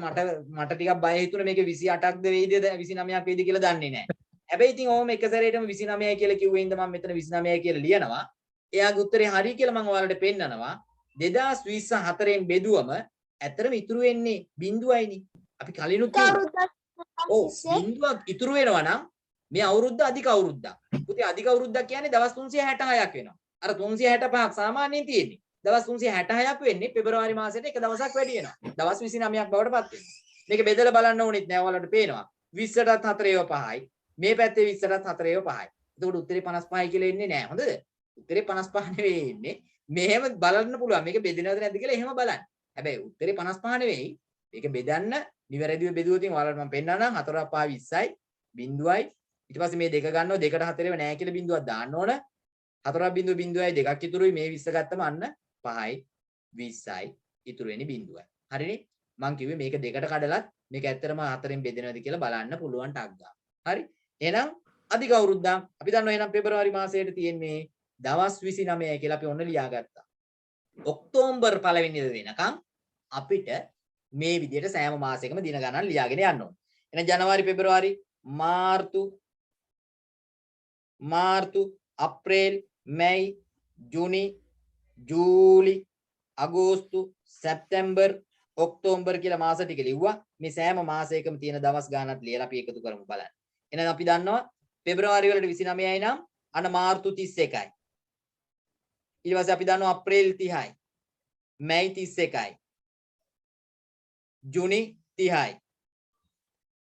ටිකක් බය හිතුණා මේක 28ක්ද වෙයිද 29ක් වෙයිද කියලා දන්නේ නැහැ. හැබැයි ඉතින් ඕම එක සැරේටම 29යි කියලා කිව්වෙ ඉඳ මම මෙතන 29යි කියලා ලියනවා. එයාගේ උත්තරේ හරි කියලා මම ඔයාලට පෙන්නනවා. 2024න් බෙදුවම ඇත්තටම ඉතුරු වෙන්නේ බිඳුවයිනේ. අපි කලිනුත් ඔව් බිඳුවක් ඉතුරු වෙනවා නම් මේ අවුරුද්ද අධික අවුරුද්දක්. පුතේ අධික අවුරුද්දක් කියන්නේ දවස් 366ක් වෙනවා. අර 365ක් සාමාන්‍යයෙන් තියෙන්නේ. දවස් 366ක් වෙන්නේ පෙබරවාරි මාසෙට එක දවසක් වැඩි වෙනවා. දවස් 29ක් බවට පත් වෙනවා. මේක බෙදලා බලන්න ඕනෙත් නෑ ඔයාලට පේනවා. 20ටත් 4 ඒවා 5යි. මේ පැත්තේ 20ටත් 4 ඒවා 5යි. එතකොට උත්තරේ 55යි කියලා එන්නේ නෑ. හොඳද? උත්තරේ 55 නෙවෙයි එන්නේ. මෙහෙම බලන්න පුළුවන්. මේක බෙදෙනවද නැද්ද කියලා එහෙම බලන්න. හැබැයි උත්තරේ 55 නෙවෙයි. මේක බෙදන්න නිවැරදිව බෙදුවොත් ඔයාලට මම පෙන්නන්නම් 4ක් 5 20යි බිඳුවයි. ඊට පස්සේ මේ දෙක ගන්නවා 2ට 4ව නෑ කියලා බිඳුවක් දාන්න ඕන. 4ක් බිඳුව බිඳුවයි දෙකක් ඉතුරුයි මේ 20 ගත්තම අන්න 5යි 20යි ඉතුරු වෙන්නේ බිඳුවයි. හරිනේ? මං කිව්වේ මේක දෙකට කඩලත් මේක ඇත්තටම 4ෙන් බෙදෙනවද කියලා බලන්න පුළුවන් ටක් ගන්න. හරි? එහෙනම් අධික අවුරුද්දක් අපි දන්නවා එහෙනම් පෙබරවාරි මාසයේ තියෙන්නේ දවස් 29යි කියලා අපි ඔන්න ලියාගත්තා. ඔක්තෝබර් පළවෙනිද වෙනකම් අපිට මේ විදිහට සෑම මාසයකම දින ගණන් ලියාගෙන යන්න ඕනේ. එහෙනම් ජනවාරි පෙබරවාරි මාර්තු අප්‍රේල් මැයි ජූනි ජූලි අගෝස්තු සැප්තැම්බර් ඔක්තෝබර් කියලා මාස ටික ලිව්වා. මේ සෑම මාසයකම තියෙන දවස් ගානක් ලියලා අපි එකතු කරමු බලන්න. එහෙනම් අපි දන්නවා පෙබරවාරි වලට 29යි නම් අන්න මාර්තු 31යි. ඊට පස්සේ අපි දන්නවා අප්‍රේල් 30යි. මැයි 31යි. ජූනි 30යි.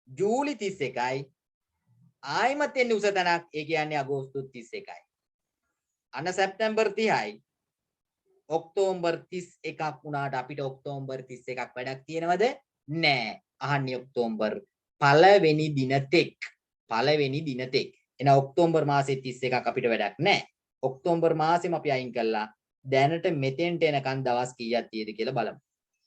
ජූලි 31යි. ආයිමත් එන්නේ උස තැනක්. ඒ කියන්නේ අගෝස්තු 31යි. අන්න සැප්තැම්බර් 30යි. ඔක්තෝබර් 31ක් වුණාට අපිට ඔක්තෝබර් 31ක් වැඩක් තියෙනවද? නෑ. අහන්නේ ඔක්තෝබර් පළවෙනි දින තෙක්. පළවෙනි දින තෙක්. එහෙනම් ඔක්තෝබර් මාසේ 31ක් අපිට වැඩක් නෑ. ඔක්තෝබර් මාසෙම අපි අයින් කළා. දැනට මෙතෙන්ට එනකන් දවස් කීයක් තියෙද කියලා බලමු.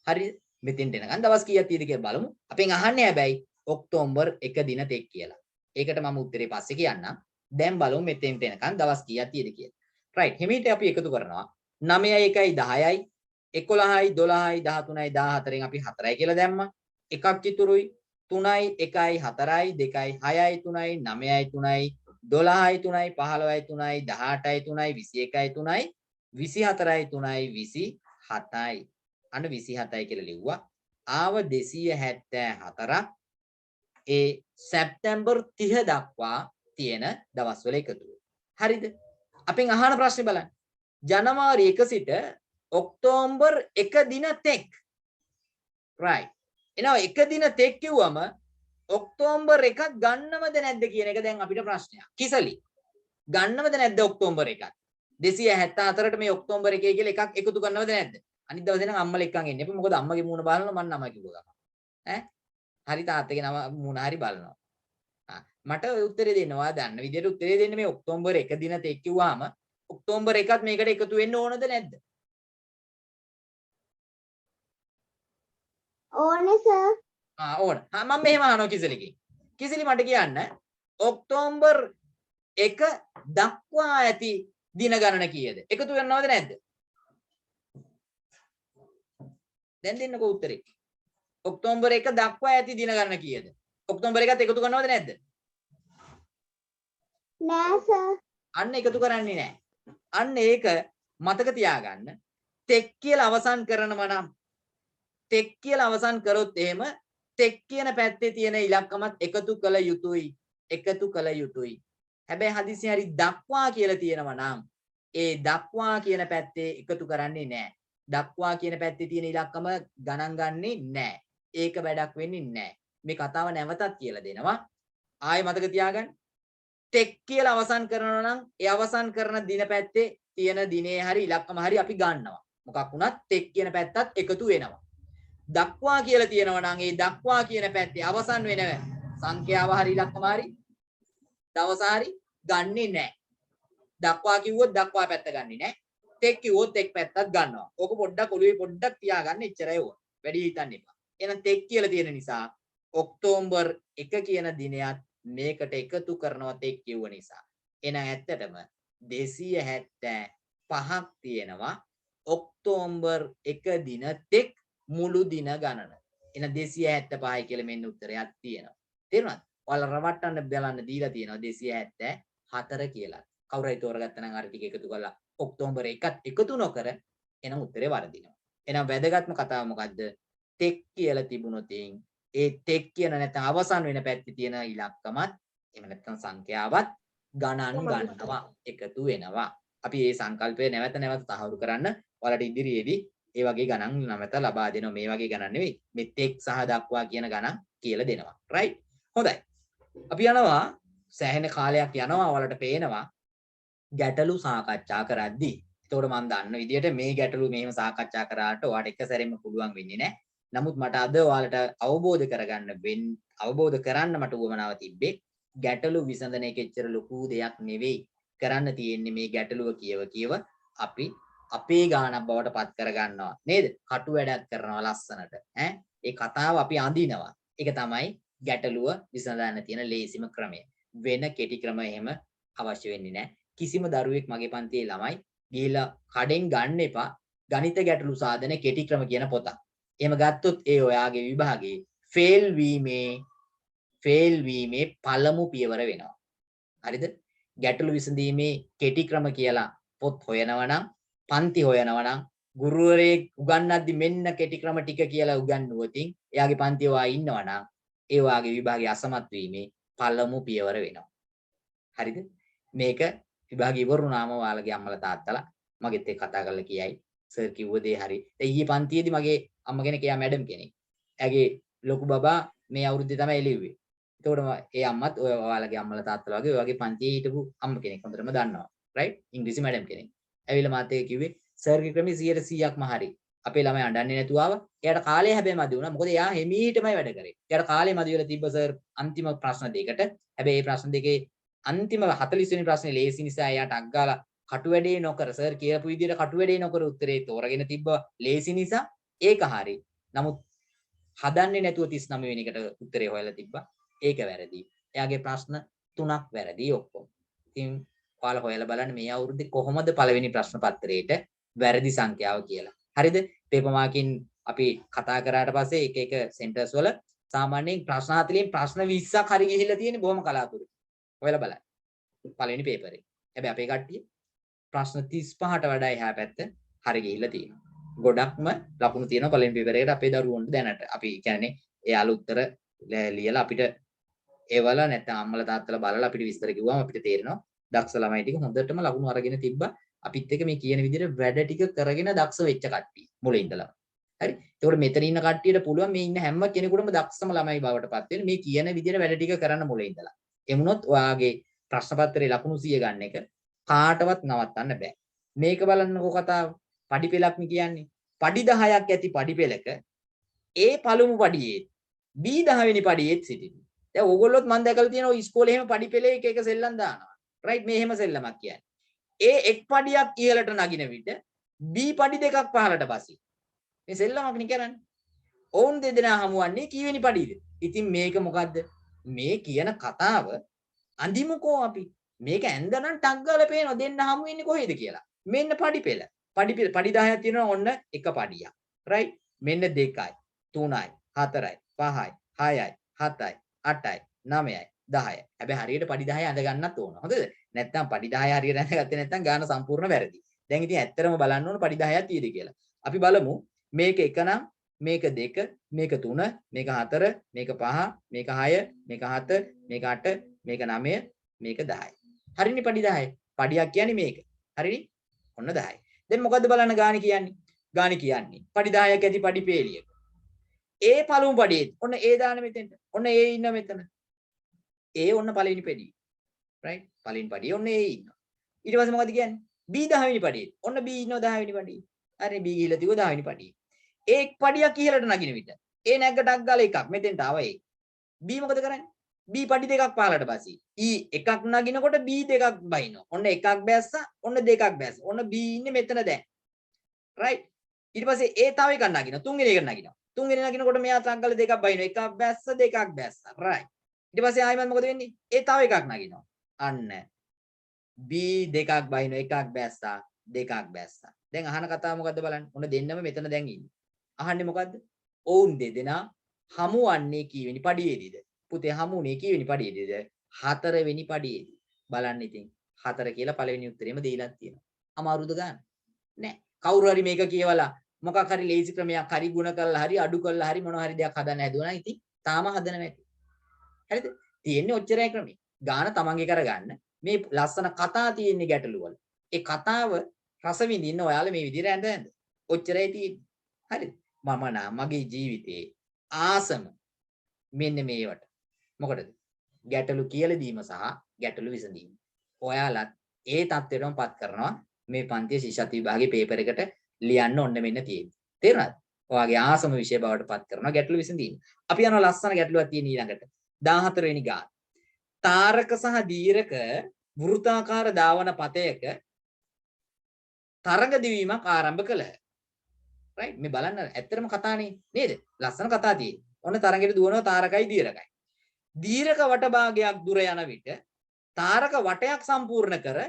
හරිද? මෙතෙන්ට එනකන් දවස් කීයක් තියෙද කියලා බලමු. අපෙන් අහන්නේ හැබැයි ඔක්තෝබර් 1 දින තෙක් කියලා. ඒකට මම උත්තරේ පස්සේ කියන්නම්. දැන් බලමු මෙතෙන්ට එනකන් දවස් කීයක් තියෙද කියලා. රයිට්. හිමීට අපි එකතු කරනවා. 9යි 1යි 10යි 11යි 12යි 13යි 14න් අපි 4යි කියලා දැම්මා. එකක් ඉතුරුයි. 3යි 1යි 4යි 2යි 6යි 3යි 9යි 3යි 12යි 3යි 15යි 3යි 18යි 3යි 21යි 3යි 24යි 3යි 27යි. අන්න 27යි කියලා ලිව්වා. ආව 274ක් ඒ සැප්තැම්බර් 30 දක්වා තියෙන දවස්වල එකතුව. හරිද? අපෙන් අහන ප්‍රශ්නේ බලන්න. ජනවාරි 1 සිට ඔක්තෝබර් 1 දින තෙක්. right. එනවා 1 දින තෙක් කිව්වම ඔක්තෝබර් 1ක් ගන්නවද නැද්ද කියන එක දැන් අපිට ප්‍රශ්නයක්. කිසලි. ගන්නවද නැද්ද ඔක්තෝබර් 1ක්? 274ට මේ ඔක්තෝබර් 1 කියලා එකක් එකතු කරනවද නැද්ද? අනිත් දවසේ නම් අම්මලා එක්කන් එන්නේ. මොකද අම්මගේ මූණ බලනවා මම නම කිව්ව ගමන්. ඈ හරි තාත්තගේ නම මූණ හරි බලනවා. මට උත්තරේ දෙනවා දන්න විදිහට උත්තරේ දෙන්න මේ ඔක්තෝබර් 1 දින තෙක් කිව්වාම ඔක්තෝබර් 1ත් මේකට එකතු වෙන්න ඕනද නැද්ද? ඕනේ සර්. ඕන. මම මෙහෙම අහනවා කිසිලිකින්. කිසිලි මට කියන්න ඔක්තෝබර් 1 දක්වා ඇති දින ගණන කීයද? එකතු වෙනවද නැද්ද? දැන් දෙන්නකෝ උත්තරේ. ඔක්තෝබර් 1 දක්වා ඇති දින ගණන කීයද? ඔක්තෝබර් 1ත් එකතු කරනවද නැද්ද? නෑ සර්. අන්න එකතු කරන්නේ නැහැ. අන්න ඒක මතක තියාගන්න. තෙක් කියලා අවසන් කරනවා නම් තෙක් කියලා අවසන් කරොත් එහෙම තෙක් කියන පැත්තේ තියෙන ඉලක්කමත් එකතු කළ යුතුයි. එකතු කළ යුතුයි. හැබැයි හදිසියෙන් හරි දක්වා කියලා තියෙනවා නම් ඒ දක්වා කියන පැත්තේ එකතු කරන්නේ නැහැ. දක්වා කියන පැත්තේ තියෙන ඉලක්කම ගණන් ගන්නේ නැහැ. ඒක වැඩක් වෙන්නේ නැහැ. මේ කතාව නැවතත් කියලා දෙනවා. ආයෙ මතක තියාගන්න. තෙක් කියලා අවසන් කරනවා නම් ඒ අවසන් කරන දින පැත්තේ තියෙන දිනේ හරි ඉලක්කම හරි අපි ගන්නවා. මොකක් වුණත් තෙක් කියන පැත්තත් එකතු වෙනවා. දක්වා කියලා තියෙනවා නම් ඒ දක්වා කියන පැත්තේ අවසන් වෙන සංඛ්‍යාව හරි ඉලක්කම හරි දවස හරි ගන්නෙ නැහැ. දක්වා කිව්වොත් දක්වා පැත්ත ගන්නෙ නැහැ. තෙක් කිව්වොත් තෙක් පැත්තත් ගන්නවා. ඕක පොඩ්ඩක් ඔළුවේ පොඩ්ඩක් තියාගන්න එච්චරයි ඕන. වැඩි හිතන්න එපා. එහෙනම් තෙක් කියලා තියෙන නිසා ඔක්තෝබර් 1 කියන දිනයත් මේකට එකතු කරනවා තෙක් කිව්ව නිසා. එහෙනම් ඇත්තටම 275ක් තියෙනවා ඔක්තෝබර් 1 දින තෙක් මුළු දින ගණන. එහෙනම් 275යි කියලා මෙන්න උත්තරයක් තියෙනවා. තේරුණාද? ඔයාලා රවට්ටන්න බලන්න දීලා තියෙනවා 274 කියලා. කවුරු හරි තෝරගත්තා නම් අර ටික එකතු කරලා ඔක්තෝබර් 1ත් එකතු නොකර එහෙනම් උත්තරේ වරදිනවා. එහෙනම් වැදගත්ම කතාව මොකද්ද? තෙක් කියලා තිබුණොත් ඒ තෙක් කියන නැත්නම් අවසන් වෙන පැත්තේ තියෙන ඉලක්කමත් එහෙම නැත්නම් සංඛ්‍යාවත් ගණන් ගන්නවා එකතු වෙනවා. අපි මේ සංකල්පය නැවත නැවත තහවුරු කරන්න ඔයාලට ඉදිරියේදී ඒ වගේ ගණන් නැවත ලබා දෙනවා. මේ වගේ ගණන් නෙවෙයි. මේ තෙක් සහ දක්වා කියන ගණන් කියලා දෙනවා. රයිට්? හොඳයි. අපි යනවා සෑහෙන කාලයක් යනවා ඔයාලට පේනවා ගැටලු සාකච්ඡා කරද්දී. එතකොට මම දන්න විදිහට මේ ගැටලු මෙහෙම සාකච්ඡා කරාට ඔයාලට එක සැරෙම පුළුවන් වෙන්නේ නැහැ. නමුත් මට අද ඔයාලට අවබෝධ කරන්න මට උවමනාව තිබ්බේ ගැටලු විසඳන එක එච්චර ලොකු දෙයක් නෙවෙයි. කරන්න තියෙන්නේ මේ ගැටලුව කියව අපි අපේ ගානක් බවට පත් කරගන්නවා නේද? කටු වැඩක් කරනවා ලස්සනට. ඒ කතාව අපි අඳිනවා. ඒක තමයි ගැටලුව විසඳන්න තියෙන ලේසිම ක්‍රමය. වෙන කෙටි ක්‍රම එහෙම අවශ්‍ය වෙන්නේ නැහැ. කිසිම දරුවෙක් මගේ පන්තියේ ළමයි ගිහිලා කඩෙන් ගන්න එපා ගණිත ගැටලු සාධන කෙටි ක්‍රම කියන පොත. එහෙම ගත්තොත් ඒ ඔයාගේ විභාගයේ ෆේල් වීමේ පළමු පියවර වෙනවා. හරිද? ගැටලු විසඳීමේ කෙටි ක්‍රම කියලා පොත් හොයනවා නම් පන්ති හොයනවා නම් ගුරුවරයෙක් උගන්වද්දි මෙන්න කෙටි ක්‍රම ටික කියලා උගන්වුවොත් එයාගේ පන්තිය ඔයා ඉන්නවා නම් ඒ වාගේ විභාගයේ අසමත් වීමේ පළමු පියවර වෙනවා. හරිද? මේක විභාගය ඉවරුනාම ඔයාලගේ අම්මලා තාත්තලා මගෙත් එක්ක කතා කරලා කියයි සර් කිව්ව දේ හරි. දැන් ඊයේ පන්තියේදී මගේ අම්ම කෙනෙක් එයා මැඩම් කෙනෙක්. එයාගේ ලොකු බබා මේ අවුරුද්දේ තමයි එළිව්වේ. එතකොට ඒ අම්මත් ඔයාලගේ අම්මලා තාත්තලා වගේ ඔයගේ පන්තියේ හිටපු අම්ම කෙනෙක් හොඳටම දන්නවා. රයිට්? ඉංග්‍රීසි මැඩම් කෙනෙක්. ඇවිල්ලා මාත් එක්ක කිව්වේ සර්ගේ ක්‍රමේ 100%ක්ම හරි. අපේ ළමයි අඬන්නේ නැතුව ආවා. එයාට කාලය හැබැයි මදි වුණා. මොකද එයා හිමීටමයි වැඩ කරේ. එයාට කාලය මදි වෙලා තිබ්බ සර් අන්තිම ප්‍රශ්න දෙකට. හැබැයි මේ ප්‍රශ්න දෙකේ අන්තිම 40 වෙනි ප්‍රශ්නේ ලේසි නිසා එයාට අග්ගාලා කටු වැඩේ නොකර සර් කියපු විදිහට කටු වැඩේ නොකර උත්තරේ තෝරගෙන තිබ්බ ලේසි නිසා ඒක හරි. නමුත් හදන්නේ නැතුව 39 වෙනි එකට උත්තරේ හොයලා තිබ්බා. ඒක වැරදි. එයාගේ ප්‍රශ්න 3ක් වැරදි ඔක්කොම. ඉතින් ඔයාලා හොයලා බලන්න මේ අවුරුද්දේ කොහොමද පළවෙනි ප්‍රශ්න පත්‍රයේට වැරදි සංඛ්‍යාව කියලා. හරිද? පේපර් මාකින් අපි කතා කරාට පස්සේ එක එක සෙන්ටර්ස් වල සාමාන්‍යයෙන් ප්‍රශ්න 40න් ප්‍රශ්න 20ක් හරි ගිහිල්ලා තියෙන්නේ බොහොම කලාතුරකින්. හොයලා බලන්න. පළවෙනි පේපරේ. හැබැයි අපේ කට්ටිය ප්‍රශ්න 35ට වඩා එහා පැත්ත හරි ගිහිල්ලා තියෙනවා. ගොඩක්ම ලකුණු තියෙනවා පළවෙනි පේපරේකට අපේ දරුවන්ට දැනට. අපි කියන්නේ එයාලා උත්තර ලියලා අපිට ඒවල නැත්නම් අම්මලා තාත්තලා බලලා අපිට විස්තර කිව්වම අපිට තේරෙනවා දක්ෂ ළමයි ටික හොඳටම ලකුණු අරගෙන තිබ්බා. අපිත් එක මේ කියන විදිහට වැඩ ටික කරගෙන දක්ෂ වෙච්ච කට්ටිය මුලින් ඉඳලා. හරි. ඒකට මෙතන ඉන්න කට්ටියට පුළුවන් මේ ඉන්න හැම කෙනෙකුටම දක්ෂම ළමයි බවට පත් වෙන්න මේ කියන විදිහට වැඩ ටික කරන්න මුලින් ඉඳලා. එමුණොත් ඔයාගේ ප්‍රශ්න පත්‍රයේ ලකුණු 100 ගන්න එක කාටවත් නවත්තන්න බෑ. මේක බලන්නකෝ කතාව. පඩි පෙළක් නේ කියන්නේ. පඩි 10ක් ඇති පඩි පෙළක A පළමු පඩියේ B 10 වෙනි පඩියේත් සිටිනවා. දැන් ඕගොල්ලොත් මම දැකලා තියෙනවා ඉස්කෝලේ එහෙම පඩි පෙළේ එක එක සෙල්ලම් දානවා. රයිට් මේ එහෙම සෙල්ලමක් කියන්නේ. A එක් පඩියක් ඉහළට නගින විට B පඩි දෙකක් පහළට බසී. මේ සෙල්ලමක් නේ කරන්නේ. ඔවුන් දෙදෙනා හමුවන්නේ කීවෙනි පඩියද? ඉතින් මේක මොකද්ද? මේ කියන කතාව අඳිමුකෝ අපි. මේක ඇඳනම් ටක් ගාලා පේනවා දෙන්න හමු වෙන්නේ කොහෙද කියලා. මෙන්න පඩි පෙළ. පඩි 10ක් තියෙනවා ඔන්න එක පඩියක්. රයිට්? මෙන්න 2යි 3යි 4යි 5යි 6යි 7යි 8යි 9යි 10යි. හැබැයි හරියට පඩි 10 අඳ ගන්නත් ඕන. හොඳද? නැත්නම් පඩි 10 හරියට අඳගත්තේ නැත්නම් ගාන සම්පූර්ණ වැරදි. දැන් ඉතින් ඇත්තටම බලන්න ඕන පඩි 10ක් තියෙද කියලා. අපි බලමු මේක 1 නම් මේක 2 මේක 3 මේක 4 මේක 5 මේක 6 මේක 7 මේක 8 මේක 9 මේක 10යි. හරිනේ පඩි 10යි. පඩියක් කියන්නේ මේක. හරිනේ? ඔන්න 10යි. දැන් මොකද්ද බලන්න ගාණි කියන්නේ? ගාණි කියන්නේ පඩි 10ක් ඇති පඩි පේලියක. ඒ පළමු පඩියේ ඔන්න ඒ දාන මෙතෙන්ට. ඔන්න ඒ ඉන්න මෙතන. ඒ ඔන්න පළවෙනි පඩියේ. රයිට්? පළවෙනි පඩියේ ඔන්න ඒ ඉන්නවා. ඊට පස්සේ මොකද කියන්නේ? B 10 වෙනි පඩියේ. ඔන්න B ඉන්නවා 10 වෙනි පඩියේ. හරි B ගිහිල්ලා තියුවා 10 වෙනි පඩියේ. ඒ එක් පඩියක් ඉහළට නගින විට ඒ නැග්ගටක් ගාලා එකක් මෙතෙන්ට ආවා ඒ. B මොකද කරන්නේ? B පඩි දෙකක් පහළට බසී. E එකක් නගිනකොට B දෙකක් බයිනවා. ඔන්න එකක් බැස්සා, ඔන්න දෙකක් බැස්සා. ඔන්න B ඉන්නේ මෙතන දැන්. රයිට්? ඊට පස්සේ ඒ තව එකක් නගිනවා. තුන්වෙනි එකට නගිනවා. තුන්වෙනි නගිනකොට මෙයා ටක් ගාලා දෙකක් බයිනවා. එකක් බැස්ස දෙකක් බැස්සා. රයිට්. ඊට පස්සේ ආයෙත් මොකද වෙන්නේ? ඒ තව එකක් නගිනවා. අන්න B දෙකක් බයිනවා. එකක් බැස්සා, දෙකක් බැස්සා. දැන් අහන කතාව මොකද්ද බලන්න. ඔන්න දෙන්නම මෙතන දැන් ඉන්නේ. අහන්නේ මොකද්ද? ඔවුන් දෙදෙනා හමුවන්නේ කීවෙනි පඩියේදීද? පුතේ හමුුනේ කීවෙනි පඩියේදීද? 4 වෙනි පඩියේදී. බලන්න ඉතින් 4 කියලා පළවෙනි උත්තරේම දීලා තියෙනවා. අමාරුද ගන්න? නෑ. කවුරු හරි මේක කියවලා මොකක් හරි ලේසි ක්‍රමයක් හරි ගුණ කරලා හරි අඩු කරලා හරි මොන හරි දෙයක් හදන්න හැදුවා නම් ඉතින් තාම හදන වැඩි. හරිද? තියෙන්නේ ඔච්චරයි ක්‍රමේ. ගාන තමන්ගේ කරගන්න. මේ ලස්සන කතා තියෙන්නේ ගැටළු වල. ඒ කතාව රස විඳින්න ඔයාලා මේ විදිහට ඇඳ ඔච්චරයි තියෙන්නේ. හරිද? මම නම් මගේ ජීවිතේ ආසම මෙන්න මේවට. මොකටද? ගැටලු කියලා දීම සහ ගැටලු විසඳීම. ඔයාලත් ඒ தත්ත්වයටමපත් කරනවා මේ පන්තියේ ශිෂ්‍යත්ව විභාගයේ පේපර් එකට ලියන්න ඔන්න මෙන්න තියෙන්නේ. තේරුණාද? ඔයාගේ ආසම විෂය බවට පත් කරනවා ගැටලු විසඳීම. අපි යනවා ලස්සන ගැටලුවක් තියෙන ඊළඟට. 14 වෙනි ගාන. තාරක සහ දීර්ඝ වෘත්තාකාර ධාවන පතයක තරඟ දිවීමක් ආරම්භ කළහ. රයිට් මේ බලන්න ඇත්තටම කතානේ නේද? ලස්සන කතා තියෙන්නේ. ඔන්න තරඟෙට දුවනවා තාරකයි දීර්ඝයි. දීර්ඝ වට භාගයක් දුර යන විට තාරක වටයක් සම්පූර්ණ කර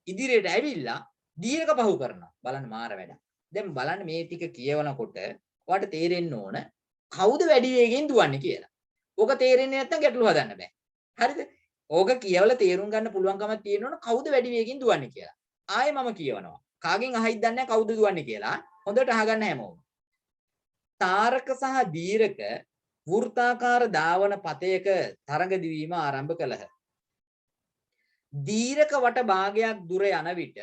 ඉදිරියට ඇවිල්ලා දීර්ඝ පහු කරනවා. බලන්න මාර වැඩක්. දැන් බලන්න මේ ටික කියවනකොට ඔයාලට තේරෙන්න ඕන කවුද වැඩි වේගෙන් දුවන්නේ කියලා. ඕක තේරෙන්නේ නැත්නම් ගැටලුව හදන්න බෑ. හරිද? ඕක කියවලා තේරුම් ගන්න පුළුවන්කමක් තියෙන්න ඕන කවුද වැඩි වේගෙන් දුවන්නේ කියලා. ආයෙ මම කියවනවා. කාගෙන් අහිද්ද දන්නේ කවුද දුවන්නේ කියලා. හොඳට අහගන්න හැමෝම. තාරක සහ දීර්ඝ වෘත්තාකාර ධාවන පතයක තරඟ දිවීම ආරම්භ කළහ. දීර්ඝ වට භාගයක් දුර යන විට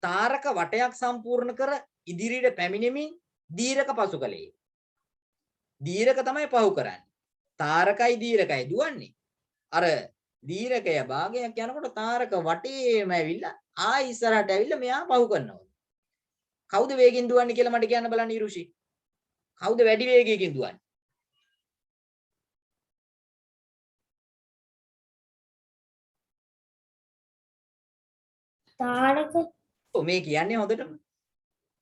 තාරක වටයක් සම්පූර්ණ කර ඉදිරියට පැමිණෙමින් දීර්ඝ පසු කළේ. දීර්ඝ තමයි පහු කරන්නේ. තාරකයි දීර්ඝයි දුවන්නේ. අර දීර්ඝය භාගයක් යනකොට තාරක වටේම ඇවිල්ලා ආයි ඉස්සරහට ඇවිල්ලා මෙයා පහු කරනවා. කවුද වේගෙන් දුවන්නේ කියලා මට කියන්න බලන්න ඉරුෂි. කවුද වැඩි වේගයකින් දුවන්නේ? තාරක. මේ කියන්නේ හොඳටම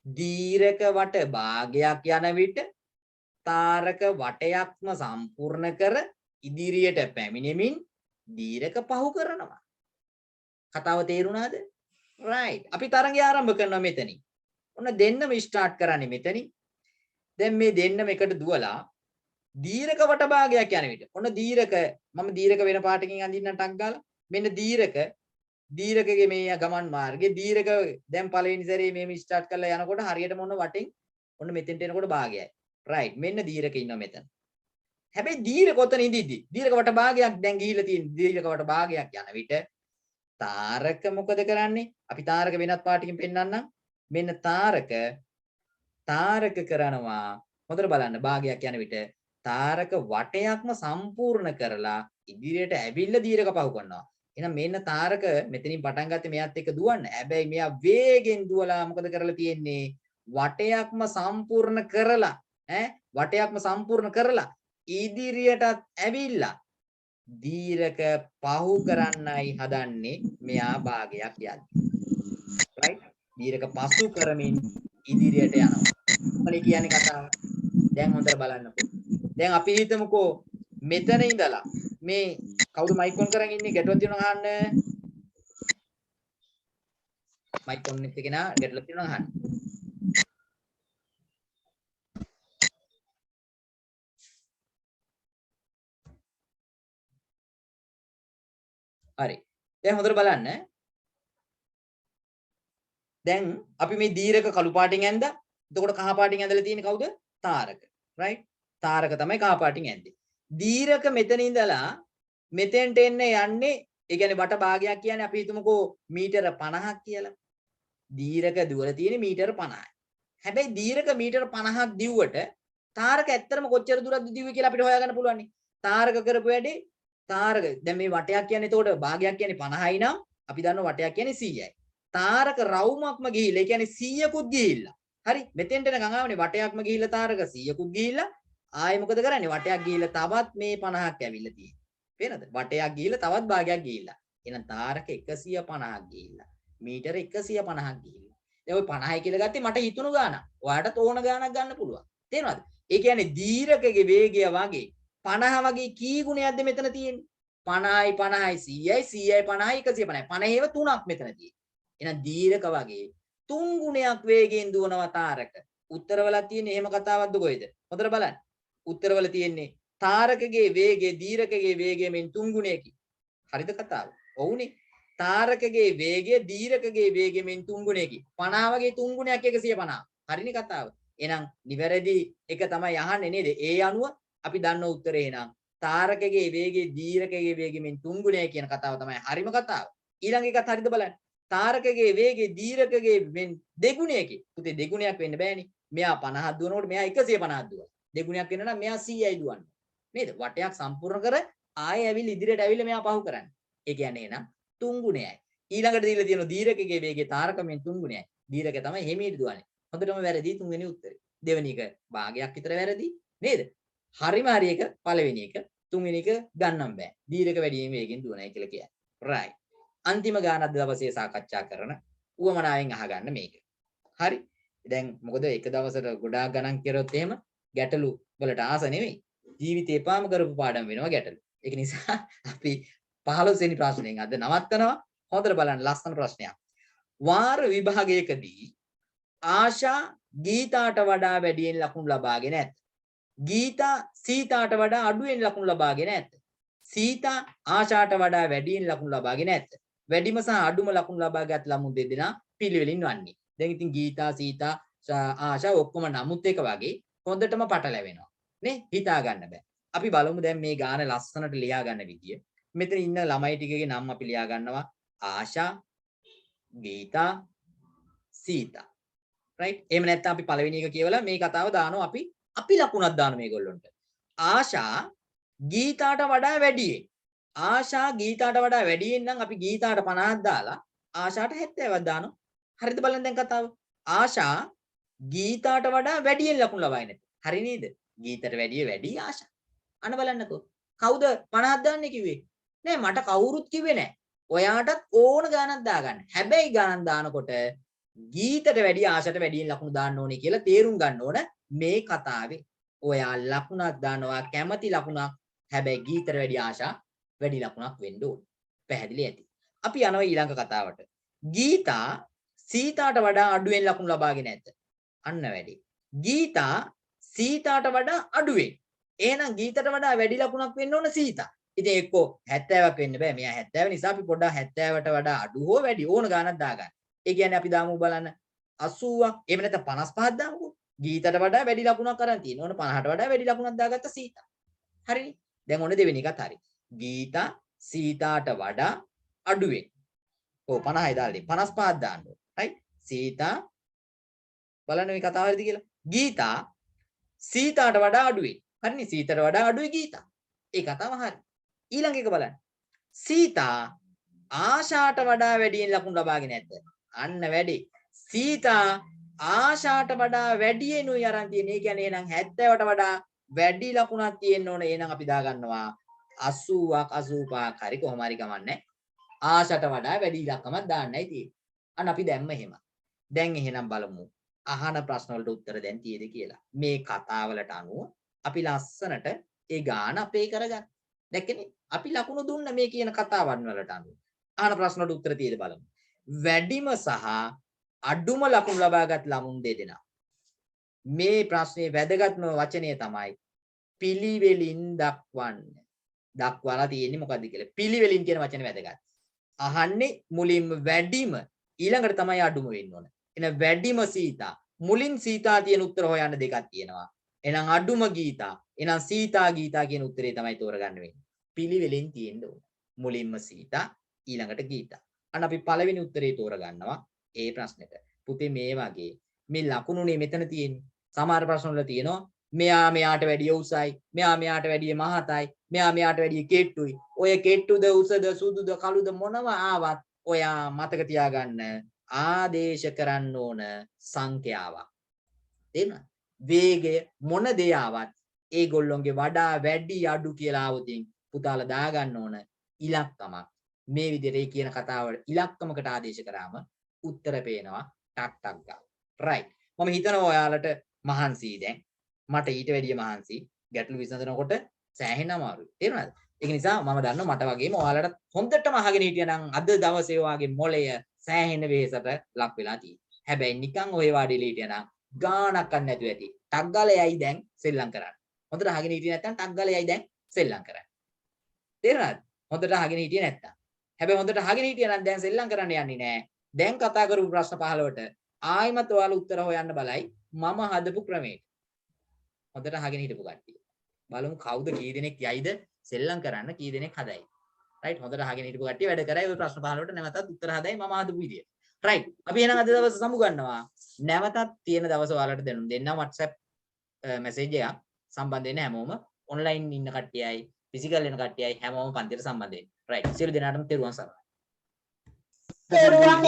දීර්ඝ වට භාගයක් යන විට තාරක වටයක්ම සම්පූර්ණ කර ඉදිරියට පැමිණෙමින් දීර්ඝ පහු කරනවා. කතාව තේරුණාද? රයිට්. අපි තරඟය ආරම්භ කරනවා මෙතනින්. ඔන්න දෙන්නම ස්ටාර්ට් කරන්නේ මෙතනින්. දැන් මේ දෙන්නම එකට දුවලා දීර්ඝ වට භාගයක් යන විට ඔන්න දීර්ඝ මම දීර්ඝ වෙන පාටකින් අඳින්න ටක් ගාලා මෙන්න දීර්ඝගේ මේ ගමන් මාර්ගයේ දීර්ඝ දැන් පළවෙනි සැරේ මේම ස්ටාර්ට් කරලා යනකොට හරියටම ඔන්න වටෙන් ඔන්න මෙතෙන්ට එනකොට භාගයයි. රයිට්. මෙන්න දීර්ඝ ඉන්නවා මෙතන. හැබැයි දීර්ඝ කොතන ඉඳිද්දි දීර්ඝ වට භාගයක් දැන් ගිහිල්ලා තියෙන දීර්ඝ වට භාගයක් යන විට තාරක මොකද කරන්නේ? අපි තාරක වෙනත් පාටකින් පෙන්නන්නම්. මෙන්න තාරක කරනවා හොඳට බලන්න භාගයක් යන විට තාරක වටයක්ම සම්පූර්ණ කරලා ඉදිරියට ඇවිල්ලා දීර්ඝ පහු කරනවා. එහෙනම් මෙන්න තාරක මෙතනින් පටන් ගත්තේ මෙයාත් එක්ක දුවන්න. හැබැයි මෙයා වේගෙන් දුවලා මොකද කරලා තියෙන්නේ? වටයක්ම සම්පූර්ණ කරලා වටයක්ම සම්පූර්ණ කරලා ඉදිරියටත් ඇවිල්ලා දීරක පහු කරන්නයි හදන්නේ මෙයා භාගයක් යද්දි. right? දීරක පසු කරමින් ඉදිරියට යනවා. මොකද කියන්නේ කතාව? දැන් හොඳට බලන්නකෝ. දැන් අපි හිතමුකෝ මෙතන ඉඳලා මේ කවුරු මයික් ඔන් කරන් ඉන්නේ ගැටුවක් තියෙනවා අහන්න. මයික් ඔන් එකේ නා ගැටලුවක් තියෙනවා අහන්න. හරි. දැන් හොඳට බලන්න. දැන් අපි මේ දීර්ඝ කළු පාටින් ඇඳා. එතකොට කහ පාටින් ඇඳලා තියෙන්නේ කවුද? තාරක. right? තාරක තමයි කහ පාටින් ඇඳේ. දීර්ඝ මෙතන ඉඳලා මෙතෙන්ට එන්න යන්නේ ඒ කියන්නේ වට භාගයක් කියන්නේ අපි හිතමුකෝ මීටර 50ක් කියලා. දීර්ඝ දුර තියෙන්නේ මීටර 50යි. හැබැයි දීර්ඝ මීටර 50ක් දිව්වට තාරක ඇත්තටම කොච්චර දුරක්ද දිව්වේ කියලා අපිට හොයාගන්න පුළුවන් නේ. තාරක කරපු වැඩේ තාරක දැන් මේ වටයක් කියන්නේ එතකොට භාගයක් කියන්නේ 50යි නම් අපි දන්නවා වටයක් කියන්නේ 100යි. තාරක රවුමක්ම ගිහිල්ලා ඒ කියන්නේ 100කුත් ගිහිල්ලා. හරි මෙතෙන්ට එන ගංගාවනේ වටයක්ම ගිහිල්ලා තාරක 100කුත් ගිහිල්ලා ආයේ මොකද කරන්නේ වටයක් ගිහිල්ලා තවත් මේ 50ක් ඇවිල්ලා තියෙන්නේ. පේනද? වටයක් ගිහිල්ලා තවත් භාගයක් ගිහිල්ලා. එහෙනම් තාරක 150ක් ගිහිල්ලා. මීටර 150ක් ගිහිල්ලා. දැන් ওই 50යි කියලා ගත්තේ මට හිතුණු ගාණක්. ඔයාලට ඕන ගාණක් ගන්න පුළුවන්. තේරෙනවද? ඒ කියන්නේ දීර්ඝකගේ වේගය වගේ 50 වගේ කී ගුණයක්ද මෙතන තියෙන්නේ? 50යි 50යි 100යි 100යි 50යි 150යි. 50 ඒව තුනක් මෙතන තියෙන්නේ. එහෙනම් දීර්ඝක වගේ තුන් ගුණයක් වේගයෙන් දුවනවා තාරක. උත්තරවල තියෙන්නේ එහෙම කතාවක්ද කොයිද? හොඳට බලන්න. උත්තරවල තියෙන්නේ තාරකගේ වේගය දීර්ඝකගේ වේගය මෙන් තුන් ගුණයකි. හරිද කතාව? ඔව්නේ. තාරකගේ වේගය දීර්ඝකගේ වේගය මෙන් තුන් ගුණයකි. 50 වගේ තුන් ගුණයක් 150. හරිනේ කතාව. එහෙනම් නිවැරදි එක තමයි අහන්නේ නේද? ඒ අනුව අපි දන්න උත්තරේ එහෙනම් තාරකගේ වේගය දීර්ඝකගේ වේගය මෙන් තුන් ගුණයයි කියන කතාව තමයි හරිම කතාව. ඊළඟ එකත් හරිද බලන්න. තාරකගේ වේගය දීර්ඝකගේ මෙන් දෙගුණයකි. පුතේ දෙගුණයක් වෙන්න බෑනේ. මෙයා 50ක් දුවනකොට මෙයා 150ක් දුවනවා. දෙගුණයක් වෙන්න නම් මෙයා 100යි දුවන්නේ. නේද? වටයක් සම්පූර්ණ කර ආයෙ ඇවිල්ලා ඉදිරියට ඇවිල්ලා මෙයා පහු කරන්නේ. ඒ කියන්නේ එහෙනම් තුන් ගුණයයි. ඊළඟට දීලා තියෙනවා දීර්ඝකගේ වේගය තාරකමෙන් තුන් ගුණයයි. දීර්ඝක තමයි හිමීට දුවන්නේ. හොඳටම වැරදි තුන්වෙනි උත්තරේ. දෙවෙනි එක භාගයක් විතර වැරදි නේද? හරිම හරි එක පළවෙනි එක තුන්වෙනි එක ගන්නම් බෑ. දීර්ඝක වැඩියෙන් වේගෙන් දුවනයි කියලා කියන්නේ. right. අන්තිම ගානක් දවසේ සාකච්ඡා කරන උවමනාවෙන් අහගන්න මේක. හරි. දැන් මොකද එක දවසට ගොඩාක් ගණන් කරොත් එහෙම ගැටලු වලට ආස නෙමෙයි. ජීවිතේ එපාම කරපු පාඩම් වෙනවා ගැටලු. ඒක නිසා අපි 15 වෙනි ප්‍රශ්නයෙන් අද නවත්තනවා. හොඳට බලන්න ලස්සන ප්‍රශ්නයක්. වාර විභාගයකදී ආශා ගීතාට වඩා වැඩියෙන් ලකුණු ලබාගෙන ඇත. ගීතා සීතාට වඩා අඩුවෙන් ලකුණු ලබාගෙන ඇත. සීතා ආශාට වඩා වැඩියෙන් ලකුණු ලබාගෙන ඇත. වැඩිම සහ අඩුම ලකුණු ලබාගත් ළමුන් දෙදෙනා පිළිවෙලින් වන්නේ. දැන් ඉතින් ගීතා සීතා ආශා ඔක්කොම නමුත් එක වගේ හොඳටම පටලැවෙනවා. නේ? හිතා ගන්න බෑ. අපි බලමු දැන් මේ ගාන ලස්සනට ලියා ගන්න විදිය. මෙතන ඉන්න ළමයි ටිකගේ නම් අපි ලියා ගන්නවා. ආශා ගීතා සීතා. right? එහෙම නැත්නම් අපි පළවෙනි එක කියවලා මේ කතාව දානවා අපි ලකුණක් දානවා මේගොල්ලොන්ට. ආශා ගීතාට වඩා වැඩියෙන්. ආශා ගීතාට වඩා වැඩියෙන් නම් අපි ගීතාට 50ක් දාලා ආශාට 70ක් දානවා. හරිද බලන්න දැන් කතාව. ආශා ගීතාට වඩා වැඩියෙන් ලකුණු ලබයි නැති. හරි නේද? ගීතට වැඩි ආශා. අන්න බලන්නකෝ. කවුද 50ක් දාන්නේ කිව්වේ? නෑ මට කවුරුත් කිව්වේ නෑ. ඔයාටත් ඕන ගානක් දාගන්න. හැබැයි ගානක් දානකොට ගීතට වැඩි ආශාට වැඩියෙන් ලකුණු දාන්න ඕනේ කියලා තේරුම් ගන්න ඕන මේ කතාවේ. ඔයා ලකුණක් දානවා කැමැති ලකුණක්. හැබැයි ගීතට වැඩි ආශා වැඩි ලකුණක් වෙන්න ඕනේ. පැහැදිලි ඇති. අපි යනවා ඊළඟ කතාවට. ගීතා සීතාට වඩා අඩුවෙන් ලකුණු ලබාගෙන ඇත. අන්න වැඩි. ගීතා සීතාට වඩා අඩුවෙන්. එහෙනම් ගීතට වඩා වැඩි ලකුණක් වෙන්න ඕන සීතා. ඉතින් එක්කෝ 70ක් වෙන්න බෑ. මෙයා 70 නිසා අපි පොඩ්ඩක් 70ට වඩා අඩු හෝ වැඩි ඕන ගානක් දාගන්න. ඒ කියන්නේ අපි දාමු බලන්න 80ක්. එහෙම නැත්නම් 55ක් දාමුකෝ. ගීතට වඩා වැඩි ලකුණක් අරන් තියෙන. ඕන 50ට වඩා වැඩි ලකුණක් දාගත්ත සීතා. හරිනේ. දැන් ඔන්න දෙවෙනි එකත් හරි. ගීතා සීතාට වඩා අඩුවෙන්. ඔව් 50යි දාලා 55ක් දාන්න ඕන. right? සීතා බලන්න මේ කතාව හරිද කියලා. ගීතා සීතාට වඩා අඩුවෙන්. හරිනේ සීතාට වඩා අඩුයි ගීතා. ඒ කතාව හරි. ඊළඟ එක බලන්න. සීතා ආශාට වඩා වැඩියෙන් ලකුණු ලබාගෙන නැද්ද? අන්න වැඩි. සීතා ආශාට වඩා වැඩියෙනුයි අරන් තියෙන්නේ. ඒ කියන්නේ එහෙනම් 70ට වඩා වැඩි ලකුණක් තියෙන්න ඕන. එහෙනම් අපි දාගන්නවා 80ක් 85ක් හරි කොහොම හරි කමන්නේ. ආශාට වඩා වැඩි ඉලක්කමක් දාන්නයි තියෙන්නේ. අන්න අපි දැම්ම එහෙම. දැන් එහෙනම් බලමු. අහන ප්‍රශ්න වලට උත්තර දැන් තියෙද කියලා. මේ කතාවලට අනුව අපි ලස්සනට ඒ ගාන අපේ කරගන්න. දැක්කනේ? අපි ලකුණු දුන්න මේ කියන කතාවන් වලට අනුව. අහන ප්‍රශ්න වලට උත්තර තියෙද බලමු. වැඩිම සහ අඩුම ලකුණු ලබාගත් ළමුන් දෙදෙනා. මේ ප්‍රශ්නේ වැදගත්ම වචනය තමයි පිළිවෙලින් දක්වන්න. දක්වලා තියෙන්නේ මොකද්ද කියලා. පිළිවෙලින් කියන වචනේ වැදගත්. අහන්නේ මුලින්ම වැඩිම ඊළඟට තමයි අඩුම වෙන්න ඕන. එහෙනම් වැඩිම සීතා මුලින් සීතා තියෙන උත්තර හොයන්න දෙකක් තියෙනවා. එහෙනම් අඩුම ගීතා. එහෙනම් සීතා ගීතා කියන උත්තරේ තමයි තෝරගන්න වෙන්නේ. පිළිවෙලින් තියෙන්න ඕන. මුලින්ම සීතා ඊළඟට ගීතා. අන්න අපි පළවෙනි උත්තරේ තෝරගන්නවා ඒ ප්‍රශ්නෙට. පුතේ මේ වගේ මේ ලකුණුනේ මෙතන තියෙන්නේ. සමහර ප්‍රශ්න වල තියෙනවා මෙයා මෙයාට වැඩිය උසයි, මෙයා මෙයාට වැඩිය මහතයි, මෙයා මෙයාට වැඩිය කෙට්ටුයි. ඔය කෙට්ටුද උසද සුදුද කළුද මොනව ආවත් ඔයා මතක තියාගන්න ආදේශ කරන්න ඕන සංඛ්‍යාවක්. තේරුණාද? වේගය මොන දේ ආවත් ඒගොල්ලොන්ගේ වඩා වැඩි අඩු කියලා આવුතින් පුතාලා දාගන්න ඕන ඉලක්කමක්. මේ විදිහට කියන කතාව ඉලක්කමකට ආදේශ කරාම උත්තර පේනවා ටක් ටක් ගා. රයිට්. මම හිතනවා ඔයාලට මහන්සි දැන්. මට ඊට වැඩිය මහන්සි. ගැටළු විසඳනකොට සෑහෙන අමාරුයි. තේරුණාද? ඒක නිසා මම දන්නවා මට වගේම ඔයාලට හොඳටම අහගෙන හිටියනම් අද දවසේ ඔයාගේ මොළය සෑහෙන වෙහෙසට ලක් වෙලා තියෙනවා. හැබැයි නිකන් ඔය වාඩිලා හිටියනම් ගාණක් ගන්න නැතුව ඇති. ටක් ගාලා යයි දැන් සෙල්ලම් කරන්න. හොඳට අහගෙන හිටියේ නැත්නම් ටක් ගාලා යයි දැන් සෙල්ලම් කරන්න. තේරුණාද? හොඳට අහගෙන හිටියේ නැත්නම්. හැබැයි හොඳට අහගෙන හිටියනම් දැන් සෙල්ලම් කරන්න යන්නේ නැහැ. දැන් කතා කරපු ප්‍රශ්න 15ට ආයිමත් ඔයාලා උත්තර හොයන්න බලයි මම හදපු ක්‍රමයට. හොඳට අහගෙන හිටපු කට්ටිය. බලමු කවුද කී දෙනෙක් යයිද සෙල්ලම් කරන්න කී දෙනෙක් හදයි. රයිට් හොඳට අහගෙන හිටපු කට්ටිය වැඩ කරයි ඔය ප්‍රශ්න 15ට නැවතත් උත්තර හදයි මම හදපු විදියට. රයිට් අපි එහෙනම් අද දවසේ සමු ගන්නවා. නැවතත් තියෙන දවස ඔයාලට දෙන්නම් WhatsApp message එකක් සම්බන්ධ වෙන හැමෝම online ඉන්න කට්ටියයි ෆිසිකල් වෙන කට්ටියයි හැමෝම පන්තියට සම්බන්ධ වෙන්න. රයිට් සියලු දෙනාටම තෙරුවන් සරණයි. Teruan